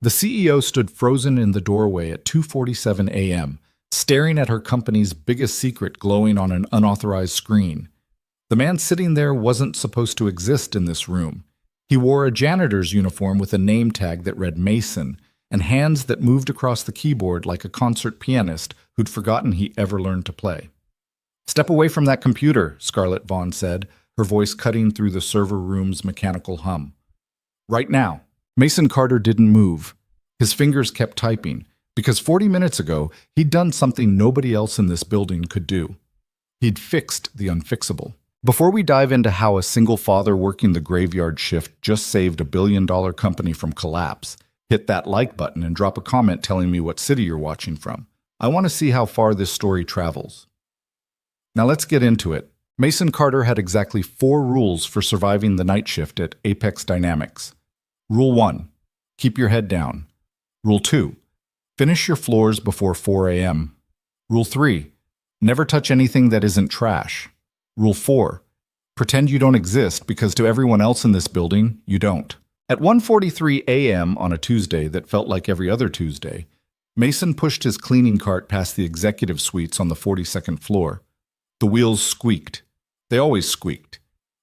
The CEO stood frozen in the doorway at 2:47 a.m., staring at her company's biggest secret glowing on an unauthorized screen. The man sitting there wasn't supposed to exist in this room. He wore a janitor's uniform with a name tag that read Mason, and hands that moved across the keyboard like a concert pianist who'd forgotten he ever learned to play. "Step away from that computer," Scarlett Vaughn said, her voice cutting through the server room's mechanical hum. "Right now." Mason Carter didn't move. His fingers kept typing, because 40 minutes ago, he'd done something nobody else in this building could do. He'd fixed the unfixable. Before we dive into how a single father working the graveyard shift just saved a billion-dollar company from collapse, hit that like button and drop a comment telling me what city you're watching from. I want to see how far this story travels. Now let's get into it. Mason Carter had exactly 4 rules for surviving the night shift at Apex Dynamics. Rule 1. Keep your head down. Rule 2. Finish your floors before 4 a.m. Rule 3. Never touch anything that isn't trash. Rule 4. Pretend you don't exist because to everyone else in this building, you don't. At 1:43 a.m. on a Tuesday that felt like every other Tuesday, Mason pushed his cleaning cart past the executive suites on the 42nd floor. The wheels squeaked. They always squeaked.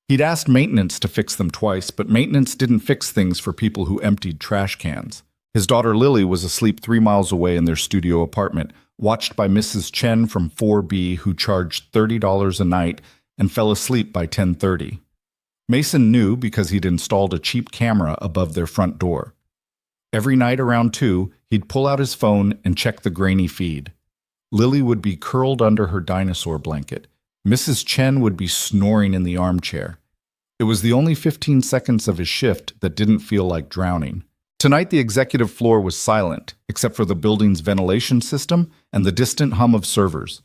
He'd asked maintenance to fix them twice, but maintenance didn't fix things for people who emptied trash cans. His daughter Lily was asleep 3 miles away in their studio apartment, watched by Mrs. Chen from 4B, who charged $30 a night and fell asleep by 10:30. Mason knew because he'd installed a cheap camera above their front door. Every night around 2, he'd pull out his phone and check the grainy feed. Lily would be curled under her dinosaur blanket. Mrs. Chen would be snoring in the armchair. It was the only 15 seconds of his shift that didn't feel like drowning. Tonight, the executive floor was silent, except for the building's ventilation system and the distant hum of servers.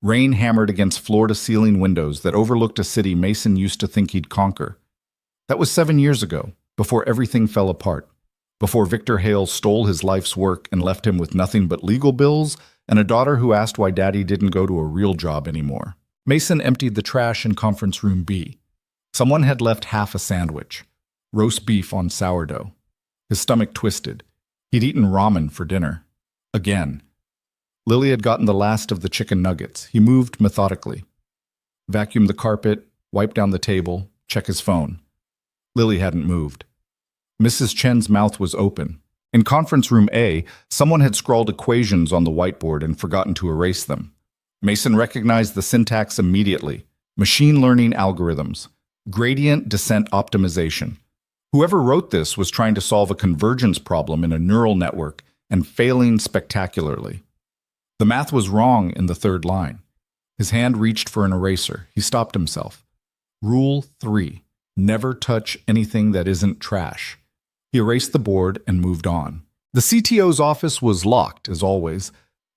Rain hammered against floor-to-ceiling windows that overlooked a city Mason used to think he'd conquer. That was 7 years ago, before everything fell apart, before Victor Hale stole his life's work and left him with nothing but legal bills and a daughter who asked why Daddy didn't go to a real job anymore. Mason emptied the trash in conference room B. Someone had left half a sandwich, roast beef on sourdough. His stomach twisted. He'd eaten ramen for dinner. Again. Lily had gotten the last of the chicken nuggets. He moved methodically. Vacuumed the carpet, wiped down the table, checked his phone. Lily hadn't moved. Mrs. Chen's mouth was open. In conference room A, someone had scrawled equations on the whiteboard and forgotten to erase them. Mason recognized the syntax immediately. Machine learning algorithms. Gradient descent optimization. Whoever wrote this was trying to solve a convergence problem in a neural network and failing spectacularly. The math was wrong in the 3rd line. His hand reached for an eraser. He stopped himself. Rule 3. Never touch anything that isn't trash. He erased the board and moved on. The CTO's office was locked, as always.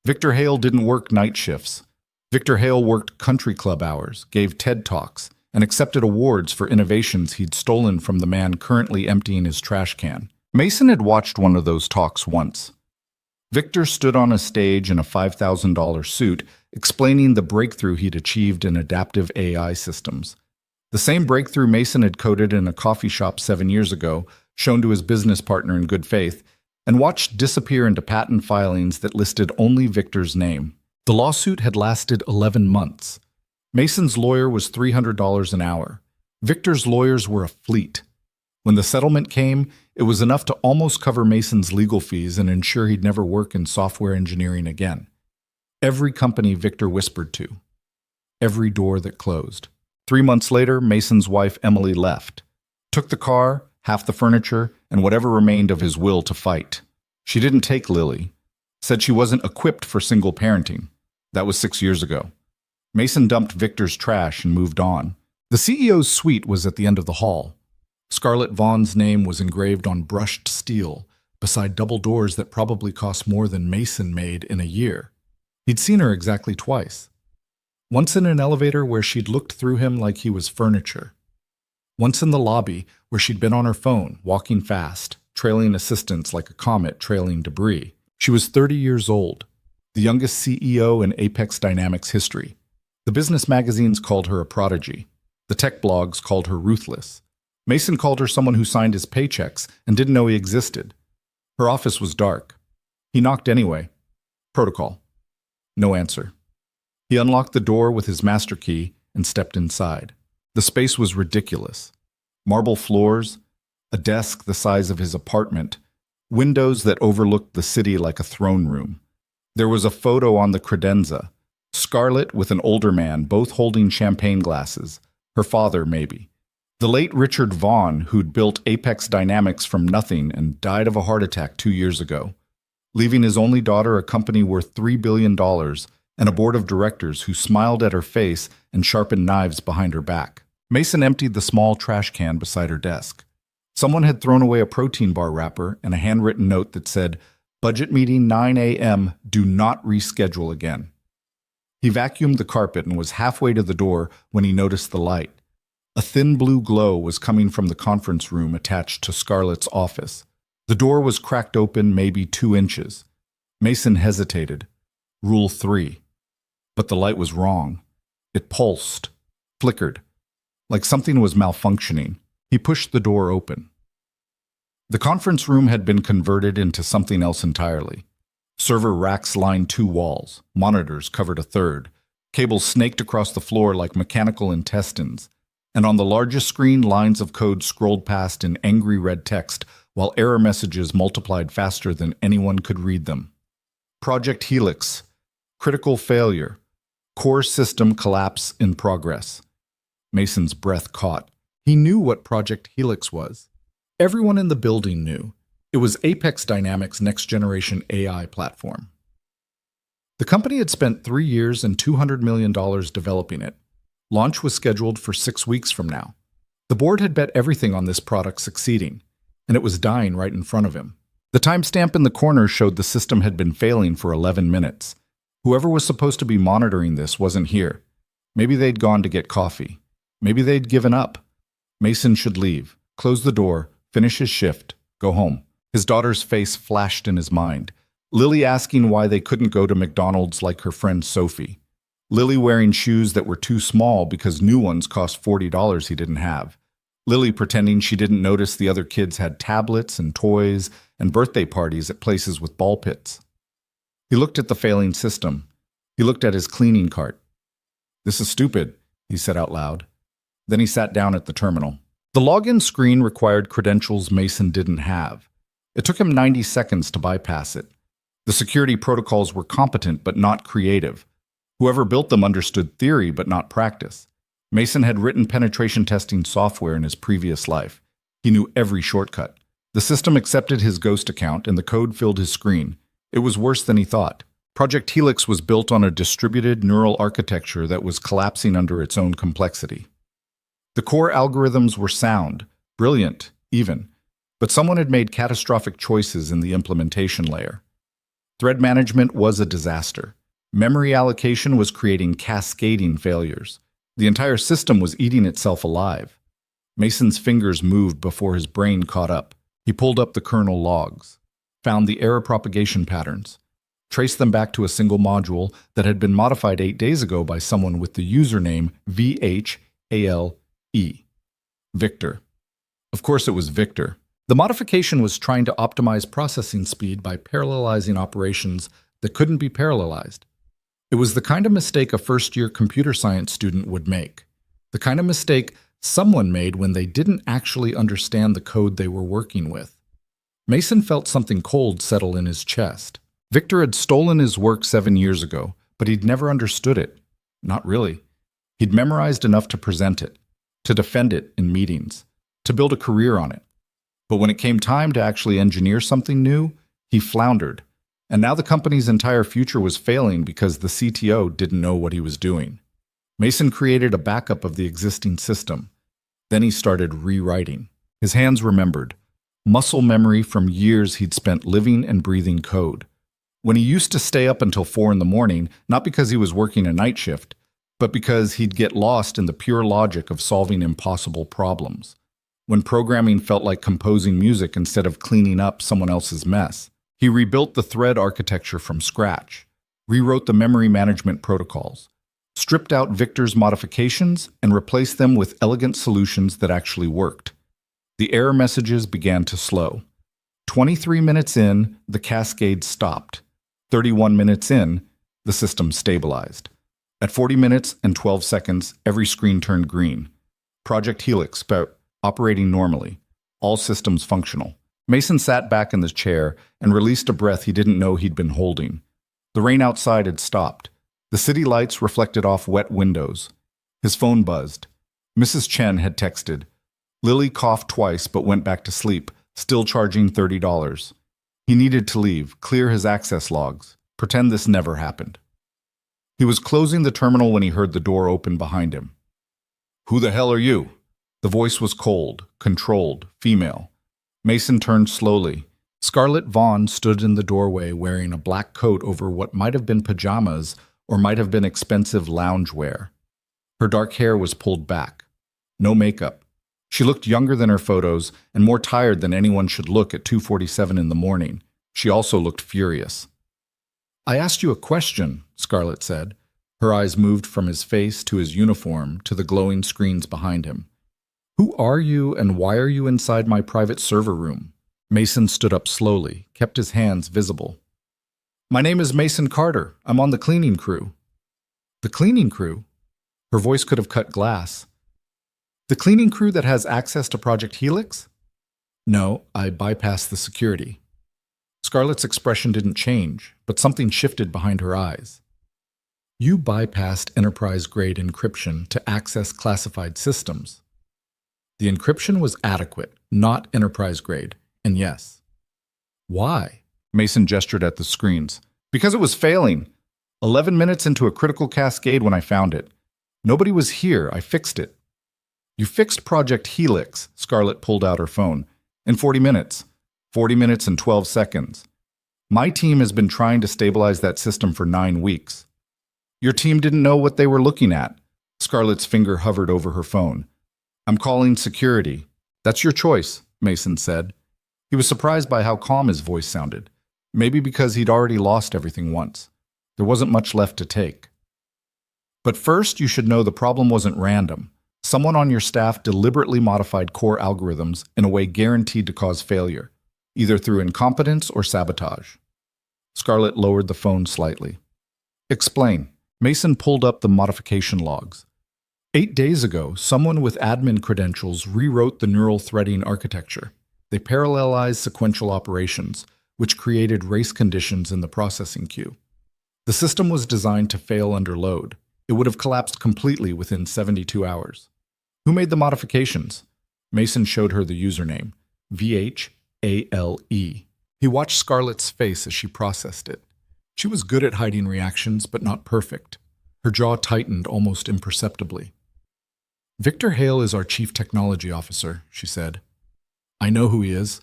Victor Hale didn't work night shifts. Victor Hale worked country club hours, gave TED Talks, and accepted awards for innovations he'd stolen from the man currently emptying his trash can. Mason had watched one of those talks once. Victor stood on a stage in a $5,000 suit, explaining the breakthrough he'd achieved in adaptive AI systems. The same breakthrough Mason had coded in a coffee shop 7 years ago, shown to his business partner in good faith, and watched disappear into patent filings that listed only Victor's name. The lawsuit had lasted 11 months. Mason's lawyer was $300 an hour. Victor's lawyers were a fleet. When the settlement came, it was enough to almost cover Mason's legal fees and ensure he'd never work in software engineering again. Every company Victor whispered to. Every door that closed. 3 months later, Mason's wife Emily left. Took the car, half the furniture, and whatever remained of his will to fight. She didn't take Lily. Said she wasn't equipped for single parenting. That was 6 years ago. Mason dumped Victor's trash and moved on. The CEO's suite was at the end of the hall. Scarlett Vaughn's name was engraved on brushed steel, beside double doors that probably cost more than Mason made in a year. He'd seen her exactly twice. Once in an elevator where she'd looked through him like he was furniture. Once in the lobby where she'd been on her phone, walking fast, trailing assistants like a comet trailing debris. She was 30 years old, the youngest CEO in Apex Dynamics history. The business magazines called her a prodigy. The tech blogs called her ruthless. Mason called her someone who signed his paychecks and didn't know he existed. Her office was dark. He knocked anyway. Protocol. No answer. He unlocked the door with his master key and stepped inside. The space was ridiculous. Marble floors, a desk the size of his apartment, windows that overlooked the city like a throne room. There was a photo on the credenza, Scarlett with an older man, both holding champagne glasses. Her father, maybe. The late Richard Vaughn, who'd built Apex Dynamics from nothing and died of a heart attack 2 years ago, leaving his only daughter a company worth $3 billion and a board of directors who smiled at her face and sharpened knives behind her back. Mason emptied the small trash can beside her desk. Someone had thrown away a protein bar wrapper and a handwritten note that said, "Budget meeting 9 a.m., do not reschedule again." He vacuumed the carpet and was halfway to the door when he noticed the light. A thin blue glow was coming from the conference room attached to Scarlett's office. The door was cracked open maybe 2 inches. Mason hesitated. Rule 3. But the light was wrong. It pulsed, flickered, like something was malfunctioning. He pushed the door open. The conference room had been converted into something else entirely. Server racks lined 2 walls, monitors covered a third, cables snaked across the floor like mechanical intestines, and on the largest screen lines of code scrolled past in angry red text while error messages multiplied faster than anyone could read them. Project Helix. Critical failure. Core system collapse in progress. Mason's breath caught. He knew what Project Helix was. Everyone in the building knew. It was Apex Dynamics' next-generation AI platform. The company had spent 3 years and $200 million developing it. Launch was scheduled for 6 weeks from now. The board had bet everything on this product succeeding, and it was dying right in front of him. The timestamp in the corner showed the system had been failing for 11 minutes. Whoever was supposed to be monitoring this wasn't here. Maybe they'd gone to get coffee. Maybe they'd given up. Mason should leave, close the door, finish his shift, go home. His daughter's face flashed in his mind. Lily asking why they couldn't go to McDonald's like her friend Sophie. Lily wearing shoes that were too small because new ones cost $40 he didn't have. Lily pretending she didn't notice the other kids had tablets and toys and birthday parties at places with ball pits. He looked at the failing system. He looked at his cleaning cart. "This is stupid," he said out loud. Then he sat down at the terminal. The login screen required credentials Mason didn't have. It took him 90 seconds to bypass it. The security protocols were competent but not creative. Whoever built them understood theory but not practice. Mason had written penetration testing software in his previous life. He knew every shortcut. The system accepted his ghost account and the code filled his screen. It was worse than he thought. Project Helix was built on a distributed neural architecture that was collapsing under its own complexity. The core algorithms were sound, brilliant, even, but someone had made catastrophic choices in the implementation layer. Thread management was a disaster. Memory allocation was creating cascading failures. The entire system was eating itself alive. Mason's fingers moved before his brain caught up. He pulled up the kernel logs, found the error propagation patterns, traced them back to a single module that had been modified 8 days ago by someone with the username VHALE. Victor. Of course it was Victor. The modification was trying to optimize processing speed by parallelizing operations that couldn't be parallelized. It was the kind of mistake a first-year computer science student would make. The kind of mistake someone made when they didn't actually understand the code they were working with. Mason felt something cold settle in his chest. Victor had stolen his work 7 years ago, but he'd never understood it. Not really. He'd memorized enough to present it, to defend it in meetings, to build a career on it. But when it came time to actually engineer something new, he floundered. And now the company's entire future was failing because the CTO didn't know what he was doing. Mason created a backup of the existing system. Then he started rewriting. His hands remembered. Muscle memory from years he'd spent living and breathing code. When he used to stay up until 4 in the morning, not because he was working a night shift, but because he'd get lost in the pure logic of solving impossible problems. When programming felt like composing music instead of cleaning up someone else's mess. He rebuilt the thread architecture from scratch, rewrote the memory management protocols, stripped out Victor's modifications, and replaced them with elegant solutions that actually worked. The error messages began to slow. 23 minutes in, the cascade stopped. 31 minutes in, the system stabilized. At 40 minutes and 12 seconds, every screen turned green. Project Helix operating normally. All systems functional. Mason sat back in the chair and released a breath he didn't know he'd been holding. The rain outside had stopped. The city lights reflected off wet windows. His phone buzzed. Mrs. Chen had texted. Lily coughed twice but went back to sleep, still charging $30. He needed to leave, clear his access logs, pretend this never happened. He was closing the terminal when he heard the door open behind him. "Who the hell are you?" The voice was cold, controlled, female. Mason turned slowly. Scarlett Vaughn stood in the doorway wearing a black coat over what might have been pajamas or might have been expensive loungewear. Her dark hair was pulled back. No makeup. She looked younger than her photos and more tired than anyone should look at 2:47 in the morning. She also looked furious. "I asked you a question," Scarlett said. Her eyes moved from his face to his uniform to the glowing screens behind him. "Who are you and why are you inside my private server room?" Mason stood up slowly, kept his hands visible. "My name is Mason Carter. I'm on the cleaning crew." "The cleaning crew?" Her voice could have cut glass. "The cleaning crew that has access to Project Helix?" "No, I bypassed the security." Scarlett's expression didn't change, but something shifted behind her eyes. "You bypassed enterprise-grade encryption to access classified systems." The encryption was adequate, not enterprise-grade, and yes. "Why?" Mason gestured at the screens. "Because it was failing. 11 minutes into a critical cascade when I found it. Nobody was here. I fixed it." "You fixed Project Helix," Scarlett pulled out her phone, "in 40 minutes. 40 minutes and 12 seconds. My team has been trying to stabilize that system for 9 weeks. Your team didn't know what they were looking at." Scarlett's finger hovered over her phone. "I'm calling security." "That's your choice," Mason said. He was surprised by how calm his voice sounded. Maybe because he'd already lost everything once. There wasn't much left to take. "But first, you should know the problem wasn't random. Someone on your staff deliberately modified core algorithms in a way guaranteed to cause failure, either through incompetence or sabotage." Scarlett lowered the phone slightly. "Explain." Mason pulled up the modification logs. 8 days ago, someone with admin credentials rewrote the neural threading architecture. They parallelized sequential operations, which created race conditions in the processing queue. The system was designed to fail under load. It would have collapsed completely within 72 hours. "Who made the modifications?" Mason showed her the username, VHALE. He watched Scarlett's face as she processed it. She was good at hiding reactions, but not perfect. Her jaw tightened almost imperceptibly. "Victor Hale is our chief technology officer," she said. "I know who he is.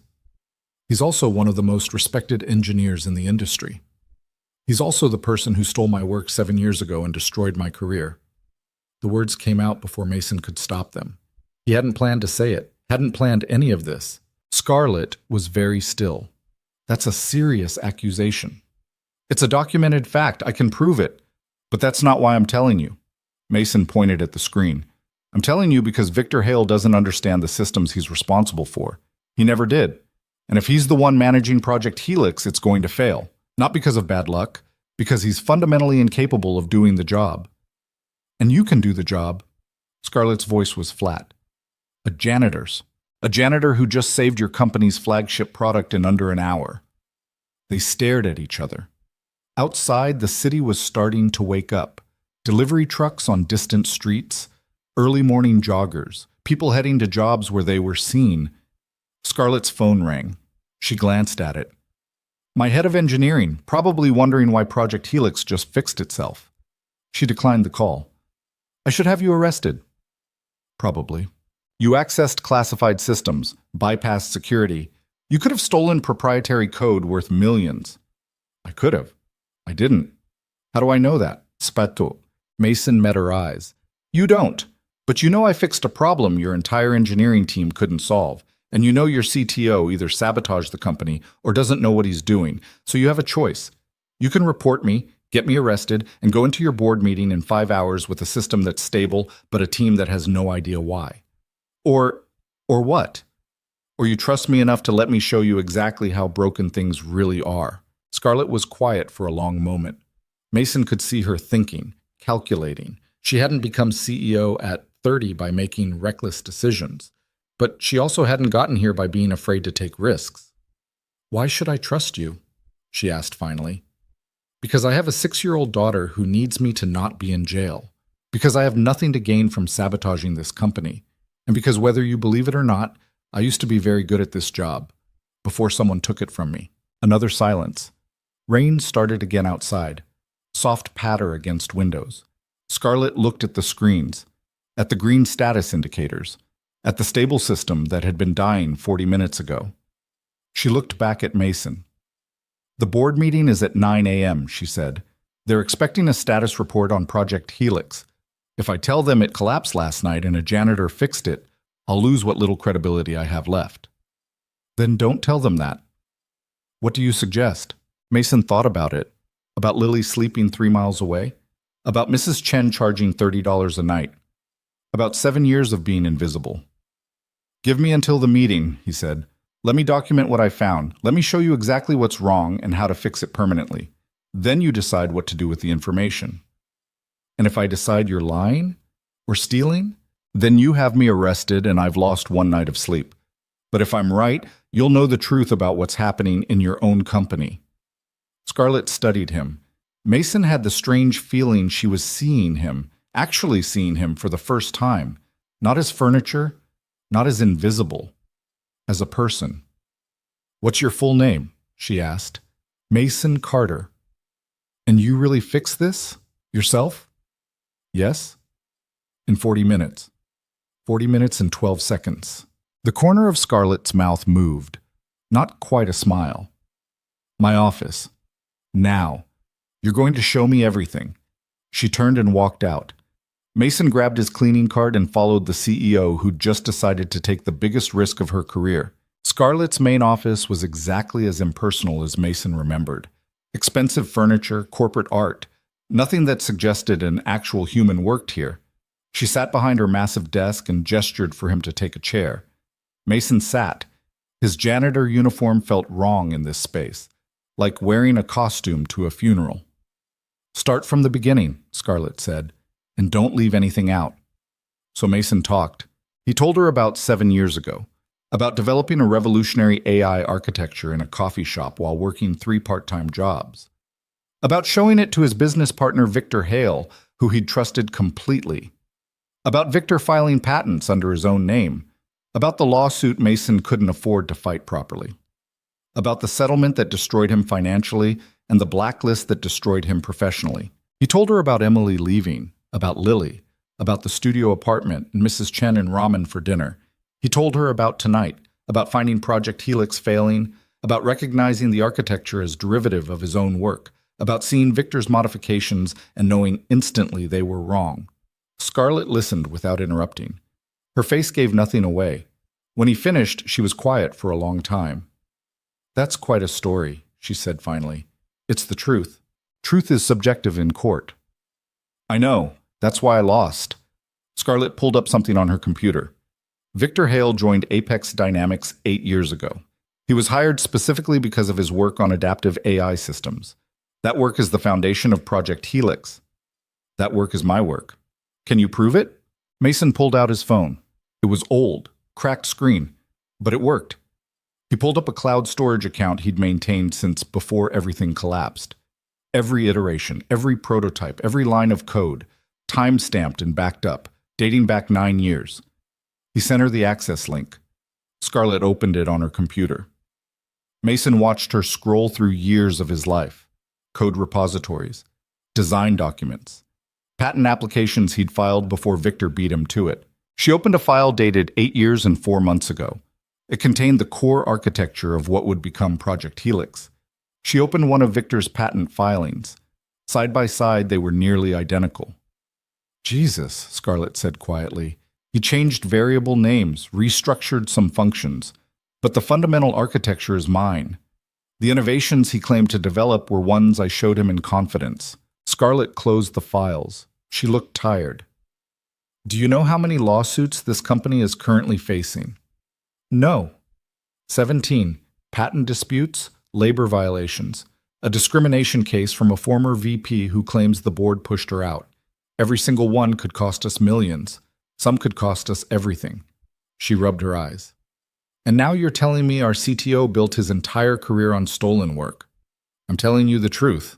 He's also one of the most respected engineers in the industry. He's also the person who stole my work 7 years ago and destroyed my career." The words came out before Mason could stop them. He hadn't planned to say it, hadn't planned any of this. Scarlett was very still. "That's a serious accusation." "It's a documented fact. I can prove it. But that's not why I'm telling you." Mason pointed at the screen. "I'm telling you because Victor Hale doesn't understand the systems he's responsible for. He never did. And if he's the one managing Project Helix, it's going to fail. Not because of bad luck, because he's fundamentally incapable of doing the job." "And you can do the job." Scarlett's voice was flat. "A janitor's. A janitor who just saved your company's flagship product in under an hour." They stared at each other. Outside, the city was starting to wake up. Delivery trucks on distant streets, early morning joggers, people heading to jobs where they were seen. Scarlett's phone rang. She glanced at it. "My head of engineering, probably wondering why Project Helix just fixed itself." She declined the call. "I should have you arrested." "Probably. You accessed classified systems, bypassed security. You could have stolen proprietary code worth millions." "I could have. I didn't." "How do I know that?" Spato. Mason met her eyes. "You don't. But you know I fixed a problem your entire engineering team couldn't solve. And you know your CTO either sabotaged the company or doesn't know what he's doing. So you have a choice. You can report me, get me arrested, and go into your board meeting in 5 hours with a system that's stable but a team that has no idea why. Or what?" Or you trust me enough to let me show you exactly how broken things really are? Scarlett was quiet for a long moment. Mason could see her thinking, calculating. She hadn't become CEO at 30 by making reckless decisions, but she also hadn't gotten here by being afraid to take risks. "Why should I trust you?" she asked finally. "Because I have a 6-year-old daughter who needs me to not be in jail. Because I have nothing to gain from sabotaging this company. And because whether you believe it or not, I used to be very good at this job, before someone took it from me." Another silence. Rain started again outside. Soft patter against windows. Scarlett looked at the screens, at the green status indicators, at the stable system that had been dying 40 minutes ago. She looked back at Mason. "The board meeting is at 9 a.m., she said. "They're expecting a status report on Project Helix. If I tell them it collapsed last night and a janitor fixed it, I'll lose what little credibility I have left." "Then don't tell them that." "What do you suggest?" Mason thought about it. About Lily sleeping 3 miles away. About Mrs. Chen charging $30 a night. About 7 years of being invisible. "Give me until the meeting," he said. "Let me document what I found. Let me show you exactly what's wrong and how to fix it permanently. Then you decide what to do with the information. And if I decide you're lying or stealing, then you have me arrested and I've lost 1 night of sleep. But if I'm right, you'll know the truth about what's happening in your own company." Scarlett studied him. Mason had the strange feeling she was seeing him, actually seeing him for the first time, not as furniture, not as invisible, as a person. "What's your full name?" she asked. "Mason Carter." "And you really fixed this? Yourself?" "Yes." "In 40 minutes. 40 minutes and 12 seconds. The corner of Scarlett's mouth moved. Not quite a smile. "My office. Now. You're going to show me everything." She turned and walked out. Mason grabbed his cleaning cart and followed the CEO who'd just decided to take the biggest risk of her career. Scarlett's main office was exactly as impersonal as Mason remembered. Expensive furniture, corporate art, nothing that suggested an actual human worked here. She sat behind her massive desk and gestured for him to take a chair. Mason sat. His janitor uniform felt wrong in this space, like wearing a costume to a funeral. "Start from the beginning," Scarlett said, "and don't leave anything out." So Mason talked. He told her about 7 years ago, about developing a revolutionary AI architecture in a coffee shop while working 3 part-time jobs, about showing it to his business partner Victor Hale, who he'd trusted completely, about Victor filing patents under his own name, about the lawsuit Mason couldn't afford to fight properly, about the settlement that destroyed him financially and the blacklist that destroyed him professionally. He told her about Emily leaving, about Lily, about the studio apartment and Mrs. Chen and ramen for dinner. He told her about tonight, about finding Project Helix failing, about recognizing the architecture as derivative of his own work, about seeing Victor's modifications and knowing instantly they were wrong. Scarlett listened without interrupting. Her face gave nothing away. When he finished, she was quiet for a long time. "That's quite a story," she said finally. "It's the truth. Truth is subjective in court." "I know. That's why I lost." Scarlett pulled up something on her computer. Victor Hale joined Apex Dynamics 8 years ago. He was hired specifically because of his work on adaptive AI systems. That work is the foundation of Project Helix. That work is my work. "Can you prove it?" Mason pulled out his phone. It was old, cracked screen, but it worked. He pulled up a cloud storage account he'd maintained since before everything collapsed. Every iteration, every prototype, every line of code, time-stamped and backed up, dating back 9 years. He sent her the access link. Scarlett opened it on her computer. Mason watched her scroll through years of his life. Code repositories, design documents, patent applications he'd filed before Victor beat him to it. She opened a file dated 8 years and 4 months ago. It contained the core architecture of what would become Project Helix. She opened one of Victor's patent filings. Side by side, they were nearly identical. "Jesus," Scarlett said quietly. "He changed variable names, restructured some functions, but the fundamental architecture is mine. The innovations he claimed to develop were ones I showed him in confidence." Scarlett closed the files. She looked tired. "Do you know how many lawsuits this company is currently facing?" "No." 17. Patent disputes, labor violations. A discrimination case from a former VP who claims the board pushed her out. Every single one could cost us millions. Some could cost us everything. She rubbed her eyes. And now you're telling me our CTO built his entire career on stolen work. I'm telling you the truth.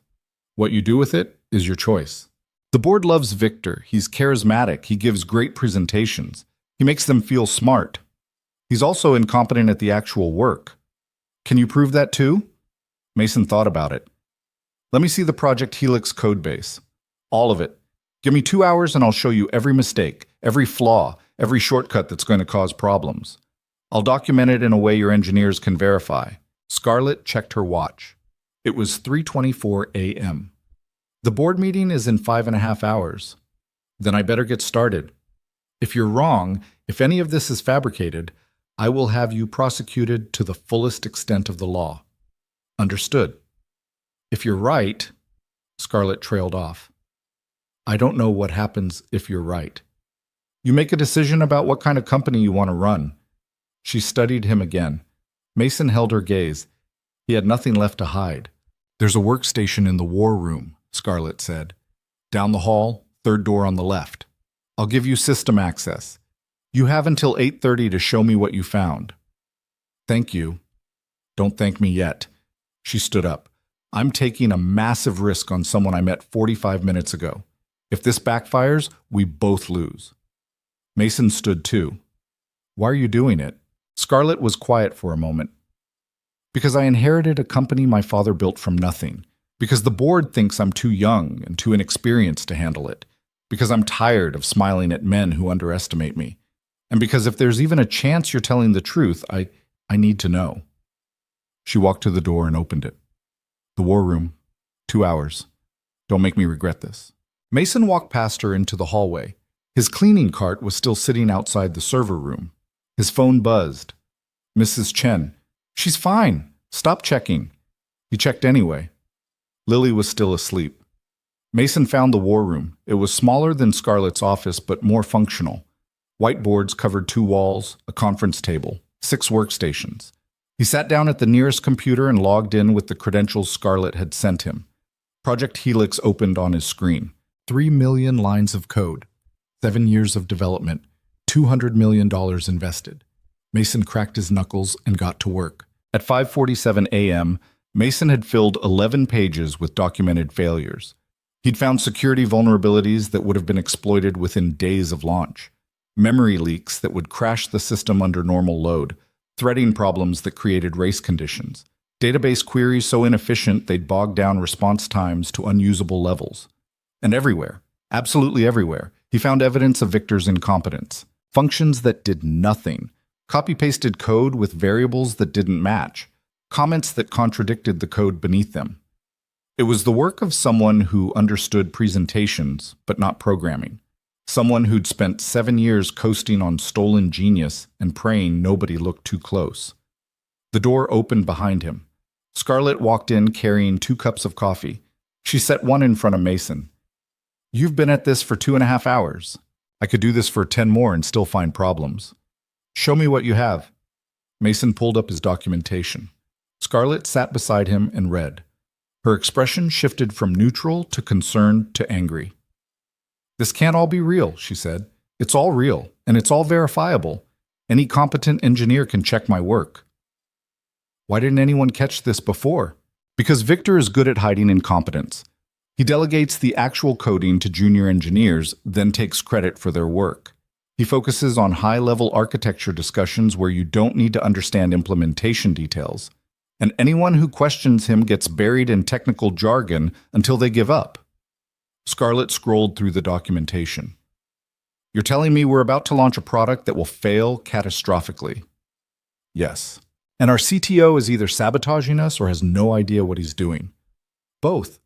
What you do with it is your choice. The board loves Victor. He's charismatic. He gives great presentations. He makes them feel smart. He's also incompetent at the actual work. Can you prove that too? Mason thought about it. Let me see the Project Helix codebase. All of it. Give me 2 hours and I'll show you every mistake, every flaw, every shortcut that's going to cause problems. I'll document it in a way your engineers can verify. Scarlett checked her watch. It was 3:24 a.m. The board meeting is in 5.5 hours. Then I better get started. If you're wrong, if any of this is fabricated, I will have you prosecuted to the fullest extent of the law. Understood. If you're right, Scarlett trailed off. I don't know what happens if you're right. You make a decision about what kind of company you want to run. She studied him again. Mason held her gaze. He had nothing left to hide. There's a workstation in the war room, Scarlett said. Down the hall, third door on the left. I'll give you system access. You have until 8:30 to show me what you found. Thank you. Don't thank me yet. She stood up. I'm taking a massive risk on someone I met 45 minutes ago. If this backfires, we both lose. Mason stood too. Why are you doing it? Scarlett was quiet for a moment. Because I inherited a company my father built from nothing. Because the board thinks I'm too young and too inexperienced to handle it. Because I'm tired of smiling at men who underestimate me. And because if there's even a chance you're telling the truth, I need to know. She walked to the door and opened it. The war room. 2 hours. Don't make me regret this. Mason walked past her into the hallway. His cleaning cart was still sitting outside the server room. His phone buzzed. Mrs. Chen. She's fine. Stop checking. He checked anyway. Lily was still asleep. Mason found the war room. It was smaller than Scarlett's office, but more functional. Whiteboards covered 2 walls, a conference table, 6 workstations. He sat down at the nearest computer and logged in with the credentials Scarlett had sent him. Project Helix opened on his screen. 3 million lines of code, 7 years of development, $200 million invested. Mason cracked his knuckles and got to work. At 5:47 a.m., Mason had filled 11 pages with documented failures. He'd found security vulnerabilities that would have been exploited within days of launch, memory leaks that would crash the system under normal load, threading problems that created race conditions, database queries so inefficient they'd bog down response times to unusable levels. And everywhere, absolutely everywhere, he found evidence of Victor's incompetence. Functions that did nothing, copy-pasted code with variables that didn't match, comments that contradicted the code beneath them. It was the work of someone who understood presentations, but not programming. Someone who'd spent 7 years coasting on stolen genius and praying nobody looked too close. The door opened behind him. Scarlett walked in carrying 2 cups of coffee. She set one in front of Mason. You've been at this for 2.5 hours. I could do this for 10 more and still find problems. Show me what you have. Mason pulled up his documentation. Scarlett sat beside him and read. Her expression shifted from neutral to concerned to angry. This can't all be real, she said. It's all real, and it's all verifiable. Any competent engineer can check my work. Why didn't anyone catch this before? Because Victor is good at hiding incompetence. He delegates the actual coding to junior engineers, then takes credit for their work. He focuses on high-level architecture discussions where you don't need to understand implementation details. And anyone who questions him gets buried in technical jargon until they give up. Scarlett scrolled through the documentation. You're telling me we're about to launch a product that will fail catastrophically? Yes. And our CTO is either sabotaging us or has no idea what he's doing. Both.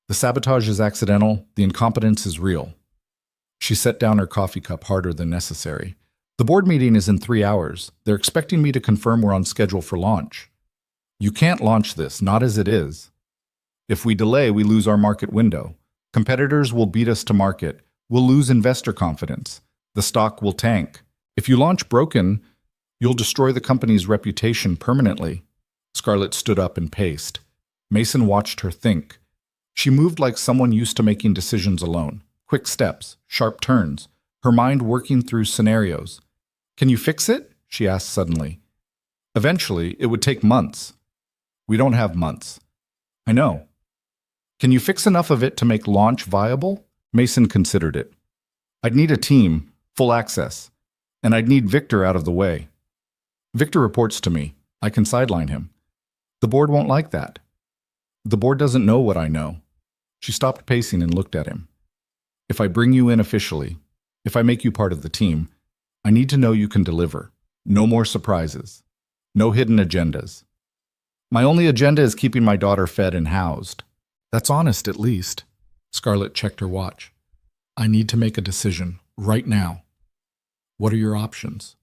The sabotage is accidental, the incompetence is real. She set down her coffee cup harder than necessary. The board meeting is in 3 hours. They're expecting me to confirm we're on schedule for launch. You can't launch this, not as it is. If we delay, we lose our market window. Competitors will beat us to market. We'll lose investor confidence. The stock will tank. If you launch broken, You'll destroy the company's reputation permanently. Scarlett stood up and paced. Mason watched her think. She moved like someone used to making decisions alone. Quick steps, sharp turns, her mind working through scenarios. Can you fix it? She asked suddenly. Eventually, it would take months. We don't have months. I know. Can you fix enough of it to make launch viable? Mason considered it. I'd need a team, full access, and I'd need Victor out of the way. Victor reports to me. I can sideline him. The board won't like that. The board doesn't know what I know. She stopped pacing and looked at him. If I bring you in officially, if I make you part of the team, I need to know you can deliver. No more surprises. No hidden agendas. My only agenda is keeping my daughter fed and housed. That's honest, at least. Scarlett checked her watch. I need to make a decision, right now. What are your options?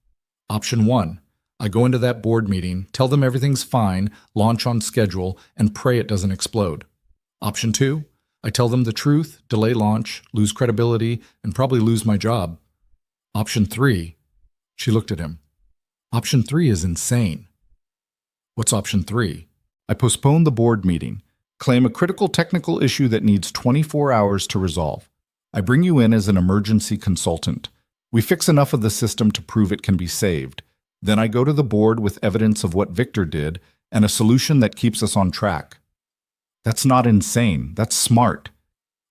Option 1. I go into that board meeting, tell them everything's fine, launch on schedule, and pray it doesn't explode. Option 2. I tell them the truth, delay launch, lose credibility, and probably lose my job. Option 3. She looked at him. Option 3 is insane. What's option 3? I postpone the board meeting, claim a critical technical issue that needs 24 hours to resolve. I bring you in as an emergency consultant. We fix enough of the system to prove it can be saved. Then I go to the board with evidence of what Victor did and a solution that keeps us on track. That's not insane. That's smart.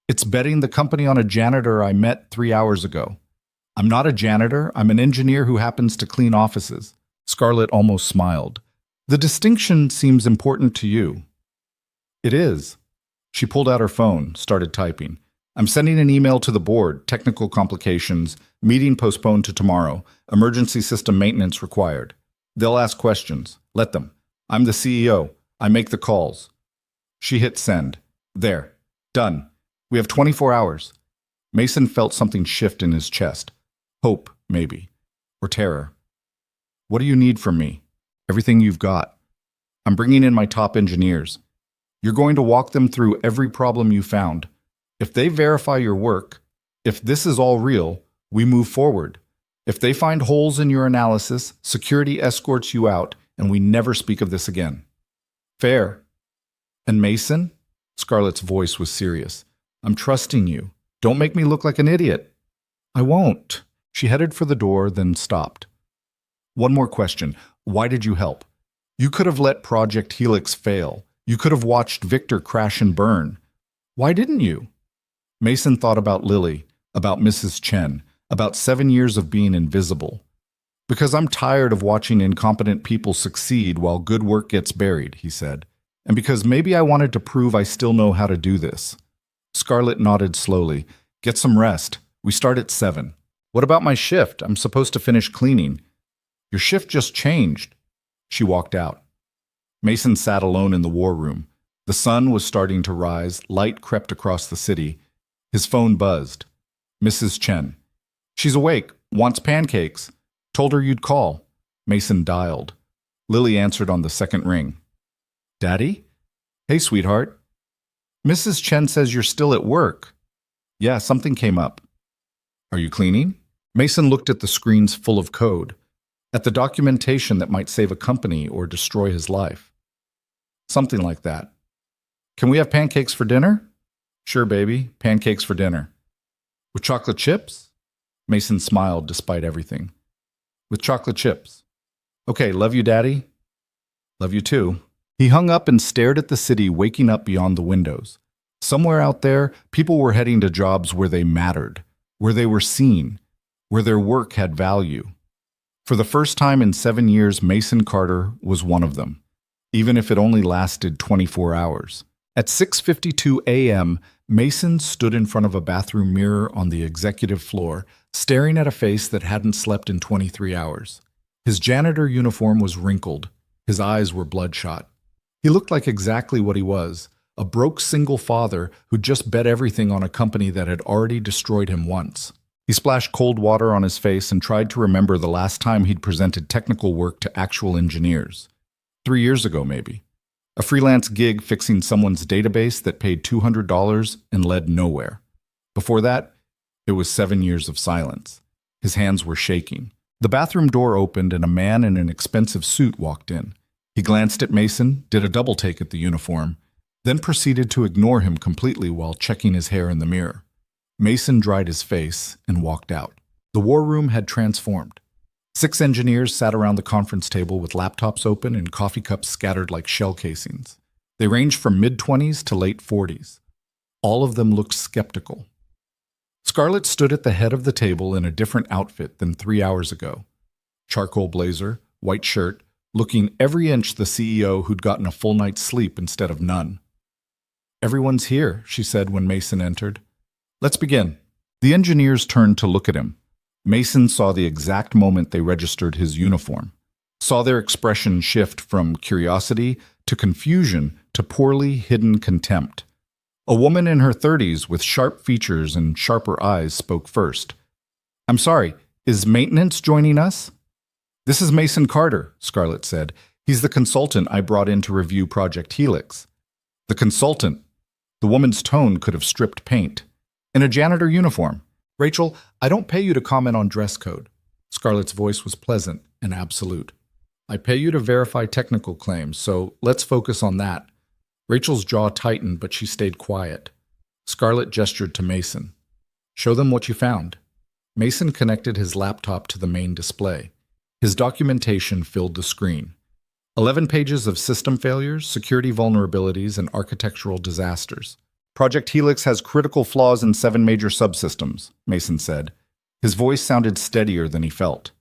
It's betting the company on a janitor I met 3 hours ago. I'm not a janitor. I'm an engineer who happens to clean offices. Scarlett almost smiled. The distinction seems important to you. It is. She pulled out her phone, started typing. I'm sending an email to the board. Technical complications. Meeting postponed to tomorrow. Emergency system maintenance required. They'll ask questions. Let them. I'm the CEO. I make the calls. She hit send. There. Done. We have 24 hours. Mason felt something shift in his chest. Hope, maybe. Or terror. What do you need from me? Everything you've got. I'm bringing in my top engineers. You're going to walk them through every problem you found. If they verify your work, if this is all real, we move forward. If they find holes in your analysis, security escorts you out, and we never speak of this again. Fair. And Mason? Scarlett's voice was serious. I'm trusting you. Don't make me look like an idiot. I won't. She headed for the door, then stopped. One more question. Why did you help? You could have let Project Helix fail. You could have watched Victor crash and burn. Why didn't you? Mason thought about Lily, about Mrs. Chen, about 7 years of being invisible. Because I'm tired of watching incompetent people succeed while good work gets buried, he said. And because maybe I wanted to prove I still know how to do this. Scarlett nodded slowly. Get some rest. We start at 7. What about my shift? I'm supposed to finish cleaning. Your shift just changed. She walked out. Mason sat alone in the war room. The sun was starting to rise. Light crept across the city. His phone buzzed. Mrs. Chen. She's awake. Wants pancakes. Told her you'd call. Mason dialed. Lily answered on the second ring. Daddy? Hey, sweetheart. Mrs. Chen says you're still at work. Yeah, something came up. Are you cleaning? Mason looked at the screens full of code, at the documentation that might save a company or destroy his life. Something like that. Can we have pancakes for dinner? Sure, baby. Pancakes for dinner. With chocolate chips? Mason smiled despite everything. With chocolate chips. Okay, love you, Daddy. Love you too. He hung up and stared at the city waking up beyond the windows. Somewhere out there, people were heading to jobs where they mattered, where they were seen, where their work had value. For the first time in 7 years, Mason Carter was one of them, even if it only lasted 24 hours. At 6:52 a.m., Mason stood in front of a bathroom mirror on the executive floor, staring at a face that hadn't slept in 23 hours. His janitor uniform was wrinkled. His eyes were bloodshot. He looked like exactly what he was, a broke single father who'd just bet everything on a company that had already destroyed him once. He splashed cold water on his face and tried to remember the last time he'd presented technical work to actual engineers. 3 years ago, maybe. A freelance gig fixing someone's database that paid $200 and led nowhere. Before that, it was 7 years of silence. His hands were shaking. The bathroom door opened and a man in an expensive suit walked in. He glanced at Mason, did a double take at the uniform, then proceeded to ignore him completely while checking his hair in the mirror. Mason dried his face and walked out. The war room had transformed. 6 engineers sat around the conference table with laptops open and coffee cups scattered like shell casings. They ranged from mid-20s to late 40s. All of them looked skeptical. Scarlett stood at the head of the table in a different outfit than 3 hours ago. Charcoal blazer, white shirt, looking every inch the CEO who'd gotten a full night's sleep instead of none. "Everyone's here," she said when Mason entered. "Let's begin." The engineers turned to look at him. Mason saw the exact moment they registered his uniform, saw their expression shift from curiosity to confusion to poorly hidden contempt. A woman in her 30s with sharp features and sharper eyes spoke first. "I'm sorry, is maintenance joining us?" "This is Mason Carter," Scarlett said. "He's the consultant I brought in to review Project Helix." "The consultant?" The woman's tone could have stripped paint. "In a janitor uniform. Rachel, I don't pay you to comment on dress code." Scarlett's voice was pleasant and absolute. "I pay you to verify technical claims, so let's focus on that." Rachel's jaw tightened, but she stayed quiet. Scarlett gestured to Mason. "Show them what you found." Mason connected his laptop to the main display. His documentation filled the screen. 11 pages of system failures, security vulnerabilities, and architectural disasters. "Project Helix has critical flaws in 7 major subsystems," Mason said. His voice sounded steadier than he felt.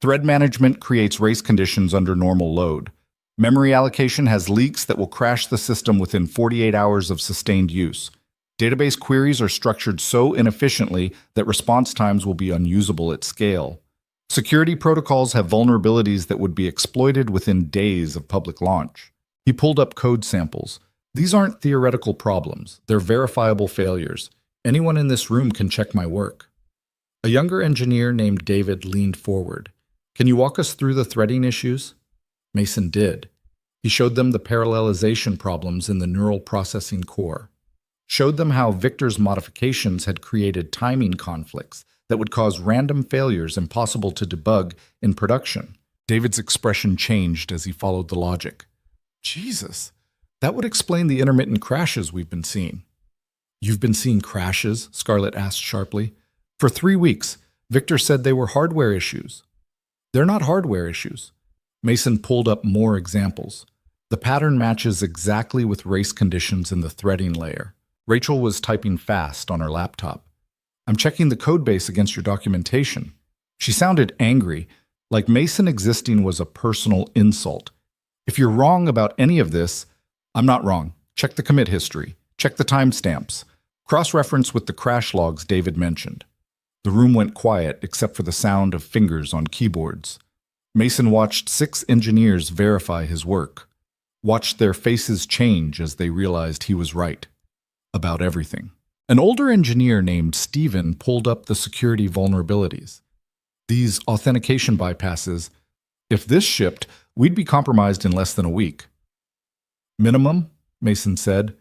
"Thread management creates race conditions under normal load. Memory allocation has leaks that will crash the system within 48 hours of sustained use. Database queries are structured so inefficiently that response times will be unusable at scale. Security protocols have vulnerabilities that would be exploited within days of public launch." He pulled up code samples. "These aren't theoretical problems. They're verifiable failures. Anyone in this room can check my work." A younger engineer named David leaned forward. "Can you walk us through the threading issues?" Mason did. He showed them the parallelization problems in the neural processing core. Showed them how Victor's modifications had created timing conflicts that would cause random failures impossible to debug in production. David's expression changed as he followed the logic. "Jesus, that would explain the intermittent crashes we've been seeing." "You've been seeing crashes?" Scarlett asked sharply. "For 3 weeks, Victor said they were hardware issues." "They're not hardware issues." Mason pulled up more examples. The pattern matches exactly with race conditions in the threading layer. Rachel was typing fast on her laptop. "I'm checking the codebase against your documentation." She sounded angry, like Mason existing was a personal insult. "If you're wrong about any of this..." "I'm not wrong. Check the commit history. Check the timestamps. Cross-reference with the crash logs David mentioned." The room went quiet except for the sound of fingers on keyboards. Mason watched 6 engineers verify his work. Watched their faces change as they realized he was right. About everything. An older engineer named Steven pulled up the security vulnerabilities. "These authentication bypasses, if this shipped, we'd be compromised in less than a week." "Minimum," Mason said.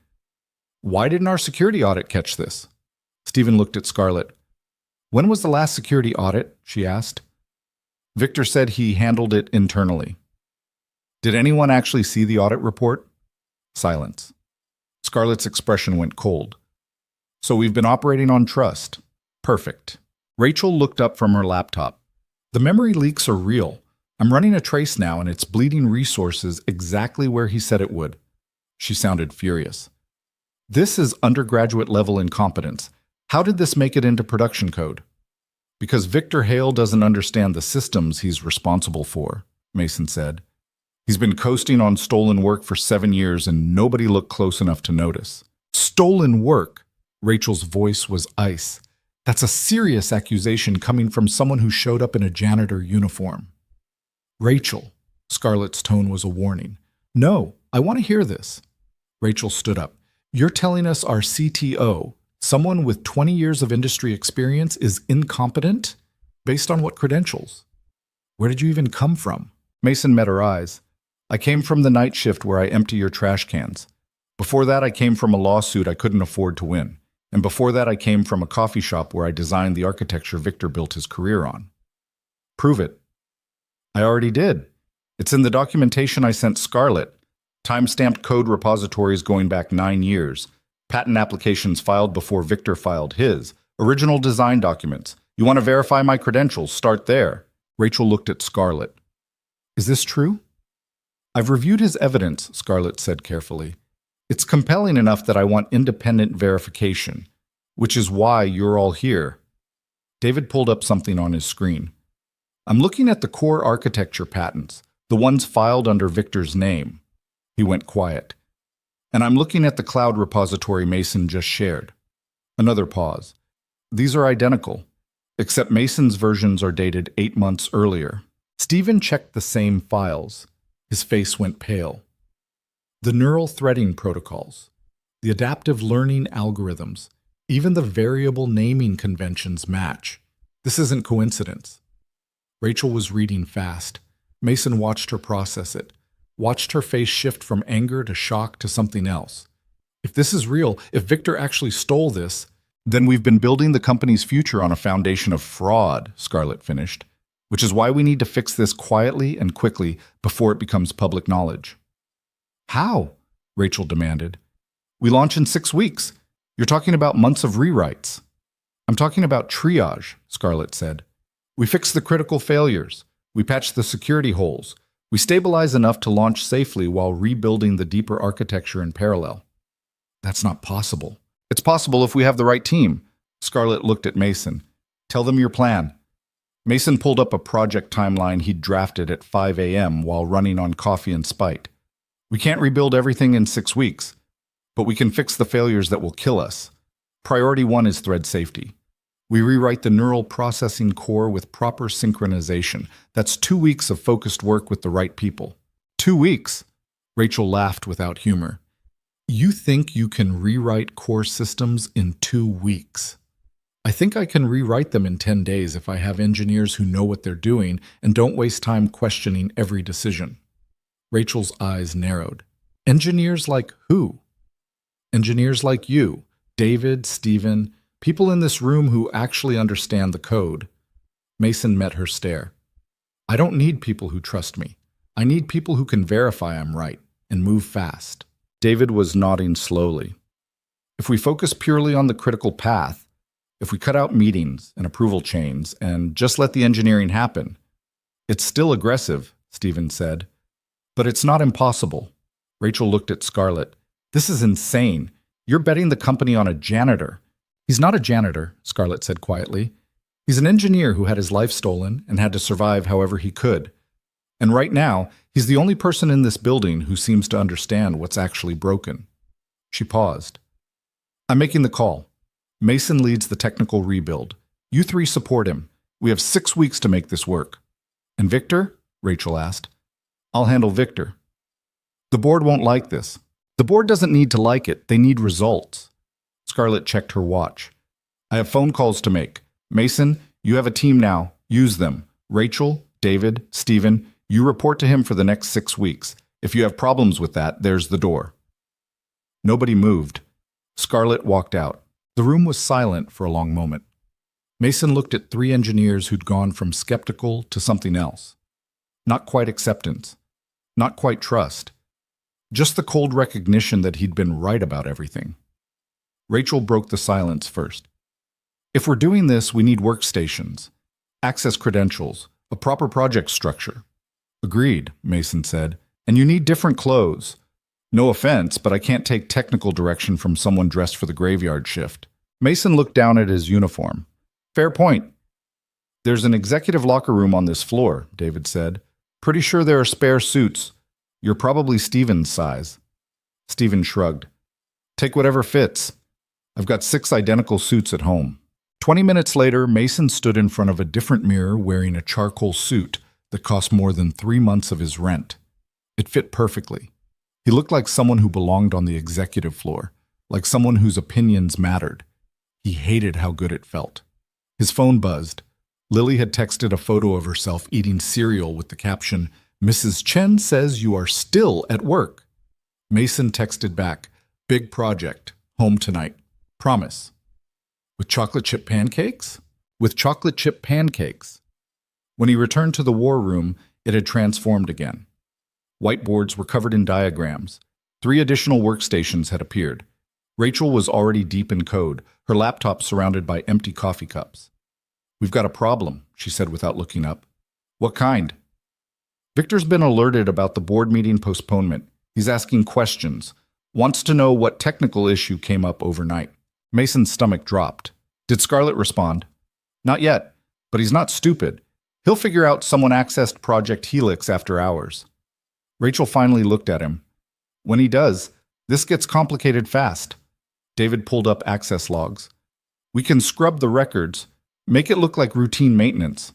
"Why didn't our security audit catch this?" Steven looked at Scarlett. "When was the last security audit?" she asked. Victor said he handled it internally. "Did anyone actually see the audit report?" Silence. Scarlett's expression went cold. "So we've been operating on trust." "Perfect." Rachel looked up from her laptop. "The memory leaks are real. I'm running a trace now and it's bleeding resources exactly where he said it would." She sounded furious. "This is undergraduate level incompetence. How did this make it into production code?" "Because Victor Hale doesn't understand the systems he's responsible for," Mason said. "He's been coasting on stolen work for 7 years and nobody looked close enough to notice." "Stolen work?" Rachel's voice was ice. "That's a serious accusation coming from someone who showed up in a janitor uniform." "Rachel," Scarlett's tone was a warning. "No, I want to hear this." Rachel stood up. "You're telling us our CTO, someone with 20 years of industry experience, is incompetent? Based on what credentials? Where did you even come from?" Mason met her eyes. "I came from the night shift where I empty your trash cans. Before that, I came from a lawsuit I couldn't afford to win. And before that, I came from a coffee shop where I designed the architecture Victor built his career on." "Prove it," I already did. It's in the documentation I sent Scarlett. Time-stamped code repositories going back 9 years. Patent applications filed before Victor filed his. Original design documents. You want to verify my credentials? Start there. Rachel looked at Scarlett. Is this true? I've reviewed his evidence, Scarlett said carefully. It's compelling enough that I want independent verification, which is why you're all here. David pulled up something on his screen. I'm looking at the core architecture patents, the ones filed under Victor's name. He went quiet. And I'm looking at the cloud repository Mason just shared. Another pause. These are identical, except Mason's versions are dated 8 months earlier. Stephen checked the same files. His face went pale. The neural threading protocols, the adaptive learning algorithms, even the variable naming conventions match. This isn't coincidence. Rachel was reading fast. Mason watched her process it, watched her face shift from anger to shock to something else. If this is real, if Victor actually stole this, then we've been building the company's future on a foundation of fraud, Scarlett finished, which is why we need to fix this quietly and quickly before it becomes public knowledge. How? Rachel demanded. We launch in 6 weeks. You're talking about months of rewrites. I'm talking about triage, Scarlett said. We fix the critical failures. We patch the security holes. We stabilize enough to launch safely while rebuilding the deeper architecture in parallel. That's not possible. It's possible if we have the right team. Scarlett looked at Mason. Tell them your plan. Mason pulled up a project timeline he'd drafted at 5 a.m. while running on coffee and spite. We can't rebuild everything in 6 weeks, but we can fix the failures that will kill us. Priority 1 is thread safety. We rewrite the neural processing core with proper synchronization. That's 2 weeks of focused work with the right people. 2 weeks? Rachel laughed without humor. You think you can rewrite core systems in 2 weeks? I think I can rewrite them in 10 days if I have engineers who know what they're doing and don't waste time questioning every decision. Rachel's eyes narrowed. Engineers like who? Engineers like you, David, Stephen, people in this room who actually understand the code. Mason met her stare. I don't need people who trust me. I need people who can verify I'm right and move fast. David was nodding slowly. If we focus purely on the critical path, if we cut out meetings and approval chains and just let the engineering happen, it's still aggressive, Stephen said. But it's not impossible. Rachel looked at Scarlett. This is insane. You're betting the company on a janitor. He's not a janitor, Scarlett said quietly. He's an engineer who had his life stolen and had to survive however he could. And right now, he's the only person in this building who seems to understand what's actually broken. She paused. I'm making the call. Mason leads the technical rebuild. You 3 support him. We have 6 weeks to make this work. And Victor? Rachel asked. I'll handle Victor. The board won't like this. The board doesn't need to like it. They need results. Scarlett checked her watch. I have phone calls to make. Mason, you have a team now. Use them. Rachel, David, Stephen, you report to him for the next 6 weeks. If you have problems with that, there's the door. Nobody moved. Scarlett walked out. The room was silent for a long moment. Mason looked at 3 engineers who'd gone from skeptical to something else. Not quite acceptance. Not quite trust. Just the cold recognition that he'd been right about everything. Rachel broke the silence first. If we're doing this, we need workstations, access credentials, a proper project structure. Agreed, Mason said. And you need different clothes. No offense, but I can't take technical direction from someone dressed for the graveyard shift. Mason looked down at his uniform. Fair point. There's an executive locker room on this floor, David said. Pretty sure there are spare suits. You're probably Stephen's size. Stephen shrugged. Take whatever fits. I've got 6 identical suits at home. 20 minutes later, Mason stood in front of a different mirror wearing a charcoal suit that cost more than 3 months of his rent. It fit perfectly. He looked like someone who belonged on the executive floor, like someone whose opinions mattered. He hated how good it felt. His phone buzzed. Lily had texted a photo of herself eating cereal with the caption, Mrs. Chen says you are still at work. Mason texted back, big project, home tonight. Promise. With chocolate chip pancakes? With chocolate chip pancakes. When he returned to the war room, It had transformed again. Whiteboards were covered in diagrams. 3 additional workstations had appeared. Rachel was already deep in code, her laptop surrounded by empty coffee cups. "We've got a problem," she said without looking up. "What kind?" "Victor's been alerted about the board meeting postponement. He's asking questions. Wants to know what technical issue came up overnight." Mason's stomach dropped. "Did Scarlett respond?" "Not yet, but he's not stupid. He'll figure out someone accessed Project Helix after hours." Rachel finally looked at him. "When he does, this gets complicated fast." David pulled up access logs. "We can scrub the records, make it look like routine maintenance."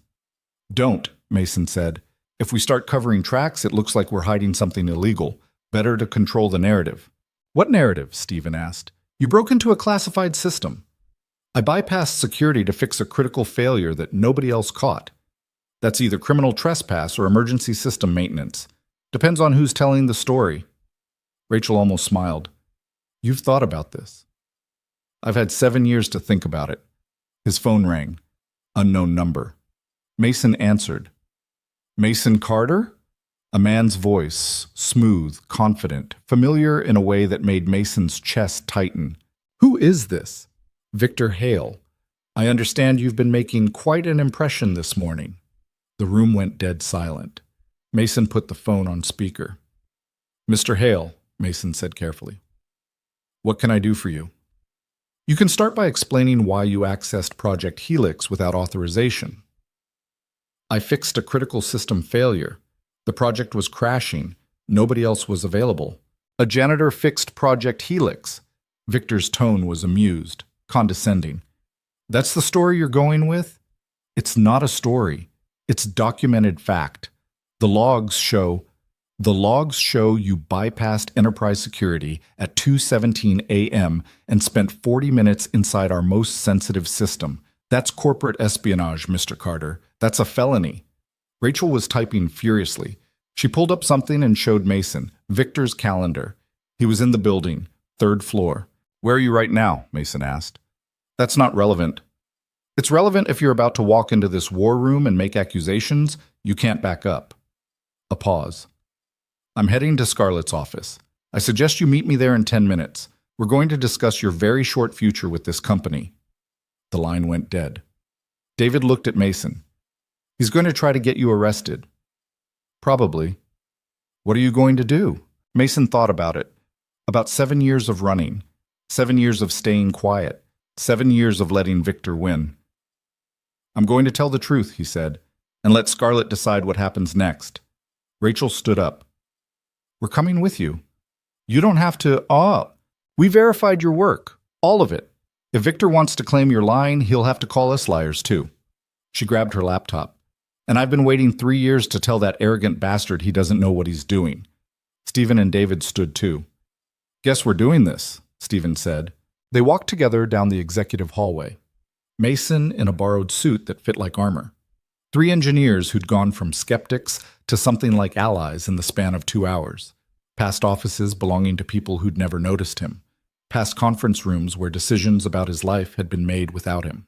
"Don't," Mason said. "If we start covering tracks, it looks like we're hiding something illegal. Better to control the narrative." "What narrative?" Stephen asked. "You broke into a classified system." "I bypassed security to fix a critical failure that nobody else caught. That's either criminal trespass or emergency system maintenance. Depends on who's telling the story." Rachel almost smiled. "You've thought about this." "I've had 7 years to think about it." His phone rang. Unknown number. Mason answered. "Mason Carter?" A man's voice, smooth, confident, familiar in a way that made Mason's chest tighten. "Who is this?" "Victor Hale. I understand you've been making quite an impression this morning." The room went dead silent. Mason put the phone on speaker. "Mr. Hale," Mason said carefully. "What can I do for you?" "You can start by explaining why you accessed Project Helix without authorization." "I fixed a critical system failure. The project was crashing. Nobody else was available. A janitor fixed Project Helix." Victor's tone was amused, condescending. "That's the story you're going with?" "It's not a story. It's documented fact. The logs show you bypassed enterprise security at 2:17 a.m. and spent 40 minutes inside our most sensitive system. That's corporate espionage, Mr. Carter. That's a felony." Rachel was typing furiously. She pulled up something and showed Mason Victor's calendar. He was in the building, 3rd floor. "Where are you right now?" Mason asked. "That's not relevant." "It's relevant if you're about to walk into this war room and make accusations. You can't back up." A pause. "I'm heading to Scarlett's office. I suggest you meet me there in 10 minutes. We're going to discuss your very short future with this company." The line went dead. David looked at Mason. "He's going to try to get you arrested." "Probably." "What are you going to do?" Mason thought about it. About 7 years of running. 7 years of staying quiet. 7 years of letting Victor win. "I'm going to tell the truth," he said, "and let Scarlett decide what happens next." Rachel stood up. "We're coming with you." "You don't have to. We verified your work. All of it. If Victor wants to claim you're lying, he'll have to call us liars too." She grabbed her laptop. "And I've been waiting 3 years to tell that arrogant bastard he doesn't know what he's doing." Stephen and David stood too. "Guess we're doing this," Stephen said. They walked together down the executive hallway. Mason in a borrowed suit that fit like armor. 3 engineers who'd gone from skeptics to something like allies in the span of 2 hours. Past offices belonging to people who'd never noticed him. Past conference rooms where decisions about his life had been made without him.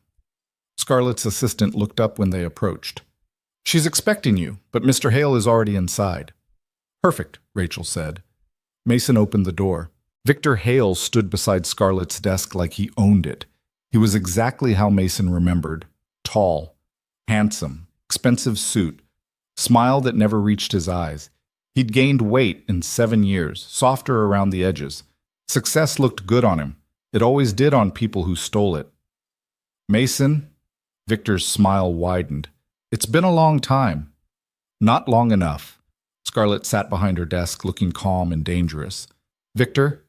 Scarlett's assistant looked up when they approached. "She's expecting you, but Mr. Hale is already inside." "Perfect," Rachel said. Mason opened the door. Victor Hale stood beside Scarlett's desk like he owned it. He was exactly how Mason remembered. Tall, handsome, expensive suit, smile that never reached his eyes. He'd gained weight in 7 years, softer around the edges. Success looked good on him. It always did on people who stole it. "Mason?" Victor's smile widened. "It's been a long time." "Not long enough." Scarlett sat behind her desk, looking calm and dangerous. "Victor,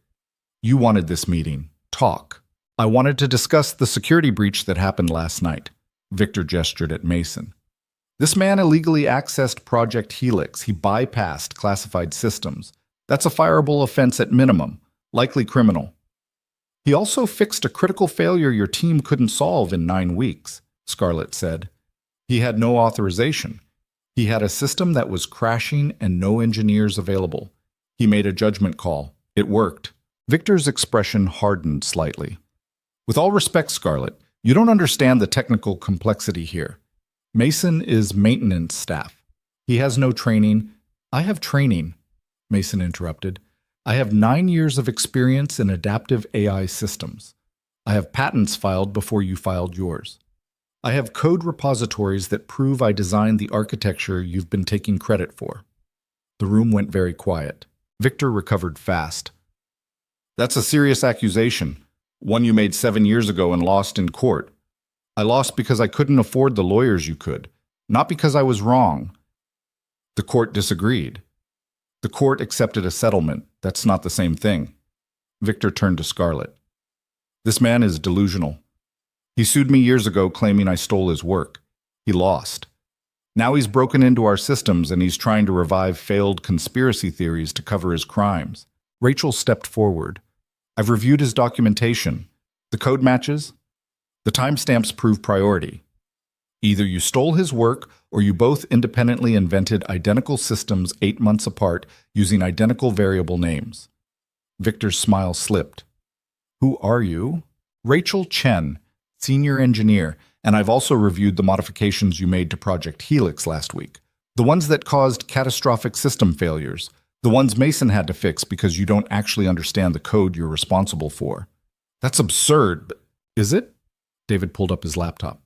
you wanted this meeting. Talk." "I wanted to discuss the security breach that happened last night." Victor gestured at Mason. "This man illegally accessed Project Helix. He bypassed classified systems. That's a fireable offense at minimum, likely criminal. He also fixed a critical failure your team couldn't solve in 9 weeks, Scarlett said. He had no authorization. He had a system that was crashing and no engineers available. He made a judgment call. It worked." Victor's expression hardened slightly. "With all respect, Scarlett, you don't understand the technical complexity here. Mason is maintenance staff. He has no training. I have training, Mason interrupted. I have 9 years of experience in adaptive AI systems. I have patents filed before you filed yours. I have code repositories that prove I designed the architecture you've been taking credit for. The room went very quiet. Victor recovered fast. That's a serious accusation, one you made 7 years ago and lost in court. I lost because I couldn't afford the lawyers you could, not because I was wrong. The court disagreed. The court accepted a settlement. That's not the same thing. Victor turned to Scarlett. This man is delusional. He sued me years ago claiming I stole his work. He lost. Now he's broken into our systems and he's trying to revive failed conspiracy theories to cover his crimes. Rachel stepped forward. I've reviewed his documentation. The code matches. The timestamps prove priority. Either you stole his work or you both independently invented identical systems 8 months apart using identical variable names. Victor's smile slipped. Who are you? Rachel Chen, senior engineer, and I've also reviewed the modifications you made to Project Helix last week. The ones that caused catastrophic system failures. The ones Mason had to fix because you don't actually understand the code you're responsible for. That's absurd, but is it? David pulled up his laptop.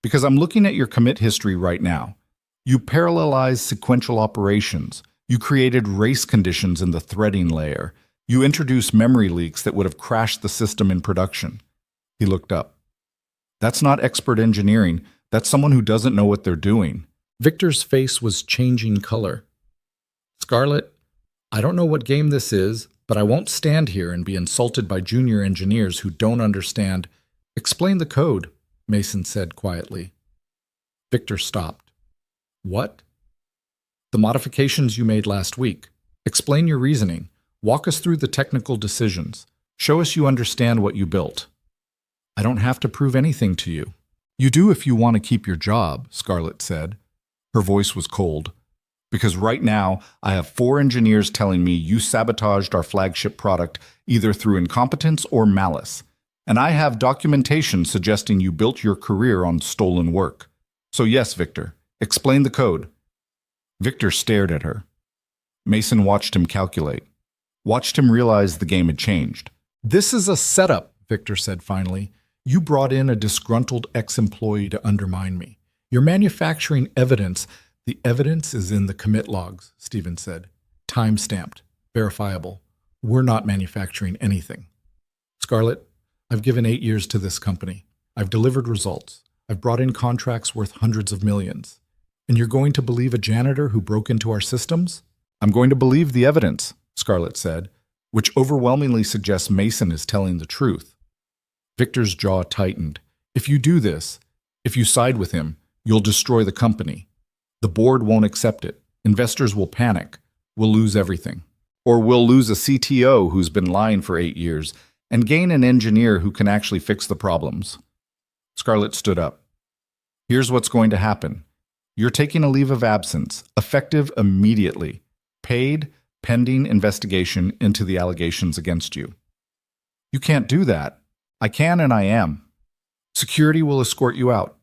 Because I'm looking at your commit history right now. You parallelized sequential operations. You created race conditions in the threading layer. You introduced memory leaks that would have crashed the system in production. He looked up. That's not expert engineering. That's someone who doesn't know what they're doing. Victor's face was changing color. Scarlett, I don't know what game this is, but I won't stand here and be insulted by junior engineers who don't understand. Explain the code, Mason said quietly. Victor stopped. What? The modifications you made last week. Explain your reasoning. Walk us through the technical decisions. Show us you understand what you built. I don't have to prove anything to you. You do if you want to keep your job, Scarlett said. Her voice was cold. Because right now, I have 4 engineers telling me you sabotaged our flagship product either through incompetence or malice. And I have documentation suggesting you built your career on stolen work. So yes, Victor, explain the code. Victor stared at her. Mason watched him calculate. Watched him realize the game had changed. This is a setup, Victor said finally. You brought in a disgruntled ex-employee to undermine me. You're manufacturing evidence. The evidence is in the commit logs, Stephen said. Time-stamped, verifiable. We're not manufacturing anything. Scarlett, I've given 8 years to this company. I've delivered results. I've brought in contracts worth hundreds of millions. And you're going to believe a janitor who broke into our systems? I'm going to believe the evidence, Scarlett said, which overwhelmingly suggests Mason is telling the truth. Victor's jaw tightened. If you do this, if you side with him, you'll destroy the company. The board won't accept it. Investors will panic. We'll lose everything. Or we'll lose a CTO who's been lying for 8 years and gain an engineer who can actually fix the problems. Scarlett stood up. Here's what's going to happen. You're taking a leave of absence, effective immediately, paid, pending investigation into the allegations against you. You can't do that. I can and I am. Security will escort you out.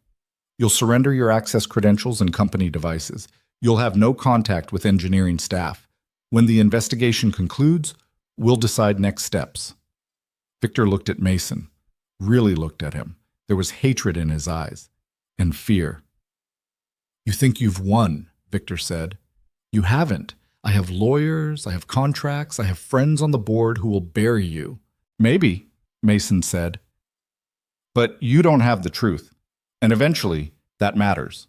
You'll surrender your access credentials and company devices. You'll have no contact with engineering staff. When the investigation concludes, we'll decide next steps. Victor looked at Mason, really looked at him. There was hatred in his eyes and fear. You think you've won, Victor said. You haven't. I have lawyers, I have contracts, I have friends on the board who will bury you. Maybe, Mason said. But you don't have the truth. And eventually, that matters.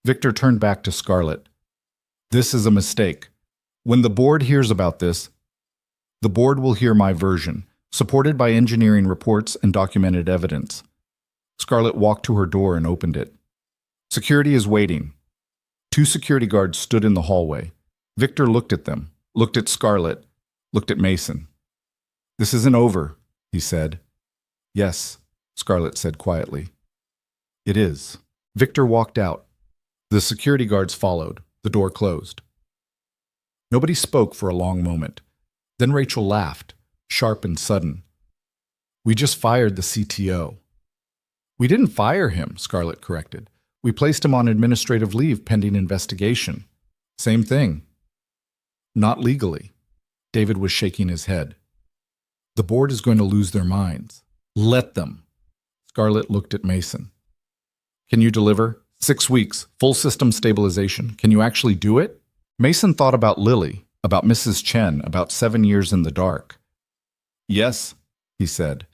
Victor turned back to Scarlett. This is a mistake. When the board hears about this, the board will hear my version, supported by engineering reports and documented evidence. Scarlett walked to her door and opened it. Security is waiting. 2 security guards stood in the hallway. Victor looked at them, looked at Scarlett, looked at Mason. This isn't over, he said. Yes, Scarlett said quietly. It is. Victor walked out. The security guards followed. The door closed. Nobody spoke for a long moment. Then Rachel laughed, sharp and sudden. We just fired the CTO. We didn't fire him, Scarlett corrected. We placed him on administrative leave pending investigation. Same thing. Not legally. David was shaking his head. The board is going to lose their minds. Let them. Scarlett looked at Mason. Can you deliver? 6 weeks, full system stabilization. Can you actually do it? Mason thought about Lily, about Mrs. Chen, about 7 years in the dark. Yes, he said.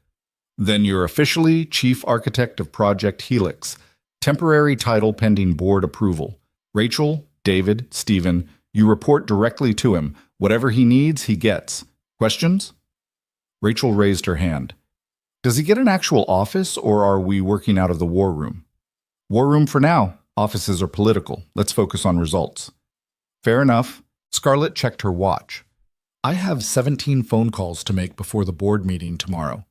Then you're officially Chief Architect of Project Helix. Temporary title pending board approval. Rachel, David, Stephen, you report directly to him. Whatever he needs, he gets. Questions? Rachel raised her hand. Does he get an actual office, or are we working out of the war room? War room for now. Offices are political. Let's focus on results. Fair enough. Scarlett checked her watch. I have 17 phone calls to make before the board meeting tomorrow.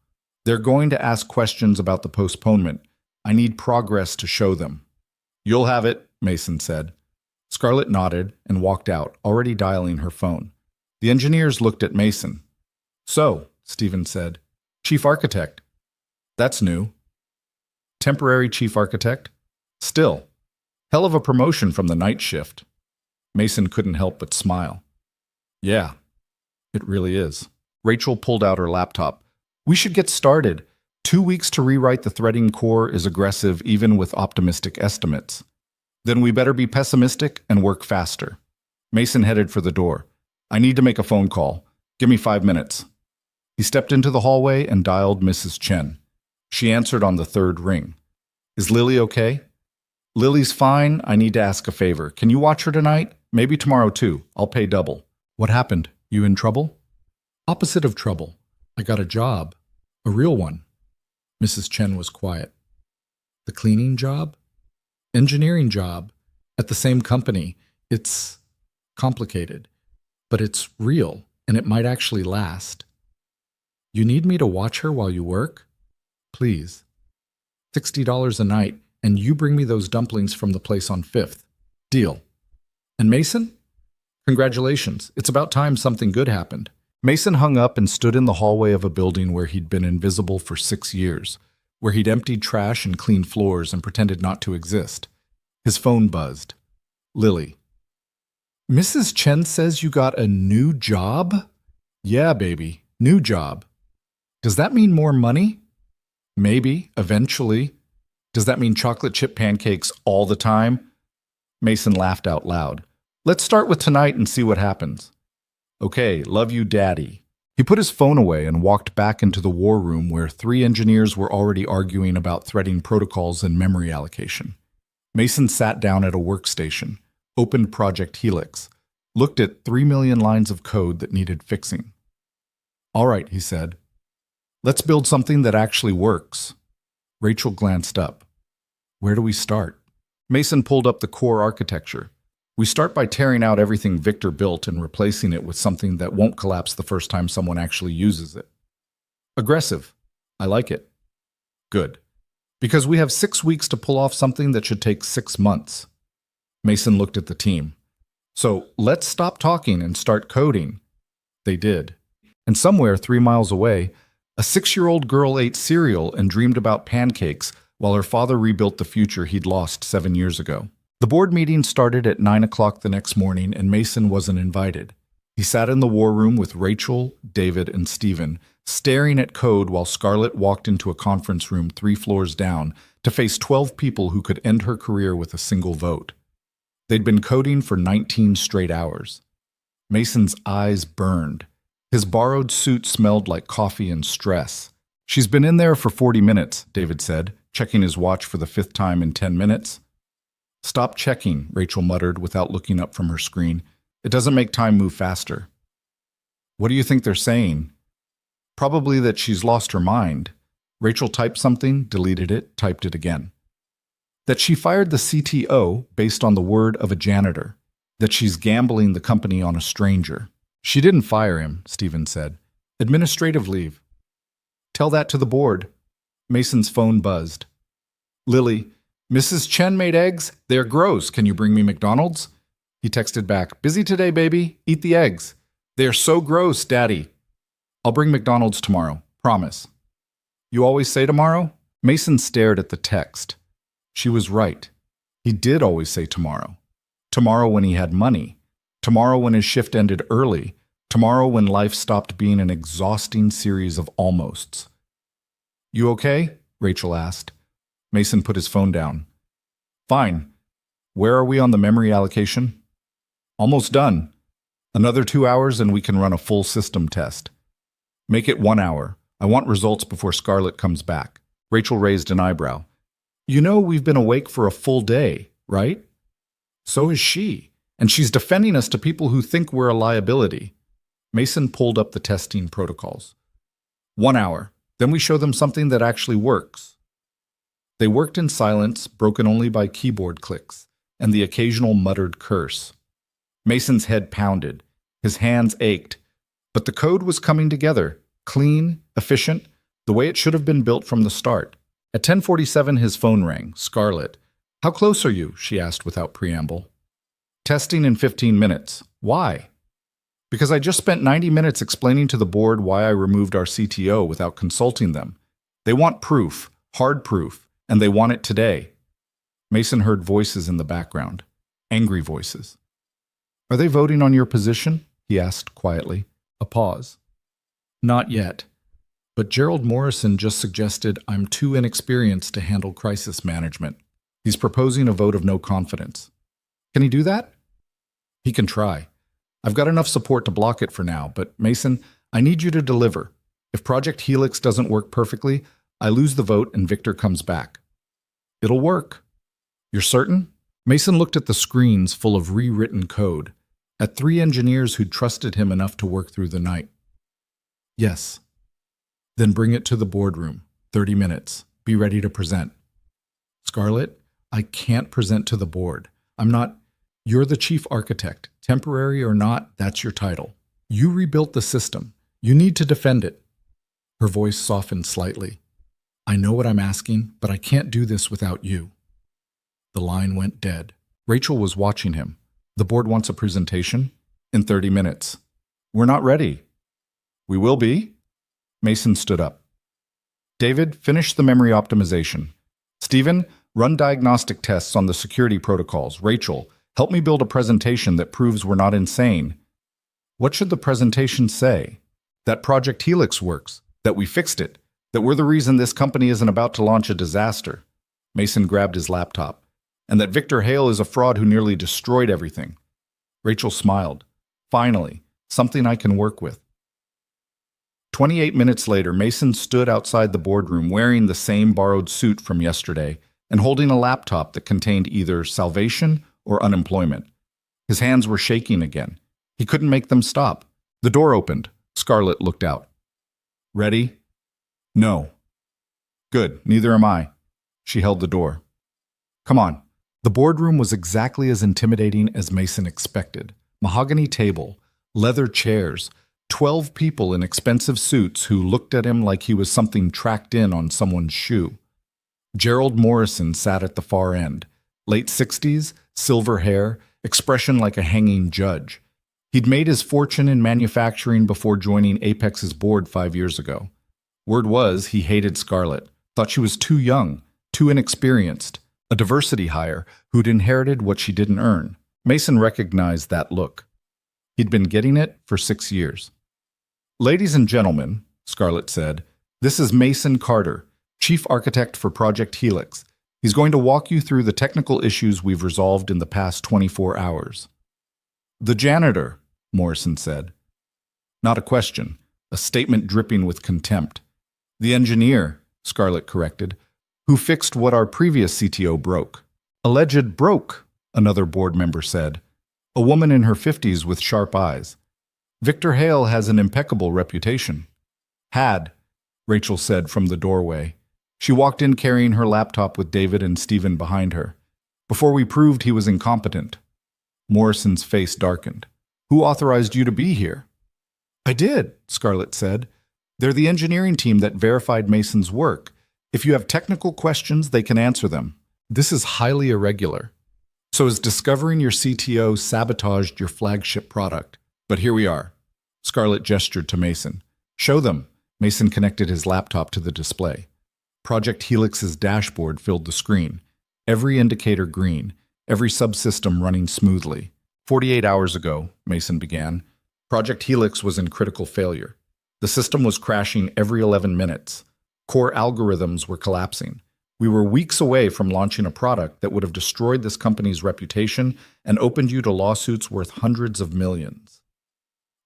They're going to ask questions about the postponement. I need progress to show them. You'll have it, Mason said. Scarlett nodded and walked out, already dialing her phone. The engineers looked at Mason. So, Stephen said, Chief Architect. That's new. Temporary Chief Architect? Still. Hell of a promotion from the night shift. Mason couldn't help but smile. Yeah, it really is. Rachel pulled out her laptop. We should get started. 2 weeks to rewrite the threading core is aggressive even with optimistic estimates. Then we better be pessimistic and work faster. Mason headed for the door. I need to make a phone call. Give me 5 minutes. He stepped into the hallway and dialed Mrs. Chen. She answered on the 3rd ring. Is Lily okay? Lily's fine. I need to ask a favor. Can you watch her tonight? Maybe tomorrow too. I'll pay double. What happened? You in trouble? Opposite of trouble. I got a job. A real one. Mrs. Chen was quiet. The cleaning job? Engineering job. At the same company. It's complicated. But it's real, and it might actually last. You need me to watch her while you work? Please. $60 a night, and you bring me those dumplings from the place on 5th. Deal. And Mason? Congratulations. It's about time something good happened. Mason hung up and stood in the hallway of a building where he'd been invisible for 6 years, where he'd emptied trash and cleaned floors and pretended not to exist. His phone buzzed. Lily. Mrs. Chen says you got a new job? Yeah, baby. New job. Does that mean more money? Maybe, eventually. Does that mean chocolate chip pancakes all the time? Mason laughed out loud. Let's start with tonight and see what happens. Okay, love you, Daddy. He put his phone away and walked back into the war room where 3 engineers were already arguing about threading protocols and memory allocation. Mason sat down at a workstation, opened Project Helix, looked at 3 million lines of code that needed fixing. All right, he said. Let's build something that actually works. Rachel glanced up. Where do we start? Mason pulled up the core architecture. We start by tearing out everything Victor built and replacing it with something that won't collapse the first time someone actually uses it. Aggressive. I like it. Good. Because we have 6 weeks to pull off something that should take 6 months. Mason looked at the team. So let's stop talking and start coding. They did. And somewhere 3 miles away, a 6-year-old girl ate cereal and dreamed about pancakes while her father rebuilt the future he'd lost 7 years ago. The board meeting started at 9 o'clock the next morning, and Mason wasn't invited. He sat in the war room with Rachel, David, and Stephen, staring at code while Scarlett walked into a conference room 3 floors down to face 12 people who could end her career with a single vote. They'd been coding for 19 straight hours. Mason's eyes burned. His borrowed suit smelled like coffee and stress. She's been in there for 40 minutes, David said, checking his watch for the 5th time in 10 minutes. Stop checking, Rachel muttered without looking up from her screen. It doesn't make time move faster. What do you think they're saying? Probably that she's lost her mind. Rachel typed something, deleted it, typed it again. That she fired the CTO based on the word of a janitor. That she's gambling the company on a stranger. She didn't fire him, Stephen said. Administrative leave. Tell that to the board. Mason's phone buzzed. Lily, Mrs. Chen made eggs. They're gross. Can you bring me McDonald's? He texted back, busy today, baby. Eat the eggs. They're so gross, Daddy. I'll bring McDonald's tomorrow. Promise. You always say tomorrow? Mason stared at the text. She was right. He did always say tomorrow. Tomorrow when he had money. Tomorrow when his shift ended early. Tomorrow when life stopped being an exhausting series of almosts. You okay? Rachel asked. Mason put his phone down. Fine. Where are we on the memory allocation? Almost done. Another 2 hours and we can run a full system test. Make it 1 hour. I want results before Scarlett comes back. Rachel raised an eyebrow. You know we've been awake for a full day, right? So is she. And she's defending us to people who think we're a liability. Mason pulled up the testing protocols. 1 hour. Then we show them something that actually works. They worked in silence, broken only by keyboard clicks and the occasional muttered curse. Mason's head pounded. His hands ached. But the code was coming together, clean, efficient, the way it should have been built from the start. At 10:47, his phone rang. Scarlett. How close are you? She asked without preamble. Testing in 15 minutes. Why? Because I just spent 90 minutes explaining to the board why I removed our CTO without consulting them. They want proof, hard proof, and they want it today. Mason heard voices in the background, angry voices. Are they voting on your position? He asked quietly. A pause. Not yet. But Gerald Morrison just suggested I'm too inexperienced to handle crisis management. He's proposing a vote of no confidence. Can he do that? He can try. I've got enough support to block it for now, but Mason, I need you to deliver. If Project Helix doesn't work perfectly, I lose the vote and Victor comes back. It'll work. You're certain? Mason looked at the screens full of rewritten code, at 3 engineers who'd trusted him enough to work through the night. Yes. Then bring it to the boardroom. 30 minutes. Be ready to present. Scarlett, I can't present to the board. I'm not... You're the chief architect. Temporary or not, that's your title. You rebuilt the system. You need to defend it. Her voice softened slightly. I know what I'm asking, but I can't do this without you. The line went dead. Rachel was watching him. The board wants a presentation? In 30 minutes. We're not ready. We will be? Mason stood up. David, finish the memory optimization. Stephen, run diagnostic tests on the security protocols. Rachel, help me build a presentation that proves we're not insane. What should the presentation say? That Project Helix works, that we fixed it, that we're the reason this company isn't about to launch a disaster. Mason grabbed his laptop. And that Victor Hale is a fraud who nearly destroyed everything. Rachel smiled. Finally, something I can work with. 28 minutes later, Mason stood outside the boardroom wearing the same borrowed suit from yesterday and holding a laptop that contained either salvation or unemployment. His hands were shaking again. He couldn't make them stop. The door opened. Scarlett looked out. Ready? No. Good, neither am I. She held the door. Come on. The boardroom was exactly as intimidating as Mason expected. Mahogany table, leather chairs, 12 people in expensive suits who looked at him like he was something tracked in on someone's shoe. Gerald Morrison sat at the far end, late 60s, silver hair, expression like a hanging judge. He'd made his fortune in manufacturing before joining Apex's board 5 years ago. Word was he hated Scarlett, thought she was too young, too inexperienced. A diversity hire who'd inherited what she didn't earn. Mason recognized that look. He'd been getting it for 6 years. Ladies and gentlemen, Scarlett said, this is Mason Carter, Chief Architect for Project Helix. He's going to walk you through the technical issues we've resolved in the past 24 hours. The janitor, Morrison said. Not a question, a statement dripping with contempt. The engineer, Scarlett corrected, who fixed what our previous CTO broke. Alleged broke, another board member said. A woman in her 50s with sharp eyes. Victor Hale has an impeccable reputation. Had, Rachel said from the doorway. She walked in carrying her laptop with David and Stephen behind her. Before we proved he was incompetent. Morrison's face darkened. Who authorized you to be here? I did, Scarlett said. They're the engineering team that verified Mason's work. If you have technical questions, they can answer them. This is highly irregular. So as discovering your CTO sabotaged your flagship product. But here we are. Scarlett gestured to Mason. Show them. Mason connected his laptop to the display. Project Helix's dashboard filled the screen. every indicator green, every subsystem running smoothly. 48 hours ago, Mason began, Project Helix was in critical failure. The system was crashing every 11 minutes. Core algorithms were collapsing. We were weeks away from launching a product that would have destroyed this company's reputation and opened you to lawsuits worth hundreds of millions.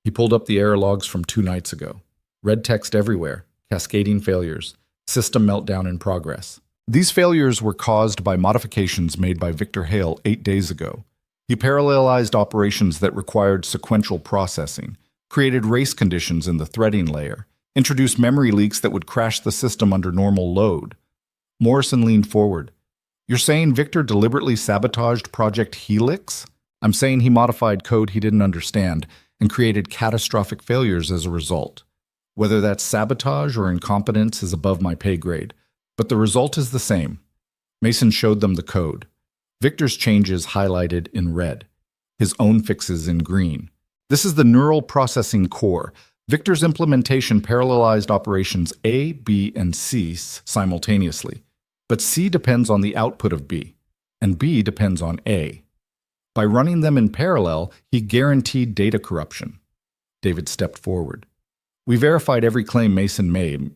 He pulled up the error logs from 2 nights ago. Red text everywhere, cascading failures, system meltdown in progress. These failures were caused by modifications made by Victor Hale 8 days ago. He parallelized operations that required sequential processing, created race conditions in the threading layer, introduced memory leaks that would crash the system under normal load. Morrison leaned forward. You're saying Victor deliberately sabotaged Project Helix? I'm saying he modified code he didn't understand and created catastrophic failures as a result. Whether that's sabotage or incompetence is above my pay grade, but the result is the same. Mason showed them the code. Victor's changes highlighted in red, his own fixes in green. This is the neural processing core. Victor's implementation parallelized operations A, B, and C simultaneously. But C depends on the output of B, and B depends on A. By running them in parallel, he guaranteed data corruption. David stepped forward. We verified every claim Mason made.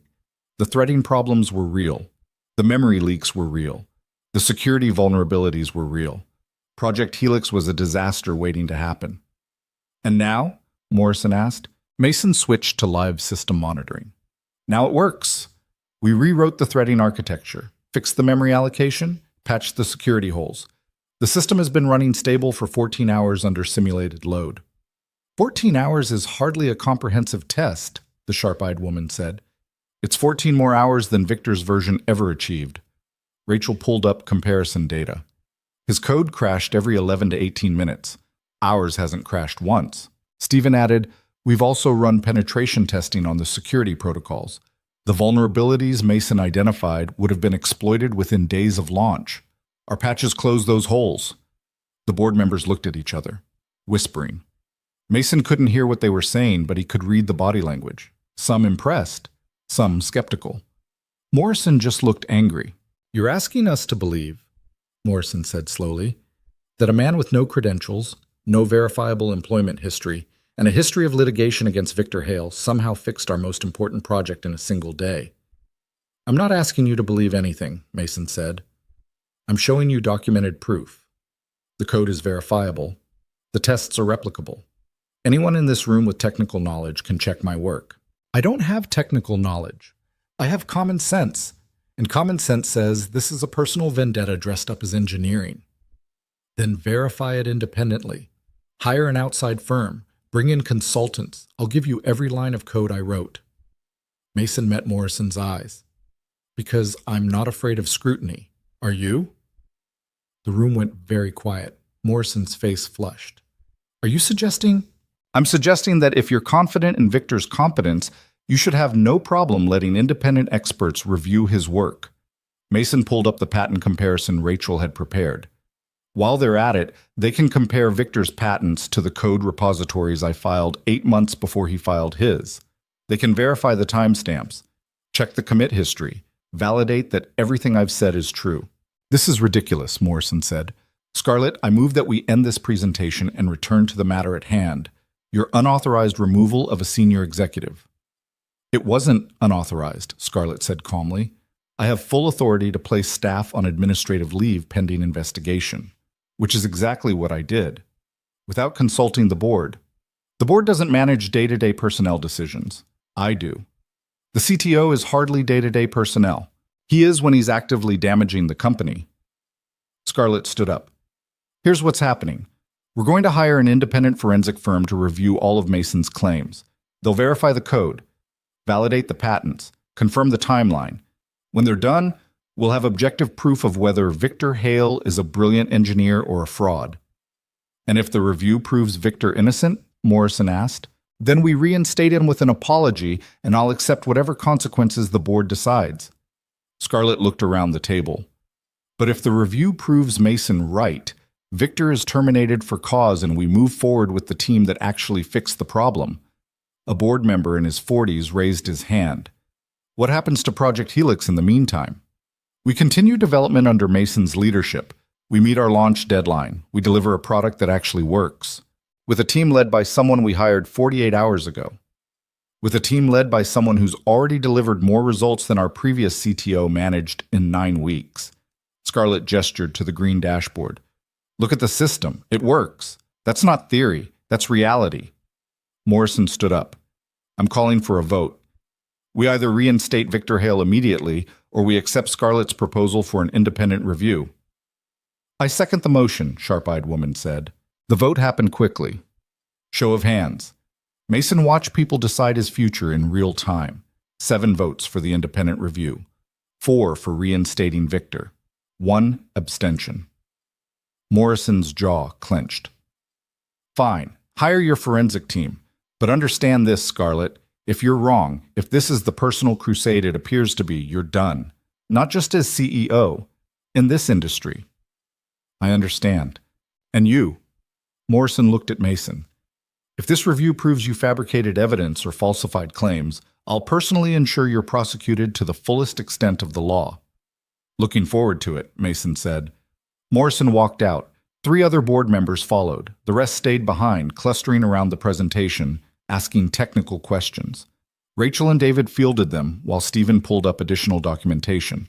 The threading problems were real. The memory leaks were real. The security vulnerabilities were real. Project Helix was a disaster waiting to happen. And now? Morrison asked. Mason switched to live system monitoring. Now it works. We rewrote the threading architecture, fixed the memory allocation, patched the security holes. The system has been running stable for 14 hours under simulated load. 14 hours is hardly a comprehensive test, the sharp-eyed woman said. It's 14 more hours than Victor's version ever achieved. Rachel pulled up comparison data. His code crashed every 11 to 18 minutes. Ours hasn't crashed once. Stephen added, we've also run penetration testing on the security protocols. The vulnerabilities Mason identified would have been exploited within days of launch. Our patches closed those holes. The board members looked at each other, whispering. Mason couldn't hear what they were saying, but he could read the body language. Some impressed, some skeptical. Morrison just looked angry. You're asking us to believe, Morrison said slowly, that a man with no credentials, no verifiable employment history, and a history of litigation against Victor Hale somehow fixed our most important project in a single day. I'm not asking you to believe anything, Mason said. I'm showing you documented proof. The code is verifiable. The tests are replicable. Anyone in this room with technical knowledge can check my work. I don't have technical knowledge. I have common sense. And common sense says this is a personal vendetta dressed up as engineering. Then verify it independently. Hire an outside firm. Bring in consultants. I'll give you every line of code I wrote. Mason met Morrison's eyes. Because I'm not afraid of scrutiny. Are you? The room went very quiet. Morrison's face flushed. Are you suggesting? I'm suggesting that if you're confident in Victor's competence, you should have no problem letting independent experts review his work. Mason pulled up the patent comparison Rachel had prepared. While they're at it, they can compare Victor's patents to the code repositories I filed 8 months before he filed his. They can verify the timestamps, check the commit history, validate that everything I've said is true. This is ridiculous, Morrison said. Scarlett, I move that we end this presentation and return to the matter at hand. Your unauthorized removal of a senior executive. It wasn't unauthorized, Scarlett said calmly. I have full authority to place staff on administrative leave pending investigation, which is exactly what I did, without consulting the board. The board doesn't manage day-to-day personnel decisions. I do. The CTO is hardly day-to-day personnel. He is when he's actively damaging the company. Scarlett stood up. Here's what's happening. We're going to hire an independent forensic firm to review all of Mason's claims. They'll verify the code, validate the patents, confirm the timeline. When they're done, we'll have objective proof of whether Victor Hale is a brilliant engineer or a fraud. And if the review proves Victor innocent, Morrison asked, then we reinstate him with an apology and I'll accept whatever consequences the board decides. Scarlett looked around the table. But if the review proves Mason right, Victor is terminated for cause and we move forward with the team that actually fixed the problem. A board member in his 40s raised his hand. What happens to Project Helix in the meantime? We continue development under Mason's leadership. We meet our launch deadline. We deliver a product that actually works. With a team led by someone we hired 48 hours ago. With a team led by someone who's already delivered more results than our previous CTO managed in 9 weeks. Scarlett gestured to the green dashboard. Look at the system. It works. That's not theory. That's reality. Morrison stood up. I'm calling for a vote. We either reinstate Victor Hale immediately, or we accept Scarlett's proposal for an independent review. I second the motion, sharp-eyed woman said. The vote happened quickly. Show of hands. Mason watched people decide his future in real time. 7 votes for the independent review. 4 for reinstating Victor. 1 abstention. Morrison's jaw clenched. Fine, hire your forensic team. But understand this, Scarlett. If you're wrong, if this is the personal crusade it appears to be, you're done. Not just as CEO, in this industry. I understand. And you? Morrison looked at Mason. If this review proves you fabricated evidence or falsified claims, I'll personally ensure you're prosecuted to the fullest extent of the law. Looking forward to it, Mason said. Morrison walked out. 3 other board members followed. The rest stayed behind, clustering around the presentation, asking technical questions. Rachel and David fielded them, while Stephen pulled up additional documentation.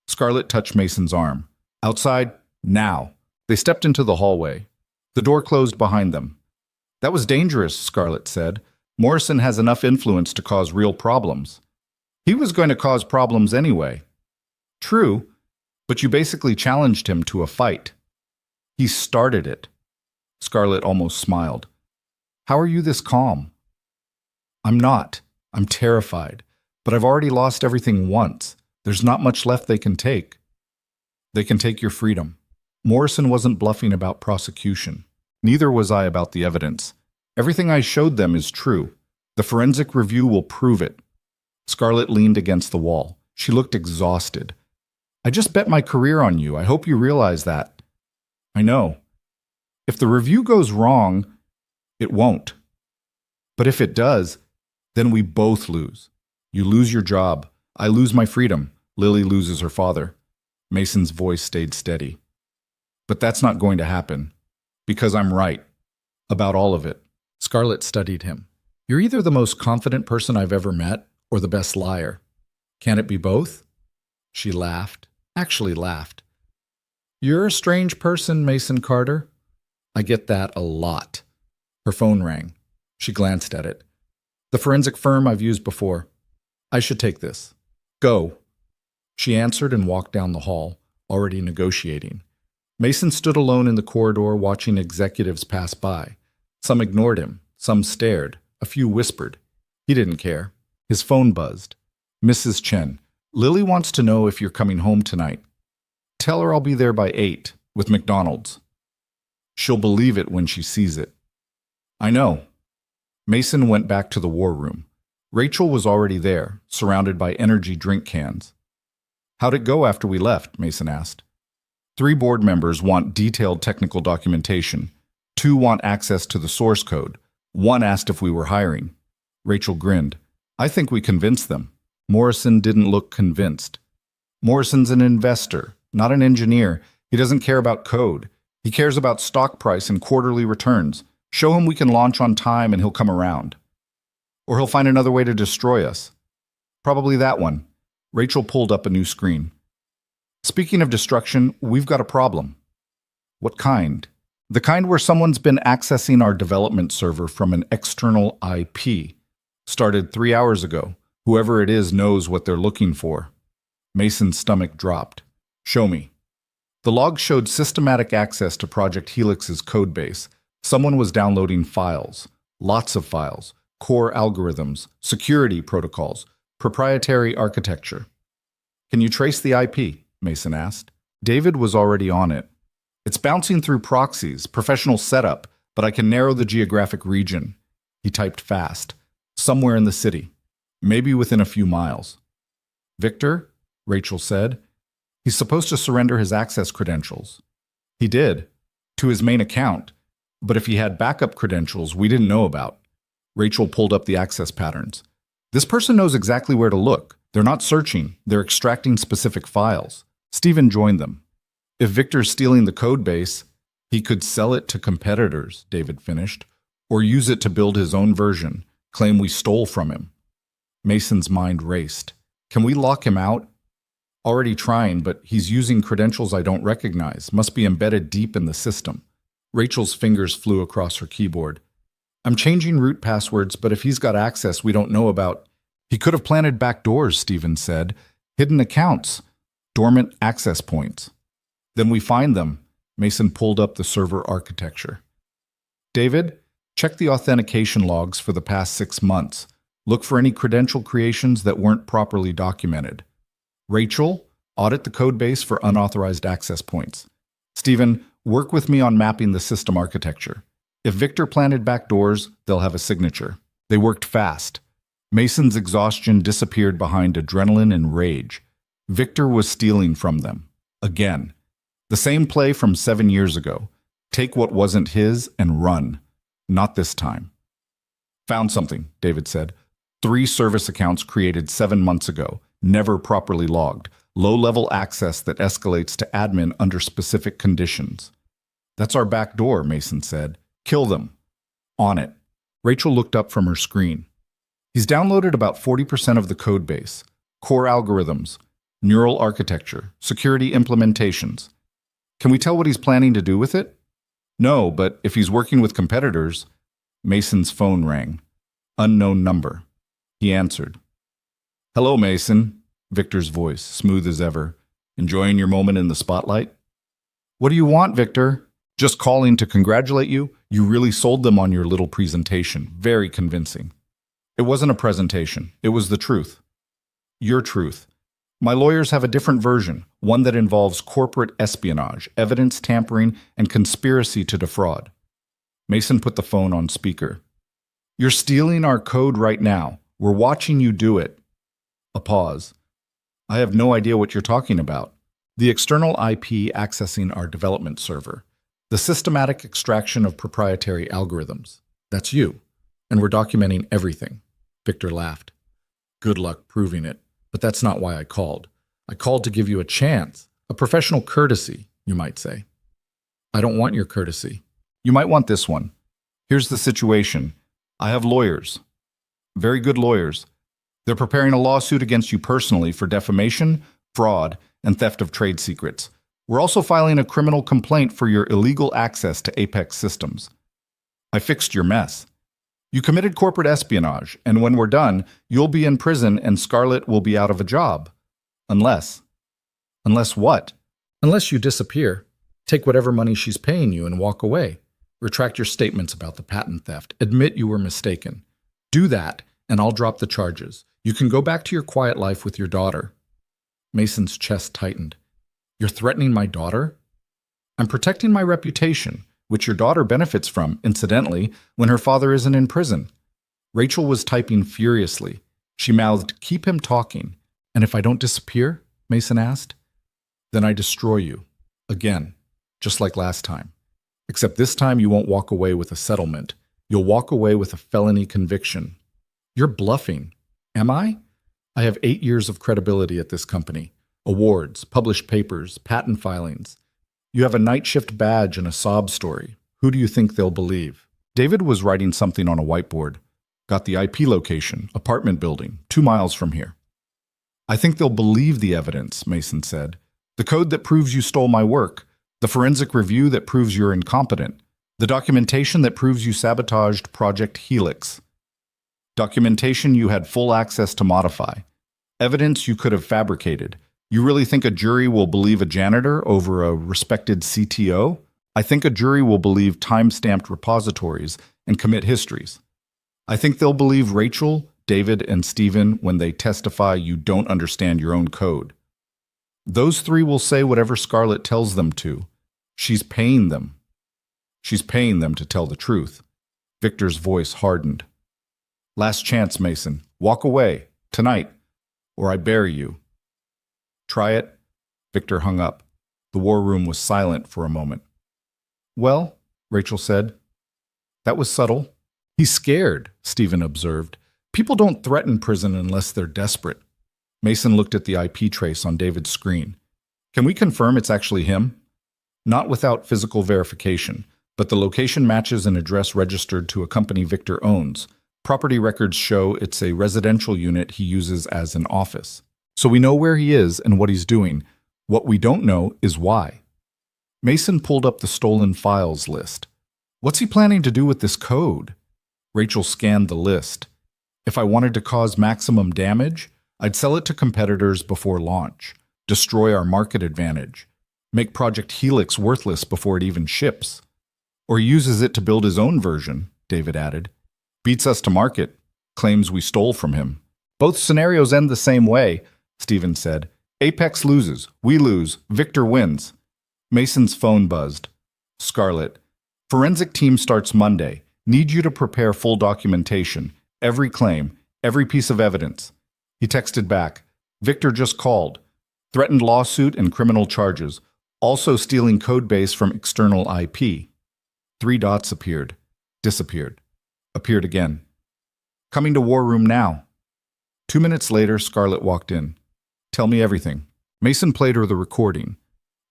Scarlett touched Mason's arm. Outside, now. They stepped into the hallway. The door closed behind them. That was dangerous, Scarlett said. Morrison has enough influence to cause real problems. He was going to cause problems anyway. True, but you basically challenged him to a fight. He started it. Scarlett almost smiled. How are you this calm? I'm not. I'm terrified. But I've already lost everything once. There's not much left they can take. They can take your freedom. Morrison wasn't bluffing about prosecution. Neither was I about the evidence. Everything I showed them is true. The forensic review will prove it. Scarlett leaned against the wall. She looked exhausted. I just bet my career on you. I hope you realize that. I know. If the review goes wrong, it won't. But if it does, then we both lose. You lose your job. I lose my freedom. Lily loses her father. Mason's voice stayed steady. But that's not going to happen. Because I'm right. About all of it. Scarlett studied him. You're either the most confident person I've ever met, or the best liar. Can it be both? She laughed. Actually laughed. You're a strange person, Mason Carter. I get that a lot. Her phone rang. She glanced at it. The forensic firm I've used before. I should take this. Go. She answered and walked down the hall, already negotiating. Mason stood alone in the corridor watching executives pass by. Some ignored him. Some stared. A few whispered. He didn't care. His phone buzzed. Mrs. Chen, Lily wants to know if you're coming home tonight. Tell her I'll be there by 8 with McDonald's. She'll believe it when she sees it. I know. Mason went back to the war room. Rachel was already there, surrounded by energy drink cans. How'd it go after we left? Mason asked. 3 board members want detailed technical documentation. 2 want access to the source code. 1 asked if we were hiring. Rachel grinned. I think we convinced them. Morrison didn't look convinced. Morrison's an investor, not an engineer. He doesn't care about code. He cares about stock price and quarterly returns. Show him we can launch on time and he'll come around. Or he'll find another way to destroy us. Probably that one. Rachel pulled up a new screen. Speaking of destruction, we've got a problem. What kind? The kind where someone's been accessing our development server from an external IP. Started 3 hours ago. Whoever it is knows what they're looking for. Mason's stomach dropped. Show me. The log showed systematic access to Project Helix's codebase. Someone was downloading files. Lots of files. Core algorithms. Security protocols. Proprietary architecture. Can you trace the IP? Mason asked. David was already on it. It's bouncing through proxies, professional setup, but I can narrow the geographic region. He typed fast. Somewhere in the city. Maybe within a few miles. Victor? Rachel said. He's supposed to surrender his access credentials. He did. To his main account. But if he had backup credentials we didn't know about. Rachel pulled up the access patterns. This person knows exactly where to look. They're not searching. They're extracting specific files. Stephen joined them. If Victor's stealing the code base, he could sell it to competitors, David finished, or use it to build his own version, claim we stole from him. Mason's mind raced. Can we lock him out? Already trying, but he's using credentials I don't recognize, must be embedded deep in the system. Rachel's fingers flew across her keyboard. I'm changing root passwords, but if he's got access we don't know about. He could have planted back doors, Stephen said. Hidden accounts. Dormant access points. Then we find them. Mason pulled up the server architecture. David, check the authentication logs for the past 6 months. Look for any credential creations that weren't properly documented. Rachel, audit the codebase for unauthorized access points. Stephen, work with me on mapping the system architecture. If Victor planted back doors, they'll have a signature. They worked fast. Mason's exhaustion disappeared behind adrenaline and rage. Victor was stealing from them. Again. The same play from 7 years ago. Take what wasn't his and run. Not this time. Found something, David said. 3 service accounts created 7 months ago, never properly logged. Low-level access that escalates to admin under specific conditions. That's our back door, Mason said. Kill them. On it. Rachel looked up from her screen. He's downloaded about 40% of the code base. Core algorithms, neural architecture, security implementations. Can we tell what he's planning to do with it? No, but if he's working with competitors... Mason's phone rang. Unknown number. He answered. Hello, Mason. Victor's voice, smooth as ever. Enjoying your moment in the spotlight? What do you want, Victor? Just calling to congratulate you. You really sold them on your little presentation. Very convincing. It wasn't a presentation. It was the truth. Your truth. My lawyers have a different version, one that involves corporate espionage, evidence tampering, and conspiracy to defraud. Mason put the phone on speaker. You're stealing our code right now. We're watching you do it. A pause. I have no idea what you're talking about. The external IP accessing our development server. The systematic extraction of proprietary algorithms. That's you. And we're documenting everything. Victor laughed. Good luck proving it. But that's not why I called. I called to give you a chance. A professional courtesy, you might say. I don't want your courtesy. You might want this one. Here's the situation. I have lawyers. Very good lawyers. They're preparing a lawsuit against you personally for defamation, fraud, and theft of trade secrets. We're also filing a criminal complaint for your illegal access to Apex systems. I fixed your mess. You committed corporate espionage, and when we're done, you'll be in prison and Scarlett will be out of a job. Unless. Unless what? Unless you disappear. Take whatever money she's paying you and walk away. Retract your statements about the patent theft. Admit you were mistaken. Do that, and I'll drop the charges. You can go back to your quiet life with your daughter. Mason's chest tightened. You're threatening my daughter? I'm protecting my reputation, which your daughter benefits from, incidentally, when her father isn't in prison. Rachel was typing furiously. She mouthed, keep him talking. And if I don't disappear? Mason asked. Then I destroy you. Again, just like last time. Except this time you won't walk away with a settlement. You'll walk away with a felony conviction. You're bluffing. Am I? I have 8 years of credibility at this company. Awards, published papers, patent filings. You have a night shift badge and a sob story. Who do you think they'll believe? David was writing something on a whiteboard. Got the IP location, apartment building, 2 miles from here. I think they'll believe the evidence, Mason said. The code that proves you stole my work. The forensic review that proves you're incompetent. The documentation that proves you sabotaged Project Helix. Documentation you had full access to modify. Evidence you could have fabricated. You really think a jury will believe a janitor over a respected CTO? I think a jury will believe time-stamped repositories and commit histories. I think they'll believe Rachel, David, and Stephen when they testify you don't understand your own code. Those 3 will say whatever Scarlett tells them to. She's paying them. She's paying them to tell the truth. Victor's voice hardened. Last chance, Mason. Walk away. Tonight. Or I bury you. Try it. Victor hung up. The war room was silent for a moment. Well, Rachel said. That was subtle. He's scared, Stephen observed. People don't threaten prison unless they're desperate. Mason looked at the IP trace on David's screen. Can we confirm it's actually him? Not without physical verification, but the location matches an address registered to a company Victor owns. Property records show it's a residential unit he uses as an office. So we know where he is and what he's doing. What we don't know is why. Mason pulled up the stolen files list. What's he planning to do with this code? Rachel scanned the list. If I wanted to cause maximum damage, I'd sell it to competitors before launch, destroy our market advantage, make Project Helix worthless before it even ships. Or uses it to build his own version, David added. Beats us to market, claims we stole from him. Both scenarios end the same way, Stephen said. Apex loses, we lose, Victor wins. Mason's phone buzzed. Scarlett, forensic team starts Monday. Need you to prepare full documentation, every claim, every piece of evidence. He texted back. Victor just called. Threatened lawsuit and criminal charges. Also stealing code base from external IP. 3 dots appeared. Disappeared. Appeared again. Coming to War Room now. 2 minutes later, Scarlett walked in. Tell me everything. Mason played her the recording.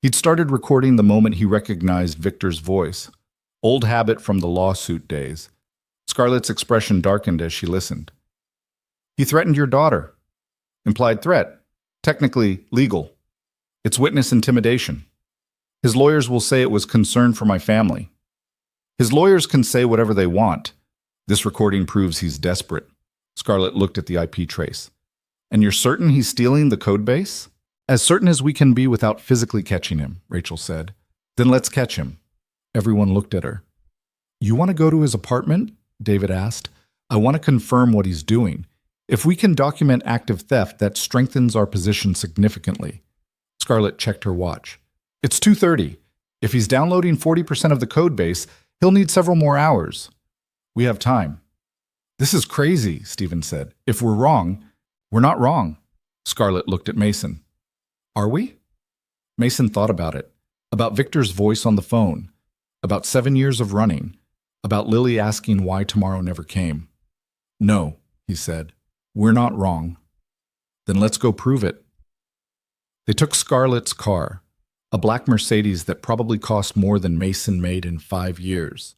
He'd started recording the moment he recognized Victor's voice. Old habit from the lawsuit days. Scarlett's expression darkened as she listened. He threatened your daughter. Implied threat. Technically legal. It's witness intimidation. His lawyers will say it was concern for my family. His lawyers can say whatever they want. This recording proves he's desperate. Scarlett looked at the IP trace. And you're certain he's stealing the code base? As certain as we can be without physically catching him, Rachel said. Then let's catch him. Everyone looked at her. You want to go to his apartment? David asked. I want to confirm what he's doing. If we can document active theft, that strengthens our position significantly. Scarlett checked her watch. It's 2:30. If he's downloading 40% of the code base, he'll need several more hours. We have time. This is crazy, Stephen said. If we're wrong, we're not wrong. Scarlett looked at Mason. Are we? Mason thought about it. About Victor's voice on the phone. About 7 years of running. About Lily asking why tomorrow never came. No, he said. We're not wrong. Then let's go prove it. They took Scarlett's car, a black Mercedes that probably cost more than Mason made in 5 years.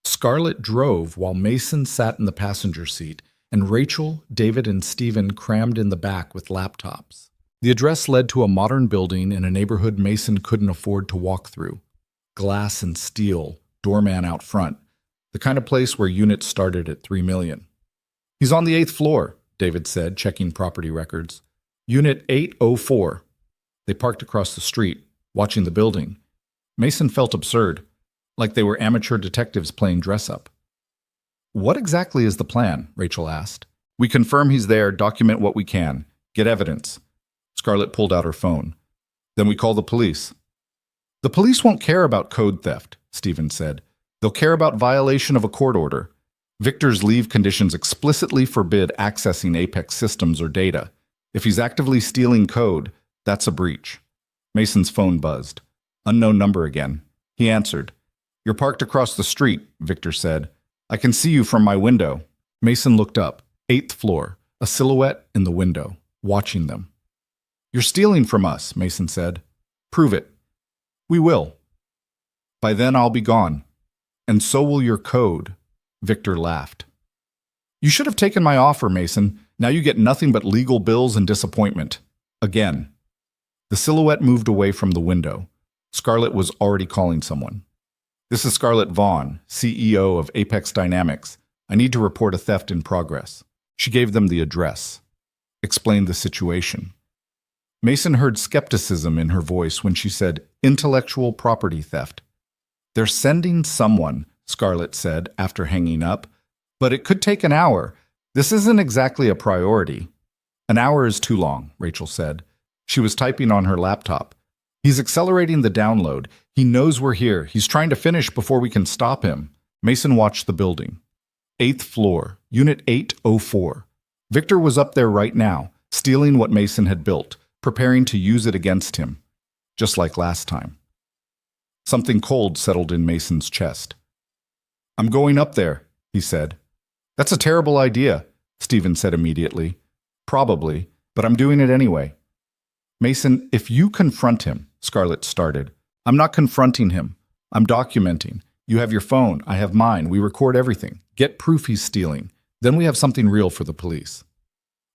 Scarlett drove while Mason sat in the passenger seat, and Rachel, David, and Stephen crammed in the back with laptops. The address led to a modern building in a neighborhood Mason couldn't afford to walk through. Glass and steel, doorman out front, the kind of place where units started at $3 million. He's on the 8th floor, David said, checking property records. Unit 804. They parked across the street, watching the building. Mason felt absurd, like they were amateur detectives playing dress-up. What exactly is the plan? Rachel asked. We confirm he's there, document what we can, get evidence. Scarlett pulled out her phone. Then we call the police. The police won't care about code theft, Stephen said. They'll care about violation of a court order. Victor's leave conditions explicitly forbid accessing Apex systems or data. If he's actively stealing code, that's a breach. Mason's phone buzzed. Unknown number again. He answered. You're parked across the street, Victor said. I can see you from my window. Mason looked up. 8th floor, a silhouette in the window, watching them. You're stealing from us, Mason said. Prove it. We will. By then I'll be gone. And so will your code. Victor laughed. You should have taken my offer, Mason. Now you get nothing but legal bills and disappointment. Again. The silhouette moved away from the window. Scarlett was already calling someone. This is Scarlett Vaughn, CEO of Apex Dynamics. I need to report a theft in progress. She gave them the address. Explained the situation. Mason heard skepticism in her voice when she said, intellectual property theft. They're sending someone, Scarlett said after hanging up, but it could take an hour. This isn't exactly a priority. An hour is too long, Rachel said. She was typing on her laptop. He's accelerating the download. He knows we're here. He's trying to finish before we can stop him. Mason watched the building. 8th floor, Unit 804. Victor was up there right now, stealing what Mason had built, preparing to use it against him, just like last time. Something cold settled in Mason's chest. I'm going up there, he said. That's a terrible idea, Stephen said immediately. Probably, but I'm doing it anyway. Mason, if you confront him, Scarlett started. I'm not confronting him. I'm documenting. You have your phone. I have mine. We record everything. Get proof he's stealing. Then we have something real for the police.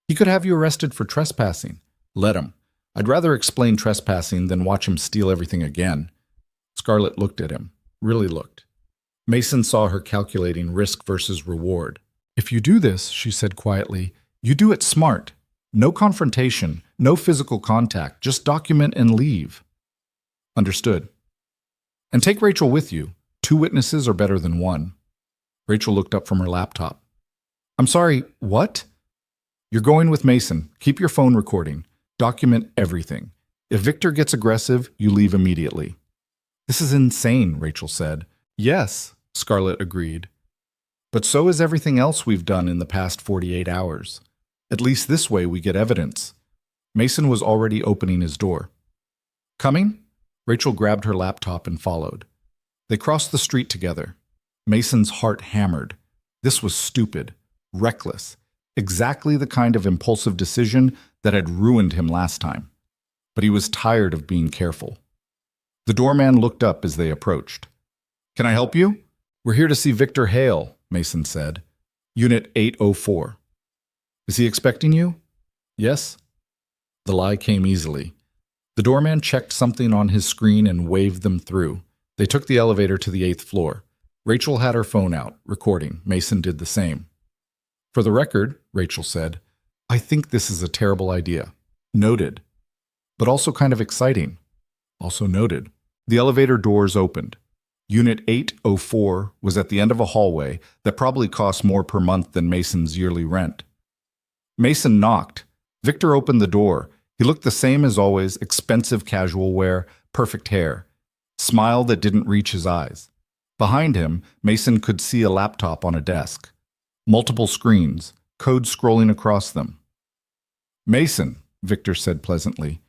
He could have you arrested for trespassing. Let him. I'd rather explain trespassing than watch him steal everything again. Scarlett looked at him. Really looked. Mason saw her calculating risk versus reward. If you do this, she said quietly, you do it smart. No confrontation, no physical contact, just document and leave. Understood. And take Rachel with you. 2 witnesses are better than 1. Rachel looked up from her laptop. I'm sorry, what? You're going with Mason. Keep your phone recording. Document everything. If Victor gets aggressive, you leave immediately. This is insane, Rachel said. Yes, Scarlett agreed. But so is everything else we've done in the past 48 hours. At least this way we get evidence. Mason was already opening his door. Coming? Rachel grabbed her laptop and followed. They crossed the street together. Mason's heart hammered. This was stupid, reckless, exactly the kind of impulsive decision that had ruined him last time. But he was tired of being careful. The doorman looked up as they approached. Can I help you? We're here to see Victor Hale, Mason said. Unit 804. Is he expecting you? Yes. The lie came easily. The doorman checked something on his screen and waved them through. They took the elevator to the 8th floor. Rachel had her phone out, recording. Mason did the same. For the record, Rachel said, I think this is a terrible idea. Noted. But also kind of exciting. Also noted. The elevator doors opened. Unit 804 was at the end of a hallway that probably cost more per month than Mason's yearly rent. Mason knocked. Victor opened the door. He looked the same as always, expensive casual wear, perfect hair, smile that didn't reach his eyes. Behind him, Mason could see a laptop on a desk. Multiple screens, code scrolling across them. Mason, Victor said pleasantly,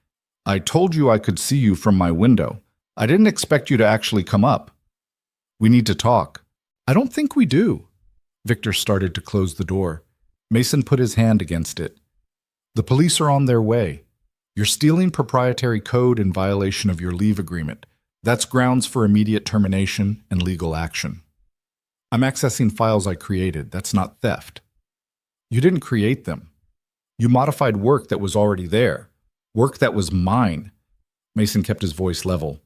I told you I could see you from my window. I didn't expect you to actually come up. We need to talk. I don't think we do. Victor started to close the door. Mason put his hand against it. The police are on their way. You're stealing proprietary code in violation of your leave agreement. That's grounds for immediate termination and legal action. I'm accessing files I created. That's not theft. You didn't create them. You modified work that was already there. Work that was mine. Mason kept his voice level.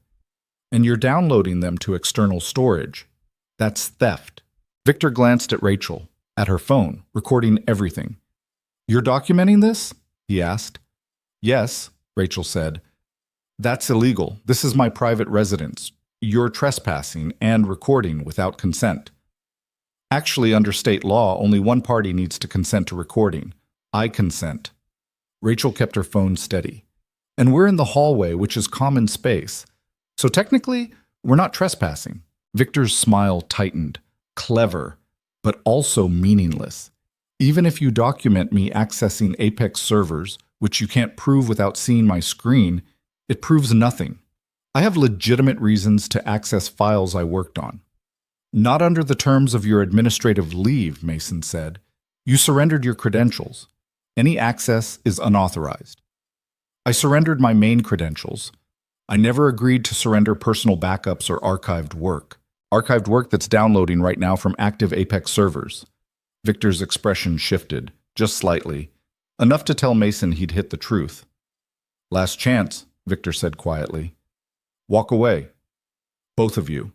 And you're downloading them to external storage. That's theft. Victor glanced at Rachel, at her phone, recording everything. You're documenting this? He asked. Yes, Rachel said. That's illegal. This is my private residence. You're trespassing and recording without consent. Actually, under state law, only one party needs to consent to recording. I consent. Rachel kept her phone steady. And we're in the hallway, which is common space. So technically, we're not trespassing. Victor's smile tightened. Clever, but also meaningless. Even if you document me accessing Apex servers, which you can't prove without seeing my screen, it proves nothing. I have legitimate reasons to access files I worked on. Not under the terms of your administrative leave, Mason said. You surrendered your credentials. Any access is unauthorized. I surrendered my main credentials. I never agreed to surrender personal backups or archived work. Archived work that's downloading right now from active Apex servers. Victor's expression shifted, just slightly, enough to tell Mason he'd hit the truth. Last chance, Victor said quietly. Walk away. Both of you.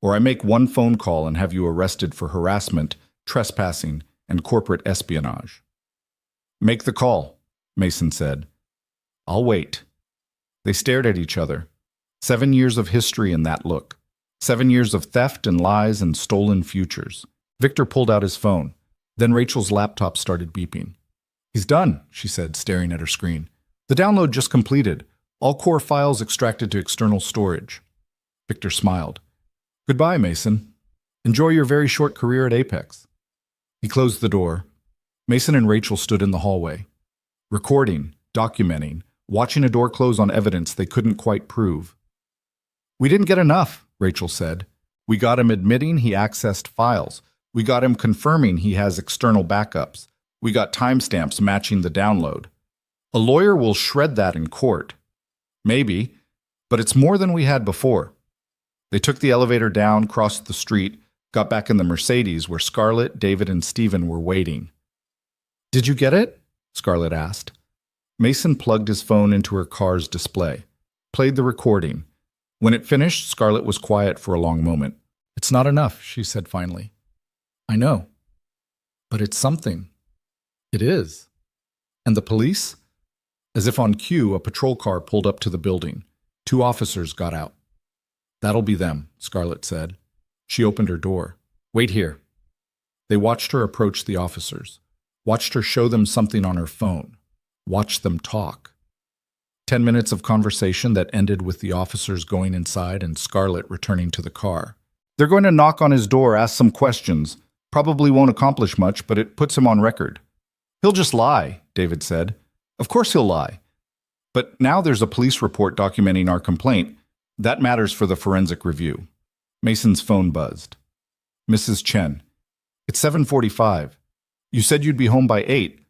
Or I make one phone call and have you arrested for harassment, trespassing, and corporate espionage. Make the call, Mason said. I'll wait. They stared at each other. 7 years of history in that look. 7 years of theft and lies and stolen futures. Victor pulled out his phone. Then Rachel's laptop started beeping. He's done, she said, staring at her screen. The download just completed. All core files extracted to external storage. Victor smiled. Goodbye, Mason. Enjoy your very short career at Apex. He closed the door. Mason and Rachel stood in the hallway, recording, documenting, watching a door close on evidence they couldn't quite prove. We didn't get enough, Rachel said. We got him admitting he accessed files. We got him confirming he has external backups. We got timestamps matching the download. A lawyer will shred that in court. Maybe, but it's more than we had before. They took the elevator down, crossed the street, got back in the Mercedes where Scarlett, David, and Stephen were waiting. "Did you get it?" Scarlett asked. Mason plugged his phone into her car's display, played the recording. When it finished, Scarlett was quiet for a long moment. "It's not enough," she said finally. "I know. But it's something." "It is." "And the police?" As if on cue, a patrol car pulled up to the building. 2 officers got out. "That'll be them," Scarlett said. She opened her door. "Wait here." They watched her approach the officers, watched her show them something on her phone, watched them talk. 10 minutes of conversation that ended with the officers going inside and Scarlett returning to the car. "They're going to knock on his door, ask some questions. Probably won't accomplish much, but it puts him on record." "He'll just lie," David said. "Of course he'll lie. But now there's a police report documenting our complaint. That matters for the forensic review." Mason's phone buzzed. "Mrs. Chen, it's 7:45. You said you'd be home by 8.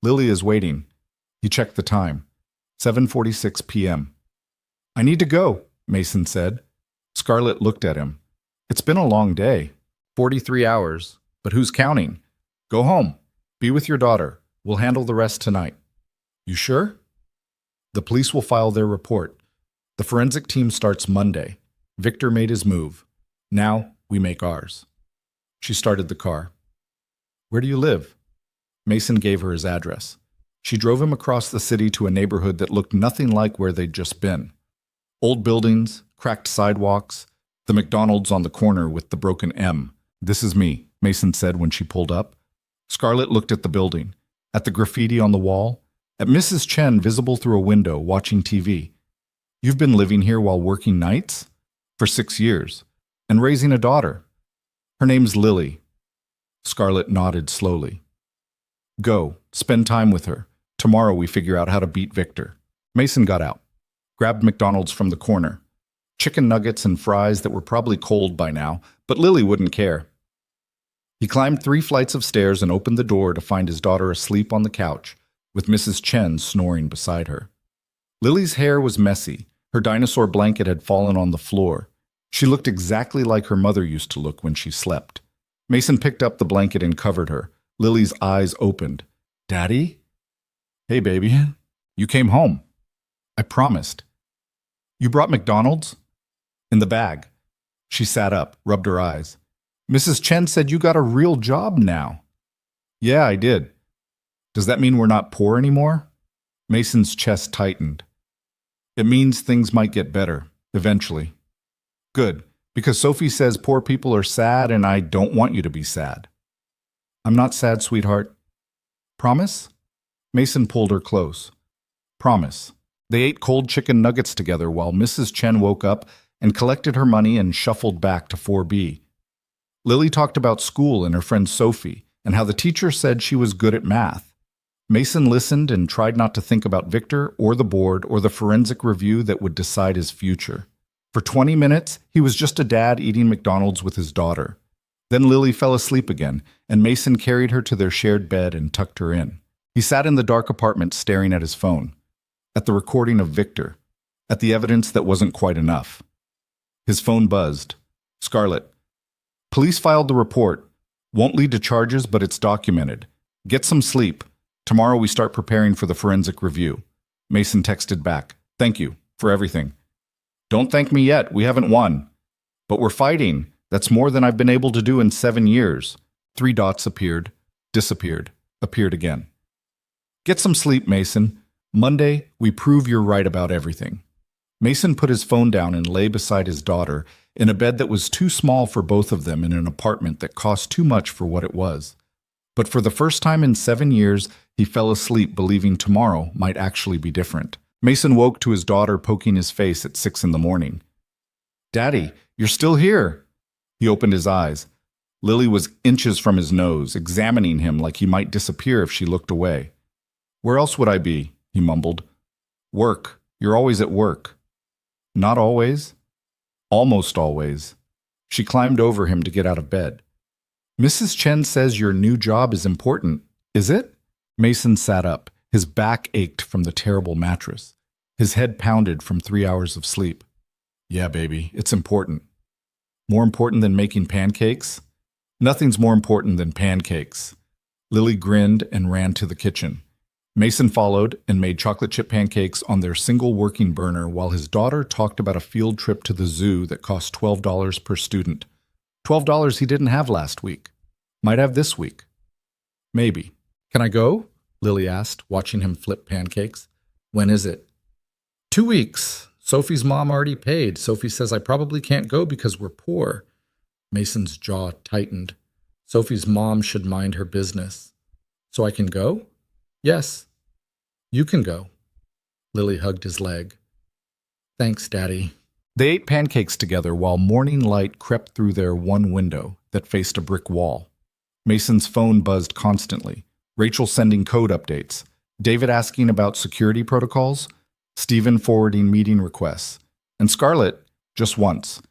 Lily is waiting." He checked the time. 7:46 p.m. "I need to go," Mason said. Scarlett looked at him. "It's been a long day. 43 hours. But who's counting? Go home. Be with your daughter. We'll handle the rest tonight." "You sure?" "The police will file their report. The forensic team starts Monday. Victor made his move. Now we make ours." She started the car. "Where do you live?" Mason gave her his address. She drove him across the city to a neighborhood that looked nothing like where they'd just been. Old buildings, cracked sidewalks, the McDonald's on the corner with the broken M. "This is me," Mason said when she pulled up. Scarlett looked at the building, at the graffiti on the wall, at Mrs. Chen visible through a window watching TV. "You've been living here while working nights?" "For 6 years. And raising a daughter. Her name's Lily." Scarlett nodded slowly. "Go, spend time with her. Tomorrow we figure out how to beat Victor." Mason got out, grabbed McDonald's from the corner. Chicken nuggets and fries that were probably cold by now, but Lily wouldn't care. He climbed 3 flights of stairs and opened the door to find his daughter asleep on the couch, with Mrs. Chen snoring beside her. Lily's hair was messy. Her dinosaur blanket had fallen on the floor. She looked exactly like her mother used to look when she slept. Mason picked up the blanket and covered her. Lily's eyes opened. "Daddy?" "Hey, baby. You came home." "I promised." "You brought McDonald's?" "In the bag." She sat up, rubbed her eyes. "Mrs. Chen said you got a real job now." "Yeah, I did." "Does that mean we're not poor anymore?" Mason's chest tightened. "It means things might get better, eventually." "Good, because Sophie says poor people are sad and I don't want you to be sad." "I'm not sad, sweetheart." "Promise?" Mason pulled her close. "Promise." They ate cold chicken nuggets together while Mrs. Chen woke up and collected her money and shuffled back to 4B. Lily talked about school and her friend Sophie and how the teacher said she was good at math. Mason listened and tried not to think about Victor or the board or the forensic review that would decide his future. For 20 minutes, he was just a dad eating McDonald's with his daughter. Then Lily fell asleep again, and Mason carried her to their shared bed and tucked her in. He sat in the dark apartment staring at his phone, at the recording of Victor, at the evidence that wasn't quite enough. His phone buzzed. "Scarlett, police filed the report. Won't lead to charges, but it's documented. Get some sleep. Tomorrow we start preparing for the forensic review." Mason texted back, "Thank you for everything." "Don't thank me yet. We haven't won. But we're fighting. That's more than I've been able to do in 7 years. 3 dots appeared, disappeared, appeared again. "Get some sleep, Mason. Monday, we prove you're right about everything." Mason put his phone down and lay beside his daughter in a bed that was too small for both of them in an apartment that cost too much for what it was. But for the first time in 7 years, he fell asleep believing tomorrow might actually be different. Mason woke to his daughter poking his face at 6 in the morning. "Daddy, you're still here." He opened his eyes. Lily was inches from his nose, examining him like he might disappear if she looked away. "Where else would I be?" he mumbled. "Work. You're always at work." "Not always." "Almost always." She climbed over him to get out of bed. "Mrs. Chen says your new job is important. Is it?" Mason sat up, His back ached from the terrible mattress. His head pounded from 3 hours of sleep. Yeah, baby, it's important. More important than making pancakes? Nothing's more important than pancakes. Lily grinned and ran to the kitchen. Mason followed and made chocolate chip pancakes on their single working burner while his daughter talked about a field trip to the zoo that cost $12 per student. $12 he didn't have last week. Might have this week. Maybe. Can I go? Lily asked, watching him flip pancakes. When is it? 2 weeks. Sophie's mom already paid. Sophie says I probably can't go because we're poor. Mason's jaw tightened. Sophie's mom should mind her business. So I can go? Yes. You can go. Lily hugged his leg. Thanks, Daddy. They ate pancakes together while morning light crept through their one window that faced a brick wall. Mason's phone buzzed constantly. Rachel sending code updates. David asking about security protocols. Stephen forwarding meeting requests. And Scarlett, just once.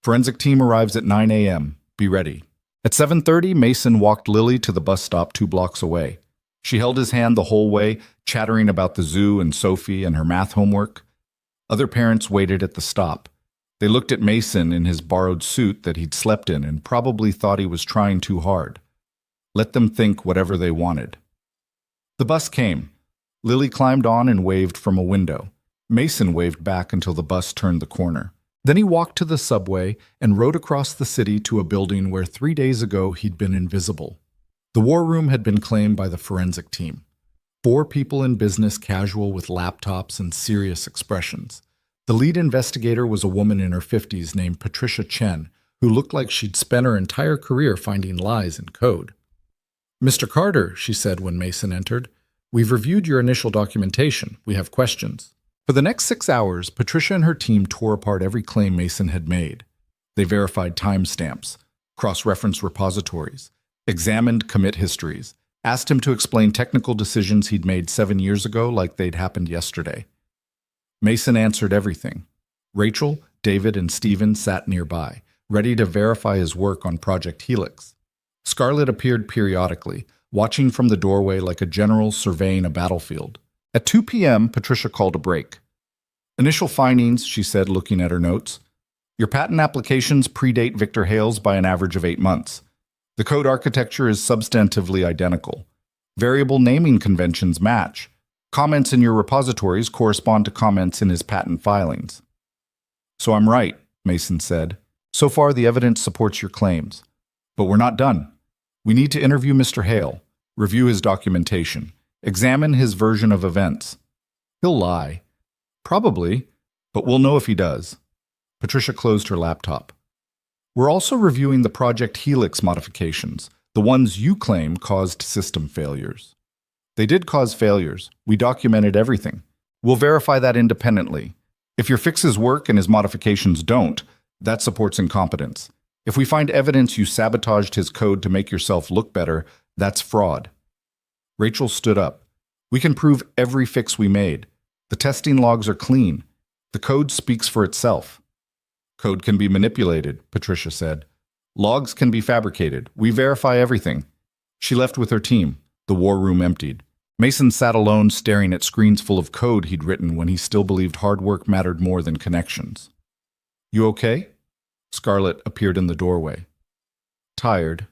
Forensic team arrives at 9 a.m. Be ready. At 7:30, Mason walked Lily to the bus stop 2 blocks away. She held his hand the whole way, chattering about the zoo and Sophie and her math homework. Other parents waited at the stop. They looked at Mason in his borrowed suit that he'd slept in and probably thought he was trying too hard. Let them think whatever they wanted. The bus came. Lily climbed on and waved from a window. Mason waved back until the bus turned the corner. Then he walked to the subway and rode across the city to a building where 3 days ago he'd been invisible. The war room had been claimed by the forensic team. 4 people in business casual with laptops and serious expressions. The lead investigator was a woman in her 50s named Patricia Chen, who looked like she'd spent her entire career finding lies in code. Mr. Carter, she said when Mason entered, we've reviewed your initial documentation. We have questions. For the next 6 hours, Patricia and her team tore apart every claim Mason had made. They verified timestamps, cross-referenced repositories, examined commit histories, asked him to explain technical decisions he'd made 7 years ago like they'd happened yesterday. Mason answered everything. Rachel, David, and Stephen sat nearby, ready to verify his work on Project Helix. Scarlett appeared periodically, watching from the doorway like a general surveying a battlefield. At 2 p.m., Patricia called a break. Initial findings, she said, looking at her notes. Your patent applications predate Victor Hale's by an average of 8 months. The code architecture is substantively identical. Variable naming conventions match. Comments in your repositories correspond to comments in his patent filings. So I'm right, Mason said. So far, the evidence supports your claims. But we're not done. We need to interview Mr. Hale, review his documentation, examine his version of events. He'll lie. Probably, but we'll know if he does. Patricia closed her laptop. We're also reviewing the Project Helix modifications, the ones you claim caused system failures. They did cause failures. We documented everything. We'll verify that independently. If your fixes work and his modifications don't, that supports incompetence. If we find evidence you sabotaged his code to make yourself look better, that's fraud. Rachel stood up. We can prove every fix we made. The testing logs are clean. The code speaks for itself. Code can be manipulated, Patricia said. Logs can be fabricated. We verify everything. She left with her team. The war room emptied. Mason sat alone staring at screens full of code he'd written when he still believed hard work mattered more than connections. You okay? Scarlett appeared in the doorway. Tired.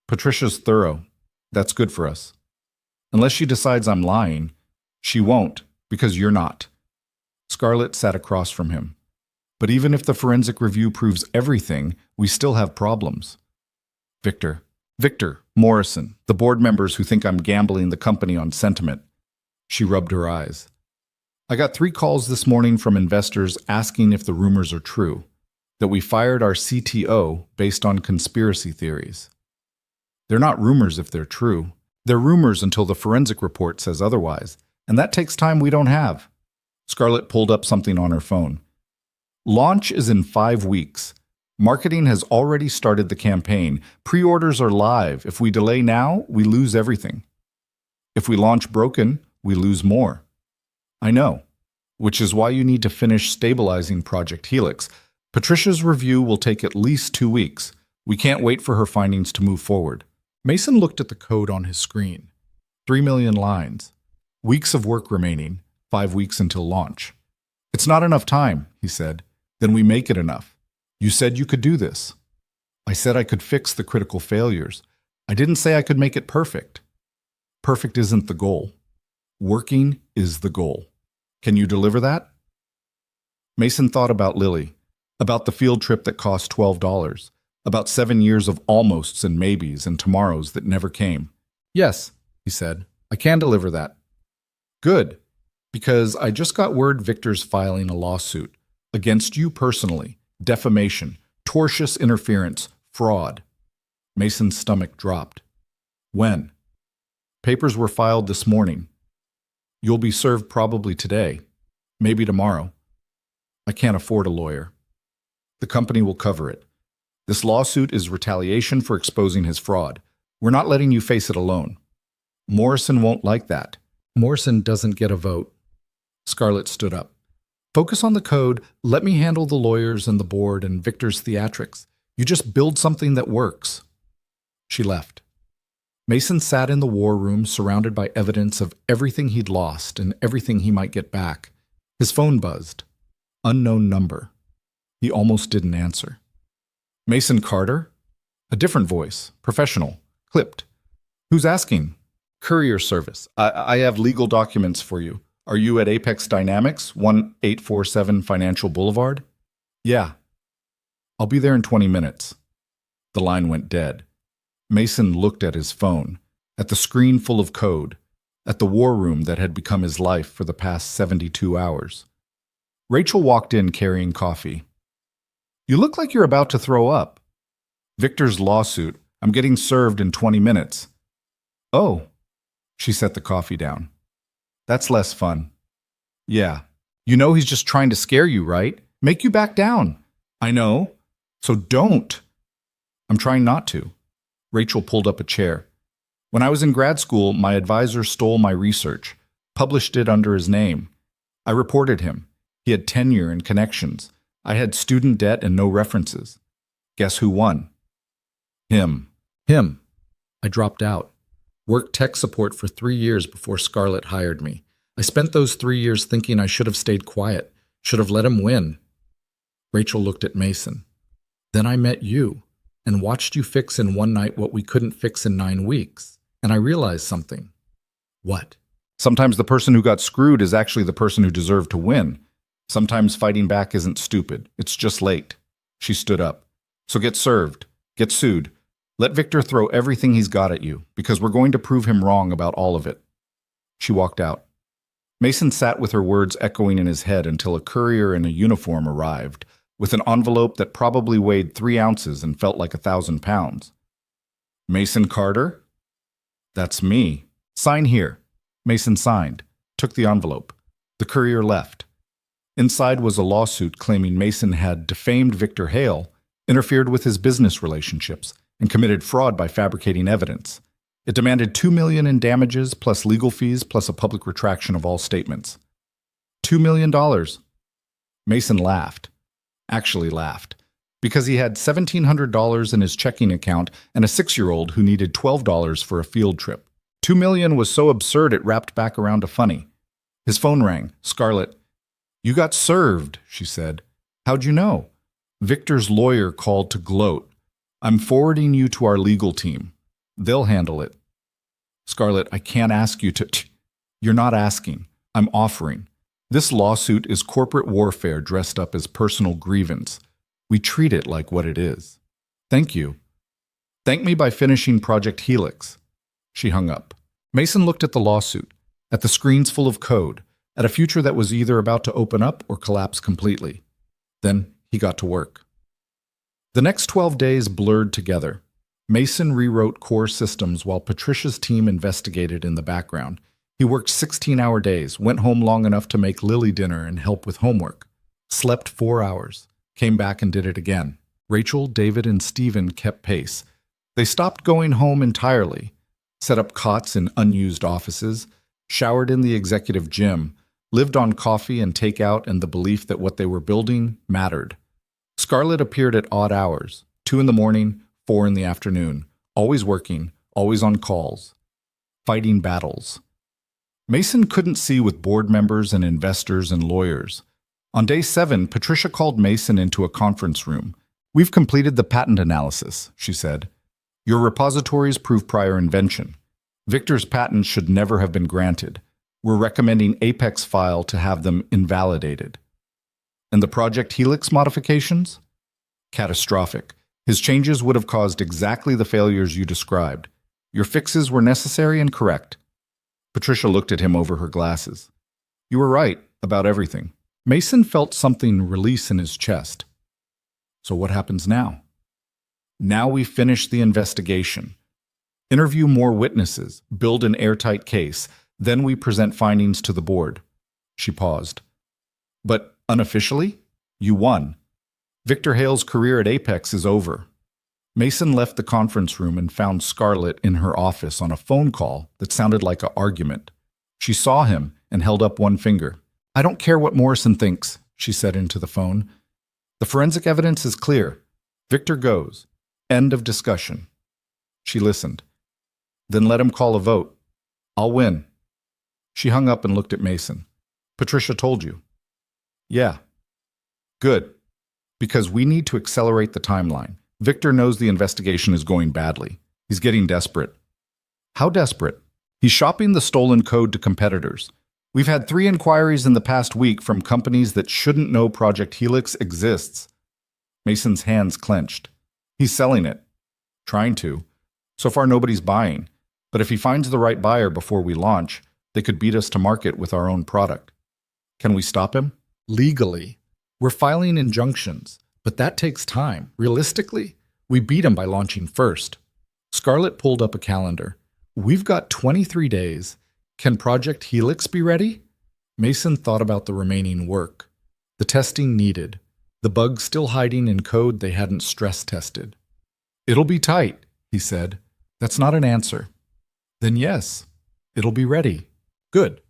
Patricia's thorough. That's good for us. Unless she decides I'm lying, she won't, because you're not. Scarlett sat across from him. But even if the forensic review proves everything, we still have problems. Victor, Morrison, the board members who think I'm gambling the company on sentiment. She rubbed her eyes. I got 3 calls this morning from investors asking if the rumors are true, that we fired our CTO based on conspiracy theories. They're not rumors if they're true. They're rumors until the forensic report says otherwise, and that takes time we don't have. Scarlett pulled up something on her phone. Launch is in 5 weeks. Marketing has already started the campaign. Pre-orders are live. If we delay now, we lose everything. If we launch broken, we lose more. I know, which is why you need to finish stabilizing Project Helix. Patricia's review will take at least 2 weeks. We can't wait for her findings to move forward. Mason looked at the code on his screen. 3 million lines. Weeks of work remaining, 5 weeks until launch. It's not enough time, he said. Then we make it enough. You said you could do this. I said I could fix the critical failures. I didn't say I could make it perfect. Perfect isn't the goal. Working is the goal. Can you deliver that? Mason thought about Lily, about the field trip that cost $12, about 7 years of almosts and maybes and tomorrows that never came. Yes, he said, I can deliver that. Good, because I just got word Victor's filing a lawsuit against you personally, defamation, tortious interference, fraud. Mason's stomach dropped. When? Papers were filed this morning. You'll be served probably today, maybe tomorrow. I can't afford a lawyer. The company will cover it. This lawsuit is retaliation for exposing his fraud. We're not letting you face it alone. Morrison won't like that. Morrison doesn't get a vote. Scarlett stood up. Focus on the code. Let me handle the lawyers and the board and Victor's theatrics. You just build something that works. She left. Mason sat in the war room surrounded by evidence of everything he'd lost and everything he might get back. His phone buzzed. Unknown number. He almost didn't answer. Mason Carter? A different voice, professional, clipped. Who's asking? Courier service. I have legal documents for you. Are you at Apex Dynamics, 1847 Financial Boulevard? Yeah. I'll be there in 20 minutes. The line went dead. Mason looked at his phone, at the screen full of code, at the war room that had become his life for the past 72 hours. Rachel walked in carrying coffee. You look like you're about to throw up. Victor's lawsuit. I'm getting served in 20 minutes. Oh. She set the coffee down. That's less fun. Yeah. You know he's just trying to scare you, right? Make you back down. I know. So don't. I'm trying not to. Rachel pulled up a chair. When I was in grad school, my advisor stole my research, published it under his name. I reported him. He had tenure and connections. I had student debt and no references. Guess who won? Him. I dropped out. Worked tech support for 3 years before Scarlett hired me. I spent those 3 years thinking I should have stayed quiet, should have let him win. Rachel looked at Mason. Then I met you and watched you fix in one night what we couldn't fix in 9 weeks. And I realized something. What? Sometimes the person who got screwed is actually the person who deserved to win. Sometimes fighting back isn't stupid. It's just late. She stood up. So get served. Get sued. Let Victor throw everything he's got at you, because we're going to prove him wrong about all of it. She walked out. Mason sat with her words echoing in his head until a courier in a uniform arrived, with an envelope that probably weighed 3 ounces and felt like 1,000 pounds. Mason Carter? That's me. Sign here. Mason signed, took the envelope. The courier left. Inside was a lawsuit claiming Mason had defamed Victor Hale, interfered with his business relationships, and committed fraud by fabricating evidence. It demanded $2 million in damages plus legal fees plus a public retraction of all statements. $2 million. Mason laughed. Actually laughed. Because he had $1,700 in his checking account and a 6-year-old who needed $12 for a field trip. $2 million was so absurd it wrapped back around to funny. His phone rang. Scarlett. You got served, she said. How'd you know? Victor's lawyer called to gloat. I'm forwarding you to our legal team. They'll handle it. Scarlett, I can't ask you to... You're not asking. I'm offering. This lawsuit is corporate warfare dressed up as personal grievance. We treat it like what it is. Thank you. Thank me by finishing Project Helix. She hung up. Mason looked at the lawsuit, at the screens full of code, at a future that was either about to open up or collapse completely. Then he got to work. The next 12 days blurred together. Mason rewrote core systems while Patricia's team investigated in the background. He worked 16-hour days, went home long enough to make Lily dinner and help with homework, slept 4 hours, came back and did it again. Rachel, David, and Stephen kept pace. They stopped going home entirely, set up cots in unused offices, showered in the executive gym, lived on coffee and takeout and the belief that what they were building mattered. Scarlett appeared at odd hours, 2 in the morning, 4 in the afternoon, always working, always on calls, fighting battles. Mason couldn't see with board members and investors and lawyers. On day 7, Patricia called Mason into a conference room. "We've completed the patent analysis," she said. "Your repositories prove prior invention. Victor's patents should never have been granted. We're recommending Apex file to have them invalidated." "And the Project Helix modifications?" "Catastrophic. His changes would have caused exactly the failures you described. Your fixes were necessary and correct." Patricia looked at him over her glasses. "You were right about everything." Mason felt something release in his chest. "So what happens now?" "Now we finish the investigation. Interview more witnesses, build an airtight case, then we present findings to the board." She paused. "But unofficially, you won. Victor Hale's career at Apex is over." Mason left the conference room and found Scarlett in her office on a phone call that sounded like an argument. She saw him and held up one finger. "I don't care what Morrison thinks," she said into the phone. "The forensic evidence is clear. Victor goes. End of discussion." She listened. "Then let him call a vote. I'll win." She hung up and looked at Mason. "Patricia told you?" "Yeah." "Good. Because we need to accelerate the timeline. Victor knows the investigation is going badly. He's getting desperate." "How desperate?" "He's shopping the stolen code to competitors. We've had 3 inquiries in the past week from companies that shouldn't know Project Helix exists." Mason's hands clenched. "He's selling it. Trying to. So far nobody's buying. But if he finds the right buyer before we launch, they could beat us to market with our own product. Can we stop him?" "Legally. We're filing injunctions. But that takes time. Realistically, we beat him by launching first." Scarlett pulled up a calendar. "We've got 23 days. Can Project Helix be ready?" Mason thought about the remaining work. The testing needed. The bugs still hiding in code they hadn't stress tested. "It'll be tight," he said. "That's not an answer." "Then yes, it'll be ready." "Good.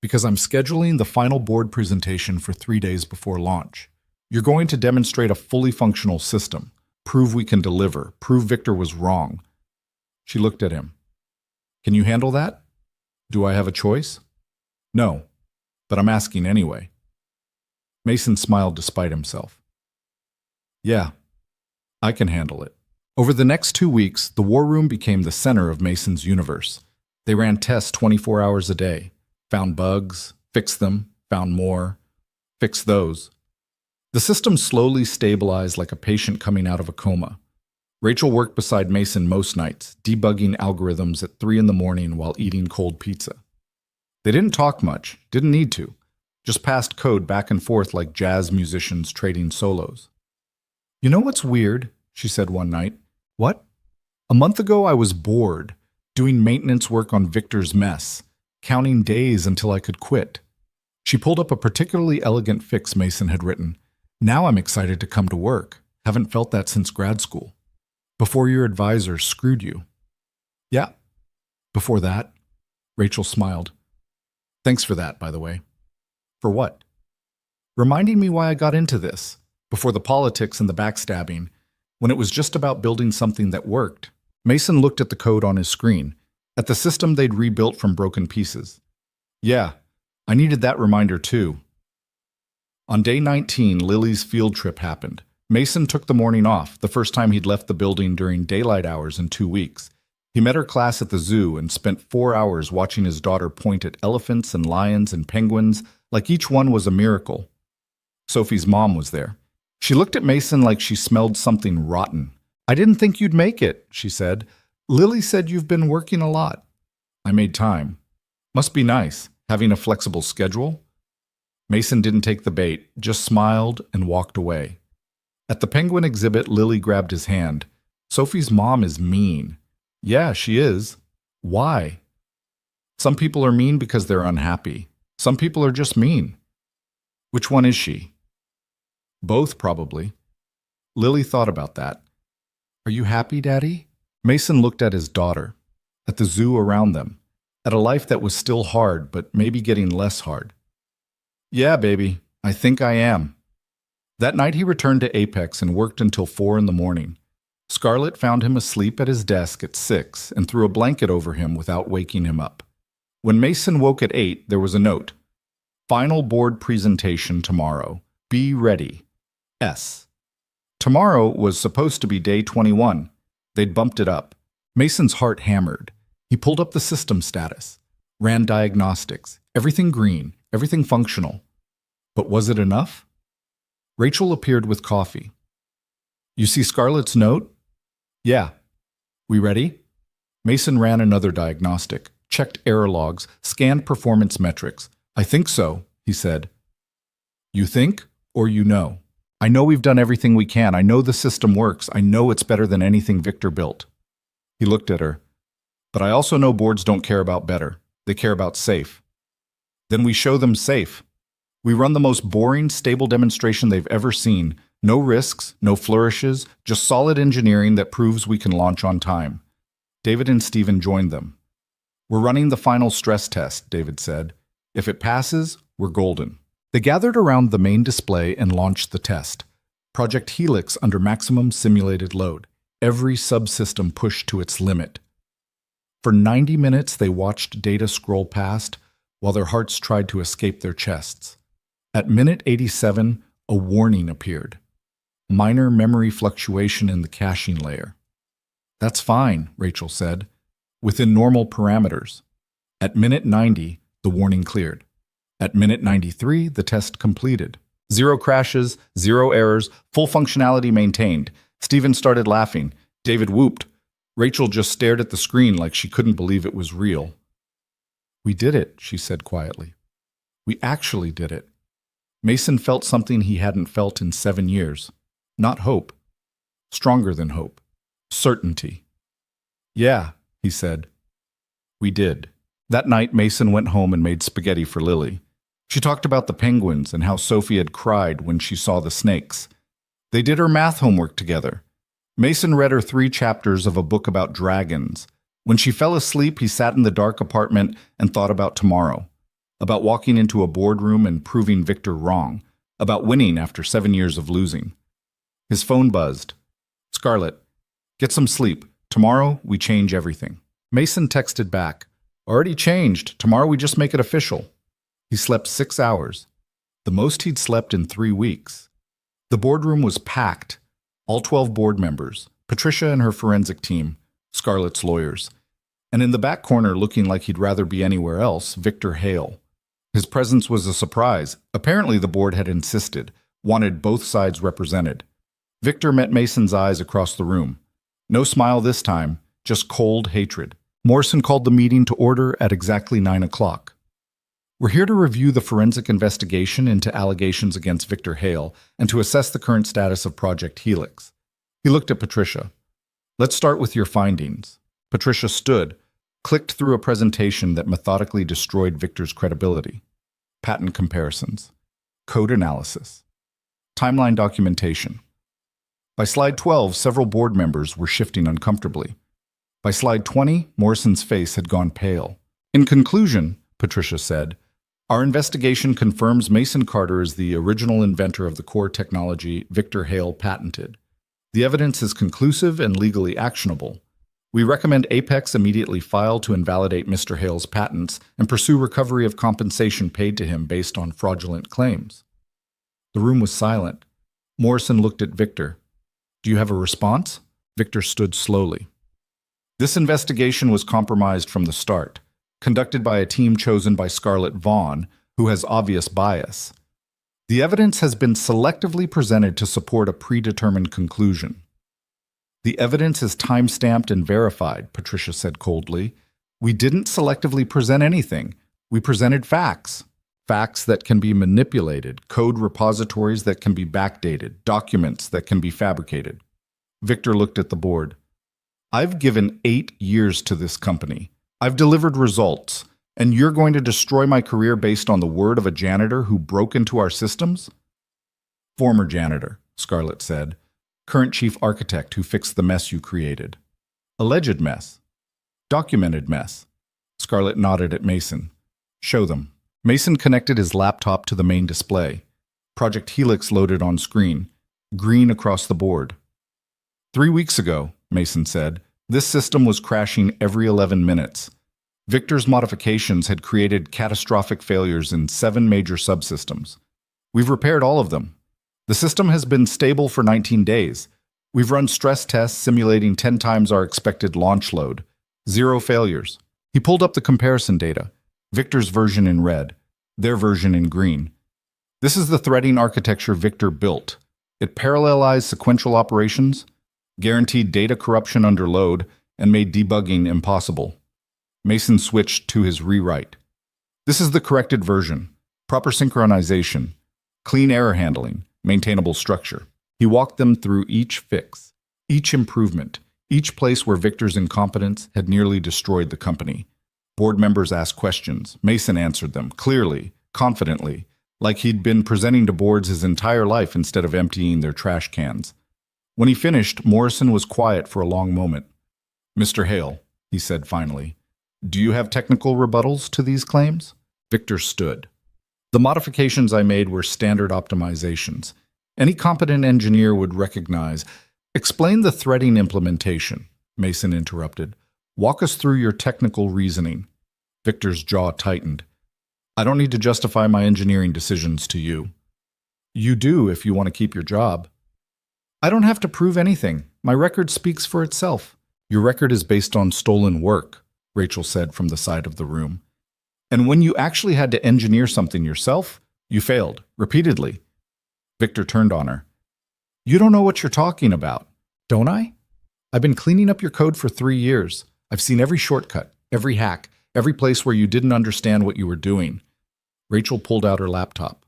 Because I'm scheduling the final board presentation for 3 days before launch. You're going to demonstrate a fully functional system, prove we can deliver, prove Victor was wrong." She looked at him. "Can you handle that? Do I have a choice?" "No, but I'm asking anyway." Mason smiled despite himself. "Yeah, I can handle it." Over the next 2 weeks, the war room became the center of Mason's universe. They ran tests 24 hours a day, found bugs, fixed them, found more, fixed those. The system slowly stabilized like a patient coming out of a coma. Rachel worked beside Mason most nights, debugging algorithms at 3 in the morning while eating cold pizza. They didn't talk much, didn't need to, just passed code back and forth like jazz musicians trading solos. "You know what's weird?" she said one night. "What?" "A month ago I was bored, doing maintenance work on Victor's mess, counting days until I could quit." She pulled up a particularly elegant fix Mason had written. "Now I'm excited to come to work. Haven't felt that since grad school. Before your advisor screwed you." "Yeah. Before that." Rachel smiled. "Thanks for that, by the way." "For what?" "Reminding me why I got into this, before the politics and the backstabbing, when it was just about building something that worked." Mason looked at the code on his screen, at the system they'd rebuilt from broken pieces. "Yeah, I needed that reminder too." On day 19, Lily's field trip happened. Mason took the morning off, the first time he'd left the building during daylight hours in 2 weeks. He met her class at the zoo and spent 4 hours watching his daughter point at elephants and lions and penguins like each one was a miracle. Sophie's mom was there. She looked at Mason like she smelled something rotten. "I didn't think you'd make it," she said. "Lily said you've been working a lot." "I made time." "Must be nice, having a flexible schedule." Mason didn't take the bait, just smiled and walked away. At the penguin exhibit, Lily grabbed his hand. "Sophie's mom is mean." "Yeah, she is." "Why?" "Some people are mean because they're unhappy. Some people are just mean." "Which one is she?" "Both, probably." Lily thought about that. "Are you happy, Daddy?" Mason looked at his daughter, at the zoo around them, at a life that was still hard, but maybe getting less hard. "Yeah, baby, I think I am." That night he returned to Apex and worked until 4 in the morning. Scarlett found him asleep at his desk at 6 and threw a blanket over him without waking him up. When Mason woke at 8, there was a note. Final board presentation tomorrow. Be ready. S. Tomorrow was supposed to be day 21. They'd bumped it up. Mason's heart hammered. He pulled up the system status, ran diagnostics, everything green, everything functional. But was it enough? Rachel appeared with coffee. You see Scarlett's note? Yeah. We ready? Mason ran another diagnostic, checked error logs, scanned performance metrics. I think so, he said. You think or you know? I know we've done everything we can. I know the system works. I know it's better than anything Victor built. He looked at her. But I also know boards don't care about better. They care about safe. Then we show them safe. We run the most boring, stable demonstration they've ever seen. No risks, no flourishes, just solid engineering that proves we can launch on time. David and Stephen joined them. We're running the final stress test, David said. If it passes, we're golden. They gathered around the main display and launched the test. Project Helix under maximum simulated load. Every subsystem pushed to its limit. For 90 minutes, they watched data scroll past while their hearts tried to escape their chests. At minute 87, a warning appeared. Minor memory fluctuation in the caching layer. That's fine, Rachel said, within normal parameters. At minute 90, the warning cleared. At minute 93, the test completed. 0 crashes, 0 errors, full functionality maintained. Stephen started laughing. David whooped. Rachel just stared at the screen like she couldn't believe it was real. We did it, she said quietly. We actually did it. Mason felt something he hadn't felt in 7 years. Not hope. Stronger than hope. Certainty. Yeah, he said. We did. That night, Mason went home and made spaghetti for Lily. She talked about the penguins and how Sophie had cried when she saw the snakes. They did her math homework together. Mason read her 3 chapters of a book about dragons. When she fell asleep, he sat in the dark apartment and thought about tomorrow, about walking into a boardroom and proving Victor wrong, about winning after 7 years of losing. His phone buzzed. Scarlett, get some sleep. Tomorrow, we change everything. Mason texted back. Already changed. Tomorrow we just make it official. He slept 6 hours, the most he'd slept in 3 weeks. The boardroom was packed. All 12 board members, Patricia and her forensic team, Scarlett's lawyers. And in the back corner, looking like he'd rather be anywhere else, Victor Hale. His presence was a surprise. Apparently the board had insisted, wanted both sides represented. Victor met Mason's eyes across the room. No smile this time, just cold hatred. Morrison called the meeting to order at exactly 9 o'clock. We're here to review the forensic investigation into allegations against Victor Hale and to assess the current status of Project Helix. He looked at Patricia. Let's start with your findings. Patricia stood, clicked through a presentation that methodically destroyed Victor's credibility. Patent comparisons. Code analysis. Timeline documentation. By slide 12, several board members were shifting uncomfortably. By slide 20, Morrison's face had gone pale. In conclusion, Patricia said, our investigation confirms Mason Carter is the original inventor of the core technology Victor Hale patented. The evidence is conclusive and legally actionable. We recommend Apex immediately file to invalidate Mr. Hale's patents and pursue recovery of compensation paid to him based on fraudulent claims. The room was silent. Morrison looked at Victor. Do you have a response? Victor stood slowly. This investigation was compromised from the start, conducted by a team chosen by Scarlett Vaughn, who has obvious bias. The evidence has been selectively presented to support a predetermined conclusion. The evidence is time-stamped and verified, Patricia said coldly. We didn't selectively present anything. We presented facts. Facts that can be manipulated, code repositories that can be backdated, documents that can be fabricated. Victor looked at the board. I've given 8 years to this company. I've delivered results, and you're going to destroy my career based on the word of a janitor who broke into our systems? Former janitor, Scarlett said. Current chief architect who fixed the mess you created. Alleged mess. Documented mess. Scarlett nodded at Mason. Show them. Mason connected his laptop to the main display. Project Helix loaded on screen. Green across the board. 3 weeks ago, Mason said, this system was crashing every 11 minutes. Victor's modifications had created catastrophic failures in 7 major subsystems. We've repaired all of them. The system has been stable for 19 days. We've run stress tests simulating 10 times our expected launch load. 0 failures. He pulled up the comparison data. Victor's version in red, their version in green. This is the threading architecture Victor built. It parallelized sequential operations, guaranteed data corruption under load, and made debugging impossible. Mason switched to his rewrite. This is the corrected version. Proper synchronization, clean error handling, maintainable structure. He walked them through each fix, each improvement, each place where Victor's incompetence had nearly destroyed the company. Board members asked questions. Mason answered them, clearly, confidently, like he'd been presenting to boards his entire life instead of emptying their trash cans. When he finished, Morrison was quiet for a long moment. "Mr. Hale," he said finally, "do you have technical rebuttals to these claims?" Victor stood. "The modifications I made were standard optimizations. Any competent engineer would recognize." "Explain the threading implementation," Mason interrupted. "Walk us through your technical reasoning." Victor's jaw tightened. "I don't need to justify my engineering decisions to you." "You do if you want to keep your job." "I don't have to prove anything. My record speaks for itself." "Your record is based on stolen work," Rachel said from the side of the room. "And when you actually had to engineer something yourself, you failed, repeatedly." Victor turned on her. "You don't know what you're talking about, don't I? I've been cleaning up your code for 3 years. I've seen every shortcut, every hack, every place where you didn't understand what you were doing." Rachel pulled out her laptop.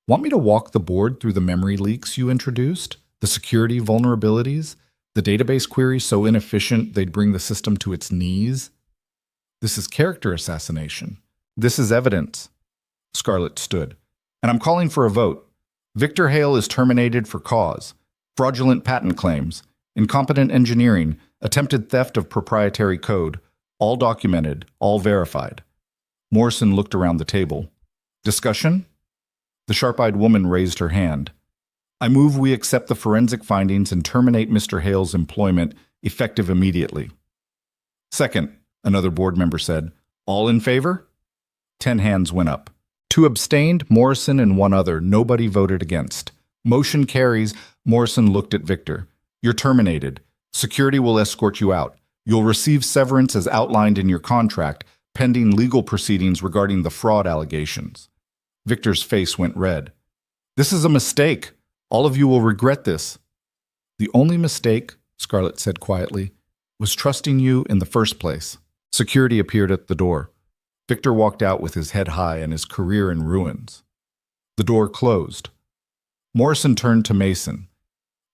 "Want me to walk the board through the memory leaks you introduced? The security vulnerabilities? The database queries so inefficient they'd bring the system to its knees?" "This is character assassination. This is evidence." Scarlett stood. "And I'm calling for a vote. Victor Hale is terminated for cause. Fraudulent patent claims, incompetent engineering, attempted theft of proprietary code, all documented, all verified." Morrison looked around the table. "Discussion?" The sharp-eyed woman raised her hand. "I move we accept the forensic findings and terminate Mr. Hale's employment, effective immediately." "Second," another board member said. "All in favor?" 10 hands went up. 2 abstained, Morrison and 1 other. Nobody voted against. Motion carries. Morrison looked at Victor. "You're terminated. Security will escort you out. You'll receive severance as outlined in your contract, pending legal proceedings regarding the fraud allegations." Victor's face went red. "This is a mistake. All of you will regret this." "The only mistake," Scarlett said quietly, "was trusting you in the first place." Security appeared at the door. Victor walked out with his head high and his career in ruins. The door closed. Morrison turned to Mason.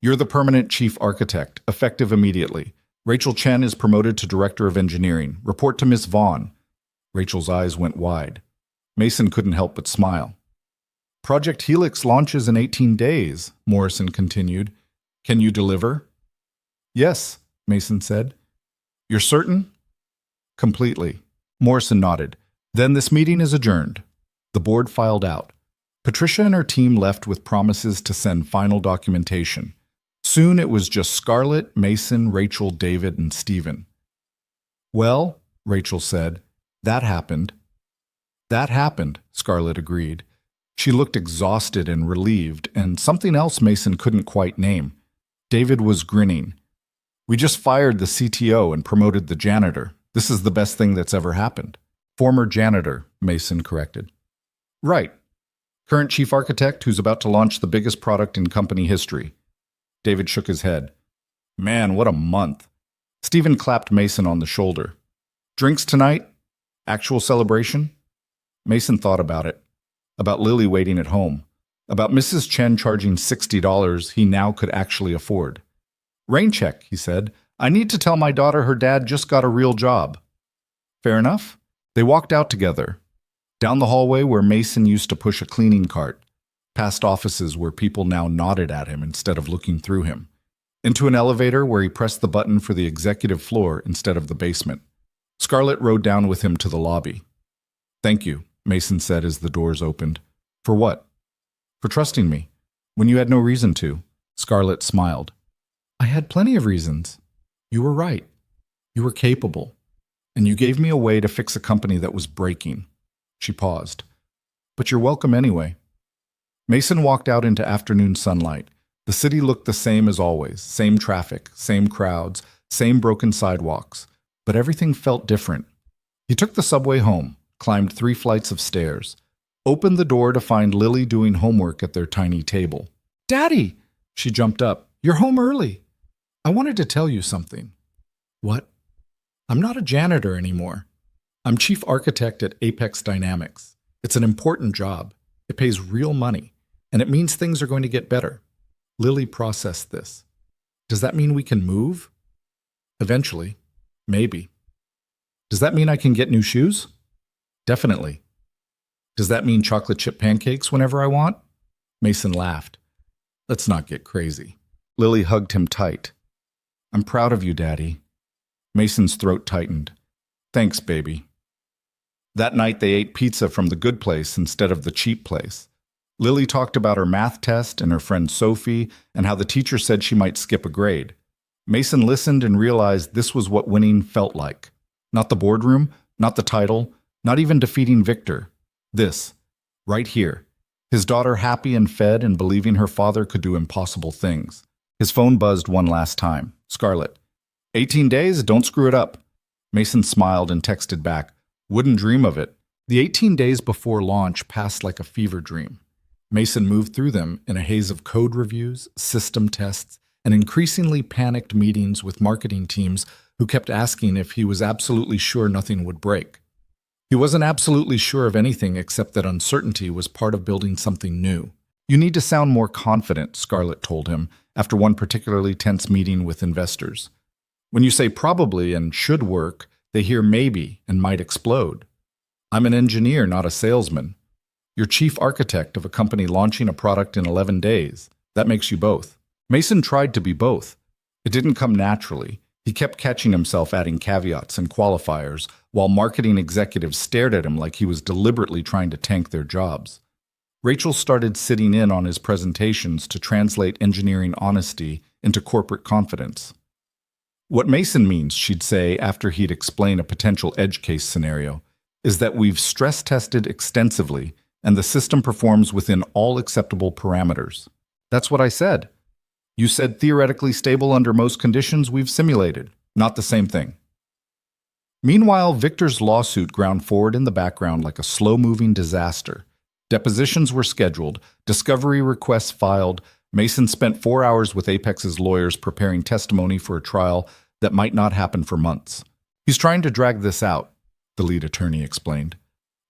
"You're the permanent chief architect, effective immediately. Rachel Chen is promoted to director of engineering. Report to Miss Vaughn." Rachel's eyes went wide. Mason couldn't help but smile. "Project Helix launches in 18 days, Morrison continued. "Can you deliver?" "Yes," Mason said. "You're certain?" "Completely." Morrison nodded. "Then this meeting is adjourned." The board filed out. Patricia and her team left with promises to send final documentation. Soon it was just Scarlett, Mason, Rachel, David, and Stephen. "Well," Rachel said, "that happened." "That happened," Scarlett agreed. She looked exhausted and relieved, and something else Mason couldn't quite name. David was grinning. "We just fired the CTO and promoted the janitor. This is the best thing that's ever happened." "Former janitor," Mason corrected. "Right. Current chief architect who's about to launch the biggest product in company history." David shook his head. "Man, what a month." Stephen clapped Mason on the shoulder. "Drinks tonight? Actual celebration?" Mason thought about it. About Lily waiting at home. About Mrs. Chen charging $60 he now could actually afford. "Rain check," he said. "I need to tell my daughter her dad just got a real job." "Fair enough." They walked out together. Down the hallway where Mason used to push a cleaning cart. Past offices where people now nodded at him instead of looking through him. Into an elevator where he pressed the button for the executive floor instead of the basement. Scarlett rode down with him to the lobby. "Thank you," Mason said as the doors opened. "For what?" "For trusting me, when you had no reason to." Scarlett smiled. "I had plenty of reasons. You were right. You were capable. and you gave me a way to fix a company that was breaking. She paused. But you're welcome anyway. Mason walked out into afternoon sunlight. The city looked the same as always, same traffic, same crowds, same broken sidewalks, but everything felt different. He took the subway home, climbed 3 flights of stairs, opened the door to find Lily doing homework at their tiny table. "Daddy!" She jumped up. "You're home early. I wanted to tell you something." "What?" "I'm not a janitor anymore. I'm chief architect at Apex Dynamics. It's an important job. It pays real money, and it means things are going to get better." Lily processed this. "Does that mean we can move?" "Eventually. Maybe." "Does that mean I can get new shoes?" "Definitely." "Does that mean chocolate chip pancakes whenever I want?" Mason laughed. "Let's not get crazy." Lily hugged him tight. "I'm proud of you, Daddy." Mason's throat tightened. "Thanks, baby." That night they ate pizza from the good place instead of the cheap place. Lily talked about her math test and her friend Sophie and how the teacher said she might skip a grade. Mason listened and realized this was what winning felt like. Not the boardroom, not the title, not even defeating Victor. This, right here. His daughter happy and fed and believing her father could do impossible things. His phone buzzed one last time. Scarlett. 18 days? Don't screw it up. Mason smiled and texted back. Wouldn't dream of it. The 18 days before launch passed like a fever dream. Mason moved through them in a haze of code reviews, system tests, and increasingly panicked meetings with marketing teams who kept asking if he was absolutely sure nothing would break. He wasn't absolutely sure of anything except that uncertainty was part of building something new. "You need to sound more confident," Scarlett told him after one particularly tense meeting with investors. "When you say probably and should work, they hear maybe and might explode. I'm an engineer, not a salesman. You're chief architect of a company launching a product in 11 days. That makes you both." Mason tried to be both. It didn't come naturally. He kept catching himself adding caveats and qualifiers, while marketing executives stared at him like he was deliberately trying to tank their jobs. Rachel started sitting in on his presentations to translate engineering honesty into corporate confidence. "What Mason means," she'd say after he'd explain a potential edge case scenario, "is that we've stress-tested extensively and the system performs within all acceptable parameters." "That's what I said." "You said theoretically stable under most conditions we've simulated. Not the same thing." Meanwhile, Victor's lawsuit ground forward in the background like a slow-moving disaster. Depositions were scheduled, discovery requests filed. Mason spent 4 hours with Apex's lawyers preparing testimony for a trial that might not happen for months. "He's trying to drag this out," the lead attorney explained.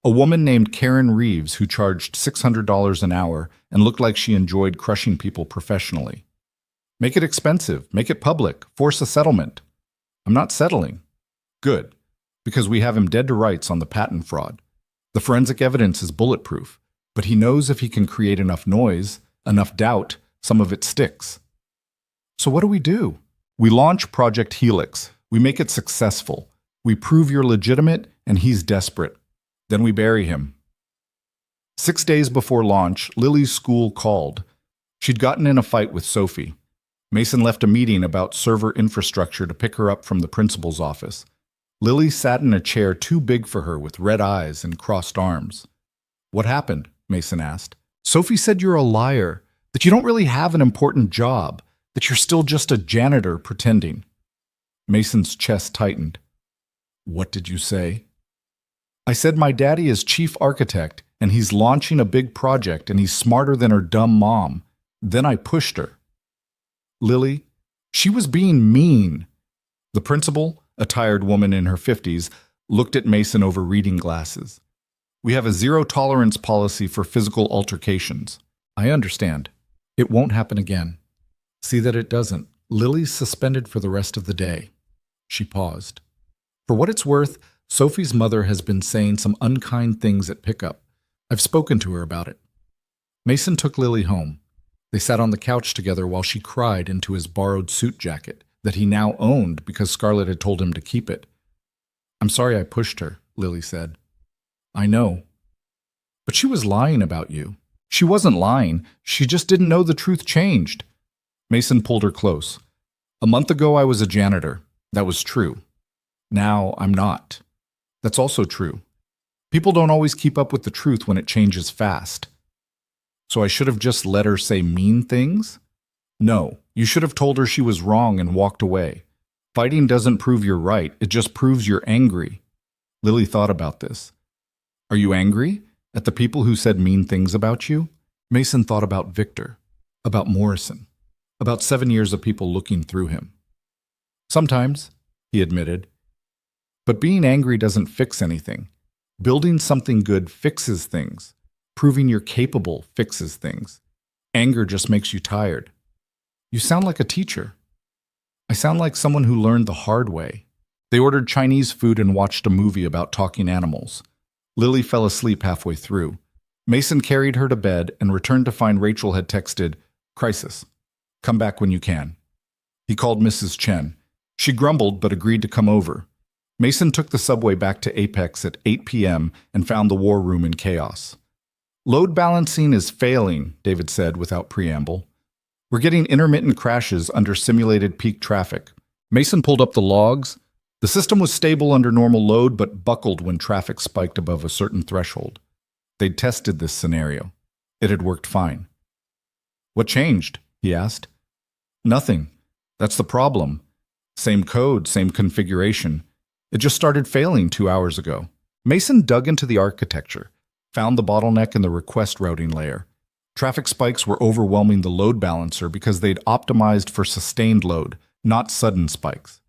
"A woman named Karen Reeves who charged $600 an hour and looked like she enjoyed crushing people professionally. Make it expensive, make it public, force a settlement." "I'm not settling." "Good, because we have him dead to rights on the patent fraud. The forensic evidence is bulletproof, but he knows if he can create enough noise, enough doubt, some of it sticks." "So what do we do?" "We launch Project Helix. We make it successful. We prove you're legitimate and he's desperate. Then we bury him." 6 days before launch, Lily's school called. She'd gotten in a fight with Sophie. Mason left a meeting about server infrastructure to pick her up from the principal's office. Lily sat in a chair too big for her with red eyes and crossed arms. "What happened?" Mason asked. "Sophie said you're a liar, that you don't really have an important job, that you're still just a janitor pretending." Mason's chest tightened. "What did you say?" "I said my daddy is chief architect, and he's launching a big project, and he's smarter than her dumb mom. Then I pushed her." "Lily, she was being mean." The principal, a tired woman in her 50s, looked at Mason over reading glasses. "We have a zero-tolerance policy for physical altercations." "I understand. It won't happen again." "See that it doesn't. Lily's suspended for the rest of the day." She paused. "For what it's worth, Sophie's mother has been saying some unkind things at pickup. I've spoken to her about it." Mason took Lily home. They sat on the couch together while she cried into his borrowed suit jacket that he now owned because Scarlett had told him to keep it. "I'm sorry I pushed her," Lily said. "I know. But she was lying about you." "She wasn't lying. She just didn't know the truth changed." Mason pulled her close. "A month ago I was a janitor. That was true. Now I'm not. That's also true. People don't always keep up with the truth when it changes fast. So I should have just let her say mean things? No, you should have told her she was wrong and walked away. Fighting doesn't prove you're right, it just proves you're angry. Lily thought about this. Are you angry? At the people who said mean things about you? Mason thought about Victor, about Morrison, about 7 years of people looking through him. Sometimes, he admitted. But being angry doesn't fix anything. Building something good fixes things. Proving you're capable fixes things. Anger just makes you tired. You sound like a teacher. I sound like someone who learned the hard way. They ordered Chinese food and watched a movie about talking animals. Lily fell asleep halfway through. Mason carried her to bed and returned to find Rachel had texted, "Crisis. Come back when you can." He called Mrs. Chen. She grumbled but agreed to come over. Mason took the subway back to Apex at 8 p.m. and found the war room in chaos. Load balancing is failing, David said without preamble. We're getting intermittent crashes under simulated peak traffic. Mason pulled up the logs. The system was stable under normal load but buckled when traffic spiked above a certain threshold. They'd tested this scenario. It had worked fine. What changed? He asked. Nothing. That's the problem. Same code, same configuration. It just started failing 2 hours ago. Mason dug into the architecture, found the bottleneck in the request routing layer. Traffic spikes were overwhelming the load balancer because they'd optimized for sustained load, not sudden spikes.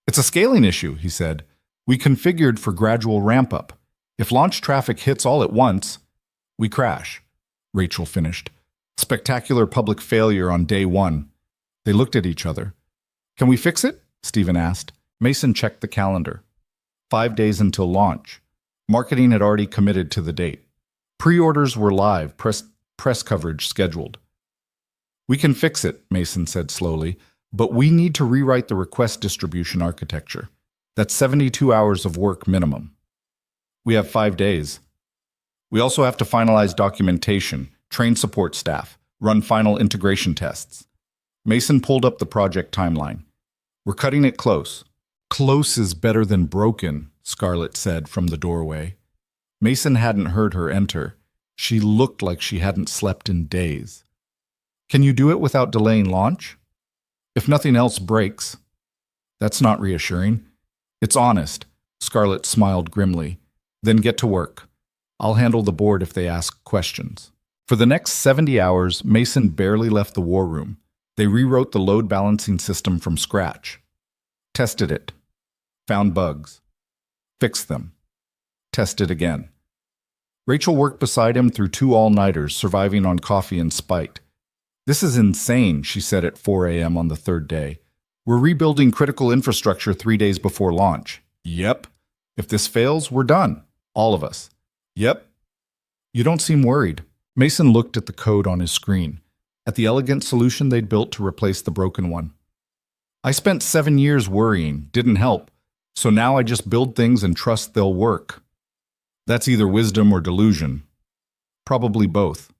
It's a scaling issue, he said. We configured for gradual ramp-up. If launch traffic hits all at once, we crash. Rachel finished. Spectacular public failure on day one. They looked at each other. Can we fix it? Stephen asked. Mason checked the calendar. 5 days until launch. Marketing had already committed to the date. Pre-orders were live, press coverage scheduled. We can fix it, Mason said slowly, but we need to rewrite the request distribution architecture. That's 72 hours of work minimum. We have 5 days. We also have to finalize documentation, train support staff, run final integration tests. Mason pulled up the project timeline. We're cutting it close. Close is better than broken, Scarlett said from the doorway. Mason hadn't heard her enter. She looked like she hadn't slept in days. Can you do it without delaying launch? If nothing else breaks. That's not reassuring. It's honest. Scarlett smiled grimly. Then get to work. I'll handle the board if they ask questions. For the next 70 hours, Mason barely left the war room. They rewrote the load balancing system from scratch. Tested it. Found bugs. Fixed them. Tested again. Rachel worked beside him through 2 all-nighters, surviving on coffee and spite. This is insane, she said at 4 a.m. on the 3rd day. We're rebuilding critical infrastructure 3 days before launch. Yep. If this fails, we're done. All of us. Yep. You don't seem worried. Mason looked at the code on his screen, at the elegant solution they'd built to replace the broken one. I spent 7 years worrying, didn't help, so now I just build things and trust they'll work. That's either wisdom or delusion. Probably both.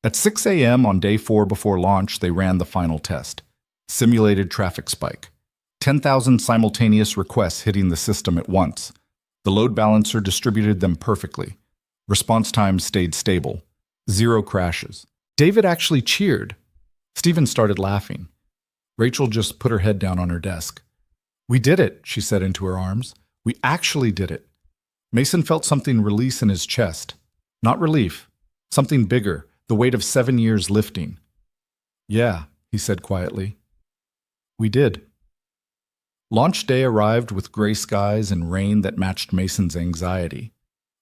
At 6 a.m. on day 4 before launch, they ran the final test. Simulated traffic spike. 10,000 simultaneous requests hitting the system at once. The load balancer distributed them perfectly. Response times stayed stable. 0 crashes. David actually cheered. Stephen started laughing. Rachel just put her head down on her desk. We did it, she said into her arms. We actually did it. Mason felt something release in his chest. Not relief. Something bigger, the weight of 7 years lifting. Yeah, he said quietly. We did. Launch day arrived with gray skies and rain that matched Mason's anxiety.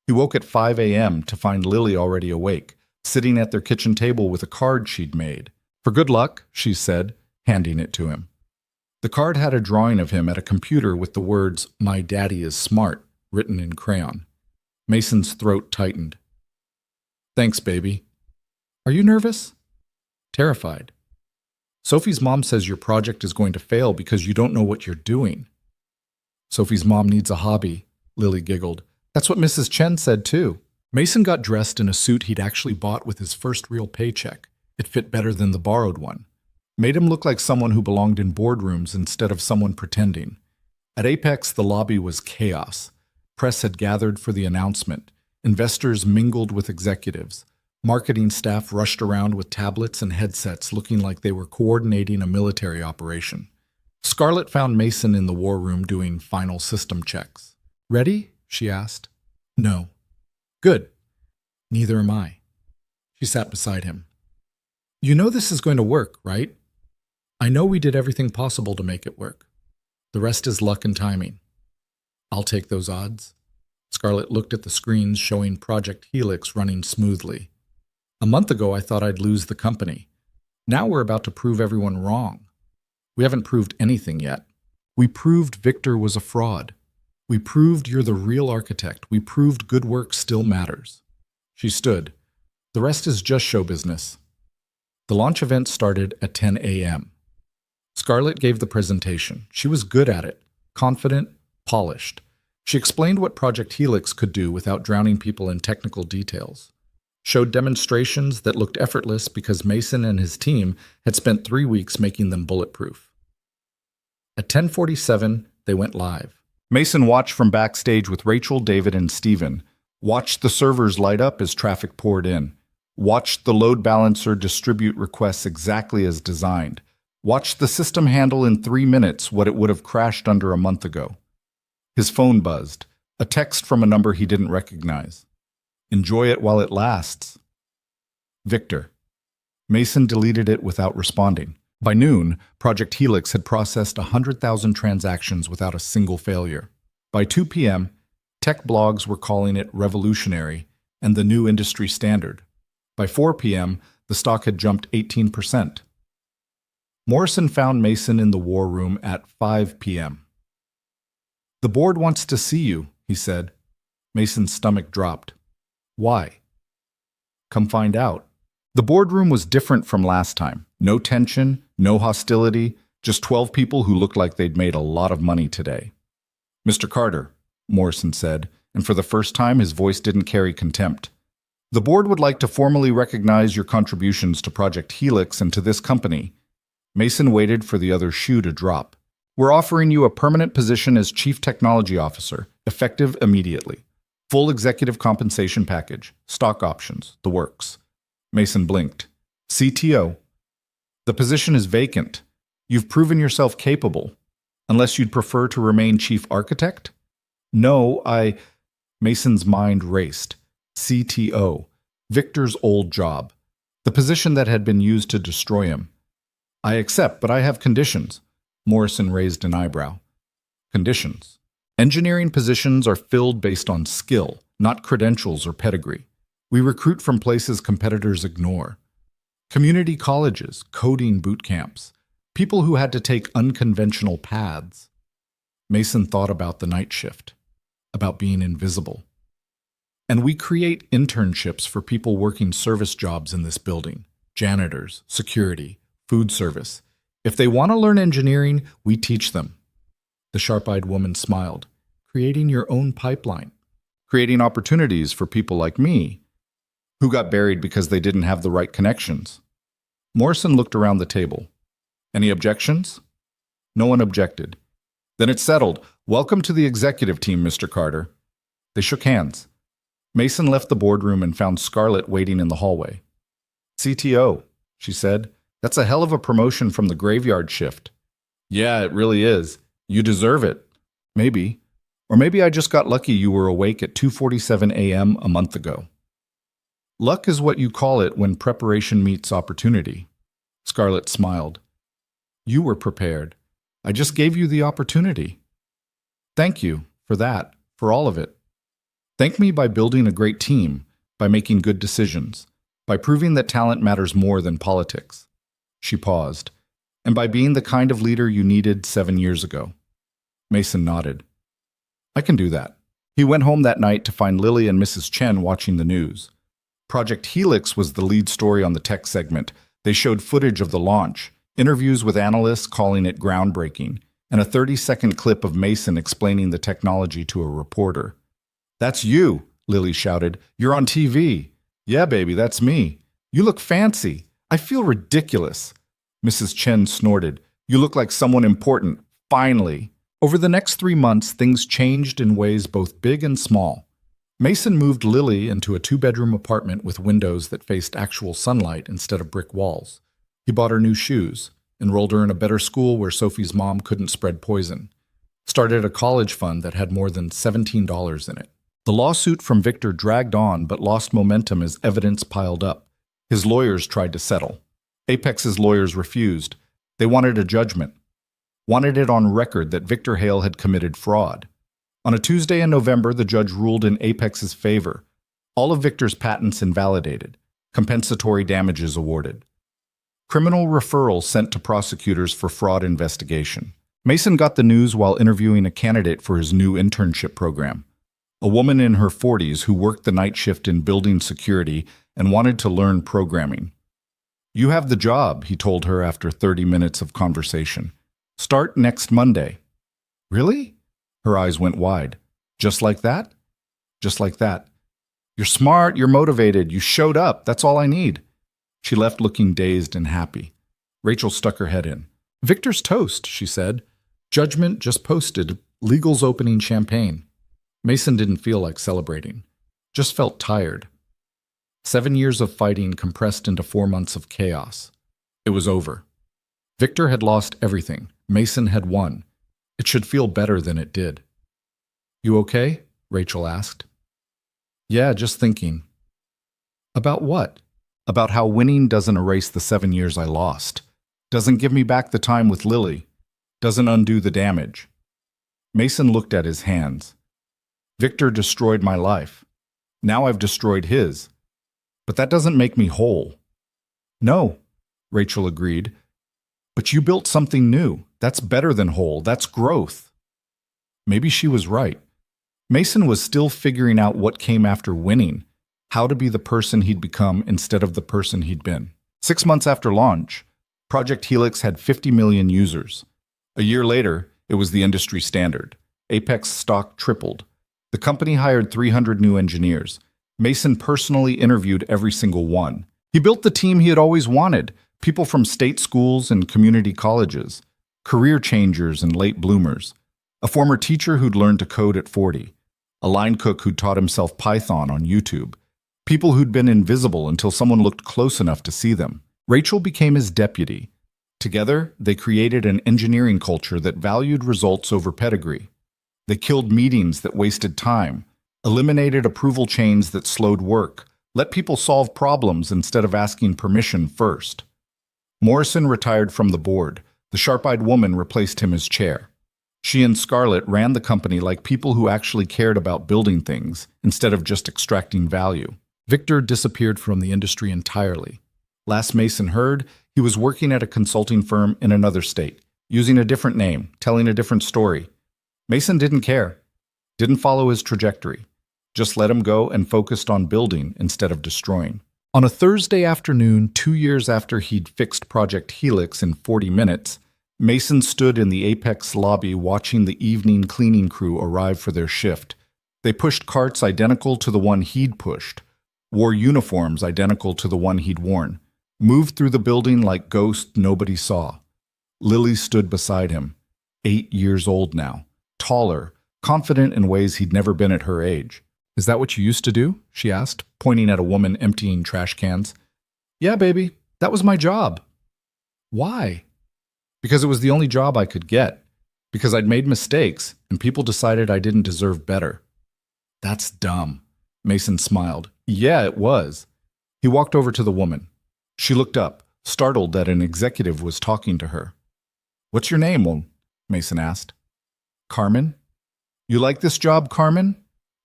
He woke at 5 a.m. to find Lily already awake, sitting at their kitchen table with a card she'd made. For good luck, she said, handing it to him. The card had a drawing of him at a computer with the words, "My daddy is smart," written in crayon. Mason's throat tightened. Thanks, baby. Are you nervous? Terrified. Sophie's mom says your project is going to fail because you don't know what you're doing. Sophie's mom needs a hobby, Lily giggled. That's what Mrs. Chen said too. Mason got dressed in a suit he'd actually bought with his first real paycheck. It fit better than the borrowed one. Made him look like someone who belonged in boardrooms instead of someone pretending. At Apex, the lobby was chaos. Press had gathered for the announcement. Investors mingled with executives. Marketing staff rushed around with tablets and headsets looking like they were coordinating a military operation. Scarlett found Mason in the war room doing final system checks. "Ready?" she asked. "No." "Good. Neither am I." She sat beside him. "You know this is going to work, right?" "I know we did everything possible to make it work. The rest is luck and timing." "I'll take those odds." Scarlett looked at the screens showing Project Helix running smoothly. "A month ago, I thought I'd lose the company. Now we're about to prove everyone wrong. We haven't proved anything yet. We proved Victor was a fraud. We proved you're the real architect. We proved good work still matters." She stood. "The rest is just show business." The launch event started at 10 a.m. Scarlett gave the presentation. She was good at it, confident, polished. She explained what Project Helix could do without drowning people in technical details. Showed demonstrations that looked effortless because Mason and his team had spent 3 weeks making them bulletproof. At 10:47, they went live. Mason watched from backstage with Rachel, David, and Steven. Watched the servers light up as traffic poured in. Watched the load balancer distribute requests exactly as designed. Watched the system handle in 3 minutes what it would have crashed under a month ago. His phone buzzed, a text from a number he didn't recognize. "Enjoy it while it lasts." Victor. Mason deleted it without responding. By noon, Project Helix had processed 100,000 transactions without a single failure. By 2 p.m., tech blogs were calling it revolutionary and the new industry standard. By 4 p.m., the stock had jumped 18%. Morrison found Mason in the war room at 5 p.m. "The board wants to see you," he said. Mason's stomach dropped. "Why?" "Come find out." The boardroom was different from last time. No tension, no hostility, just 12 people who looked like they'd made a lot of money today. "Mr. Carter," Morrison said, and for the first time his voice didn't carry contempt. "The board would like to formally recognize your contributions to Project Helix and to this company." Mason waited for the other shoe to drop. "We're offering you a permanent position as Chief Technology Officer, effective immediately. Full executive compensation package, stock options, the works." Mason blinked. "CTO. The position is vacant. You've proven yourself capable. Unless you'd prefer to remain Chief Architect?" "No, Mason's mind raced. CTO. Victor's old job. The position that had been used to destroy him. "I accept, but I have conditions." Morrison raised an eyebrow. "Conditions. Engineering positions are filled based on skill, not credentials or pedigree. We recruit from places competitors ignore. Community colleges, coding boot camps, people who had to take unconventional paths." Mason thought about the night shift, about being invisible. "And we create internships for people working service jobs in this building, janitors, security, food service. If they want to learn engineering, we teach them." The sharp-eyed woman smiled. "Creating your own pipeline. Creating opportunities for people like me, who got buried because they didn't have the right connections." Morrison looked around the table. "Any objections?" No one objected. "Then it's settled. Welcome to the executive team, Mr. Carter." They shook hands. Mason left the boardroom and found Scarlett waiting in the hallway. "CTO," she said. "That's a hell of a promotion from the graveyard shift." "Yeah, it really is. You deserve it." "Maybe. Or maybe I just got lucky you were awake at 2:47 a.m. a month ago." "Luck is what you call it when preparation meets opportunity." Scarlett smiled. "You were prepared. I just gave you the opportunity." "Thank you for that, for all of it. Thank me by building a great team, by making good decisions, by proving that talent matters more than politics." She paused. "And by being the kind of leader you needed 7 years ago." Mason nodded. "I can do that." He went home that night to find Lily and Mrs. Chen watching the news. Project Helix was the lead story on the tech segment. They showed footage of the launch, interviews with analysts calling it groundbreaking, and a 30-second clip of Mason explaining the technology to a reporter. "That's you," Lily shouted. "You're on TV." "Yeah, baby, that's me." "You look fancy." "I feel ridiculous." Mrs. Chen snorted. "You look like someone important. Finally." Over the next 3 months, things changed in ways both big and small. Mason moved Lily into a 2-bedroom apartment with windows that faced actual sunlight instead of brick walls. He bought her new shoes, enrolled her in a better school where Sophie's mom couldn't spread poison, started a college fund that had more than $17 in it. The lawsuit from Victor dragged on but lost momentum as evidence piled up. His lawyers tried to settle. Apex's lawyers refused. They wanted a judgment, wanted it on record that Victor Hale had committed fraud. On a Tuesday in November, the judge ruled in Apex's favor. All of Victor's patents invalidated, compensatory damages awarded. Criminal referrals sent to prosecutors for fraud investigation. Mason got the news while interviewing a candidate for his new internship program, a woman in her 40s who worked the night shift in building security and wanted to learn programming. "You have the job," he told her after 30 minutes of conversation. "Start next Monday." "Really?" Her eyes went wide. "Just like that?" "Just like that." "You're smart, you're motivated, you showed up, that's all I need." She left looking dazed and happy. Rachel stuck her head in. "Victor's toast," she said. "Judgment just posted, legal's opening champagne." Mason didn't feel like celebrating, just felt tired. 7 years of fighting compressed into 4 months of chaos. It was over. Victor had lost everything. Mason had won. It should feel better than it did. "You okay?" Rachel asked. "Yeah, just thinking." "About what?" "About how winning doesn't erase the 7 years I lost. Doesn't give me back the time with Lily. Doesn't undo the damage." Mason looked at his hands. "Victor destroyed my life. Now I've destroyed his. But that doesn't make me whole." "No," Rachel agreed. "But you built something new. That's better than whole. That's growth." Maybe she was right. Mason was still figuring out what came after winning, how to be the person he'd become instead of the person he'd been. 6 months after launch, Project Helix had 50 million users. A year later, it was the industry standard. Apex stock tripled. The company hired 300 new engineers. Mason personally interviewed every single one. He built the team he had always wanted, people from state schools and community colleges, career changers and late bloomers, a former teacher who'd learned to code at 40, a line cook who'd taught himself Python on YouTube, people who'd been invisible until someone looked close enough to see them. Rachel became his deputy. Together, they created an engineering culture that valued results over pedigree. They killed meetings that wasted time, eliminated approval chains that slowed work, let people solve problems instead of asking permission first. Morrison retired from the board. The sharp-eyed woman replaced him as chair. She and Scarlett ran the company like people who actually cared about building things instead of just extracting value. Victor disappeared from the industry entirely. Last Mason heard, he was working at a consulting firm in another state, using a different name, telling a different story. Mason didn't care, didn't follow his trajectory, just let him go and focused on building instead of destroying. On a Thursday afternoon, 2 years after he'd fixed Project Helix in 40 minutes, Mason stood in the Apex lobby watching the evening cleaning crew arrive for their shift. They pushed carts identical to the one he'd pushed, wore uniforms identical to the one he'd worn, moved through the building like ghosts nobody saw. Lily stood beside him, 8 years old now, taller, confident in ways he'd never been at her age. "Is that what you used to do?" she asked, pointing at a woman emptying trash cans. "Yeah, baby, that was my job." "Why?" "Because it was the only job I could get. Because I'd made mistakes, and people decided I didn't deserve better." "That's dumb." Mason smiled. "Yeah, it was." He walked over to the woman. She looked up, startled that an executive was talking to her. "What's your name?" Mason asked. "Carmen." "You like this job, Carmen?"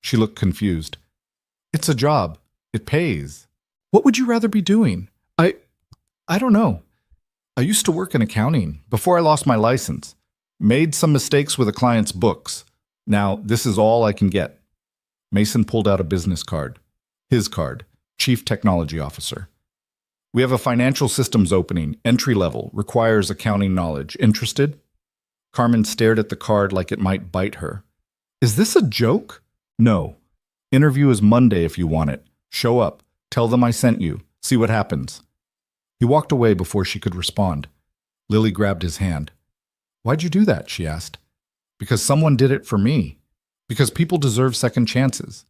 She looked confused. "It's a job. It pays." "What would you rather be doing?" I don't know. I used to work in accounting before I lost my license. Made some mistakes with a client's books. Now, this is all I can get." Mason pulled out a business card. His card, Chief Technology Officer. "We have a financial systems opening, entry level, requires accounting knowledge. Interested?" Carmen stared at the card like it might bite her. "Is this a joke?" "No. Interview is Monday if you want it. Show up. Tell them I sent you. See what happens." He walked away before she could respond. Lily grabbed his hand. "Why'd you do that?" she asked. Because someone did it for me. Because people deserve second chances.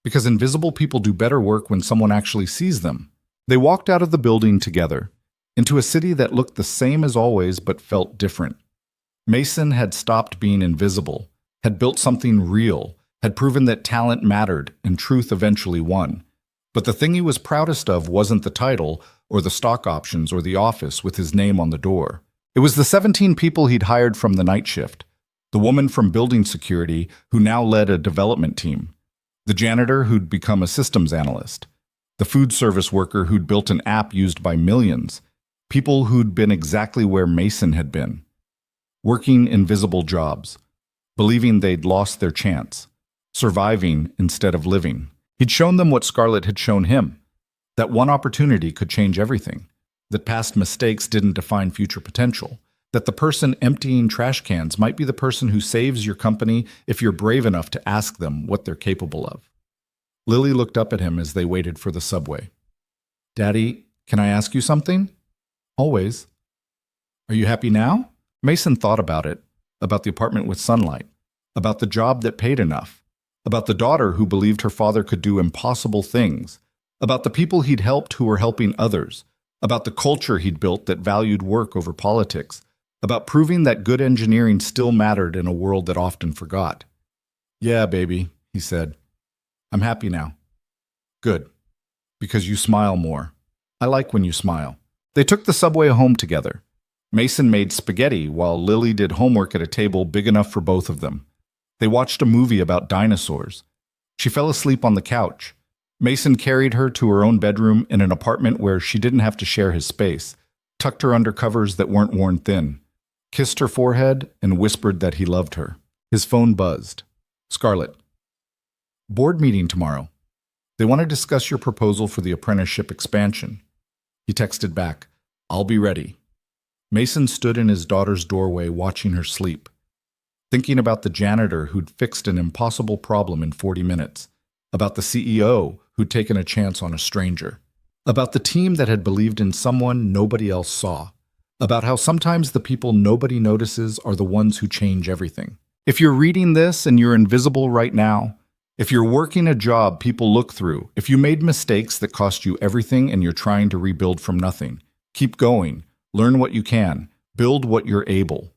Because invisible people do better work when someone actually sees them. They walked out of the building together, into a city that looked the same as always but felt different. Mason had stopped being invisible, had built something real, had proven that talent mattered and truth eventually won. But the thing he was proudest of wasn't the title or the stock options or the office with his name on the door. It was the 17 people he'd hired from the night shift, the woman from building security who now led a development team, the janitor who'd become a systems analyst, the food service worker who'd built an app used by millions, people who'd been exactly where Mason had been, working invisible jobs, believing they'd lost their chance, surviving instead of living. He'd shown them what Scarlett had shown him, that one opportunity could change everything, that past mistakes didn't define future potential, that the person emptying trash cans might be the person who saves your company if you're brave enough to ask them what they're capable of. Lily looked up at him as they waited for the subway. "Daddy, can I ask you something?" "Always." "Are you happy now?" Mason thought about it, about the apartment with sunlight, about the job that paid enough, about the daughter who believed her father could do impossible things, about the people he'd helped who were helping others, about the culture he'd built that valued work over politics, about proving that good engineering still mattered in a world that often forgot. "Yeah, baby," he said. "I'm happy now." "Good. Because you smile more. I like when you smile." They took the subway home together. Mason made spaghetti while Lily did homework at a table big enough for both of them. They watched a movie about dinosaurs. She fell asleep on the couch. Mason carried her to her own bedroom in an apartment where she didn't have to share his space, tucked her under covers that weren't worn thin, kissed her forehead, and whispered that he loved her. His phone buzzed. "Scarlett. Board meeting tomorrow. They want to discuss your proposal for the apprenticeship expansion." He texted back, "I'll be ready." Mason stood in his daughter's doorway watching her sleep, thinking about the janitor who'd fixed an impossible problem in 40 minutes, about the CEO who'd taken a chance on a stranger, about the team that had believed in someone nobody else saw, about how sometimes the people nobody notices are the ones who change everything. If you're reading this and you're invisible right now, if you're working a job people look through, if you made mistakes that cost you everything and you're trying to rebuild from nothing, keep going, learn what you can, build what you're able.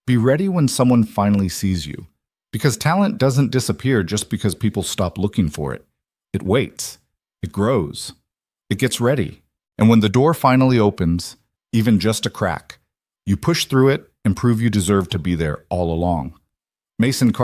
Be ready when someone finally sees you, because talent doesn't disappear just because people stop looking for it. It waits, it grows, it gets ready, and when the door finally opens, even just a crack, you push through it and prove you deserve to be there all along. Mason Carter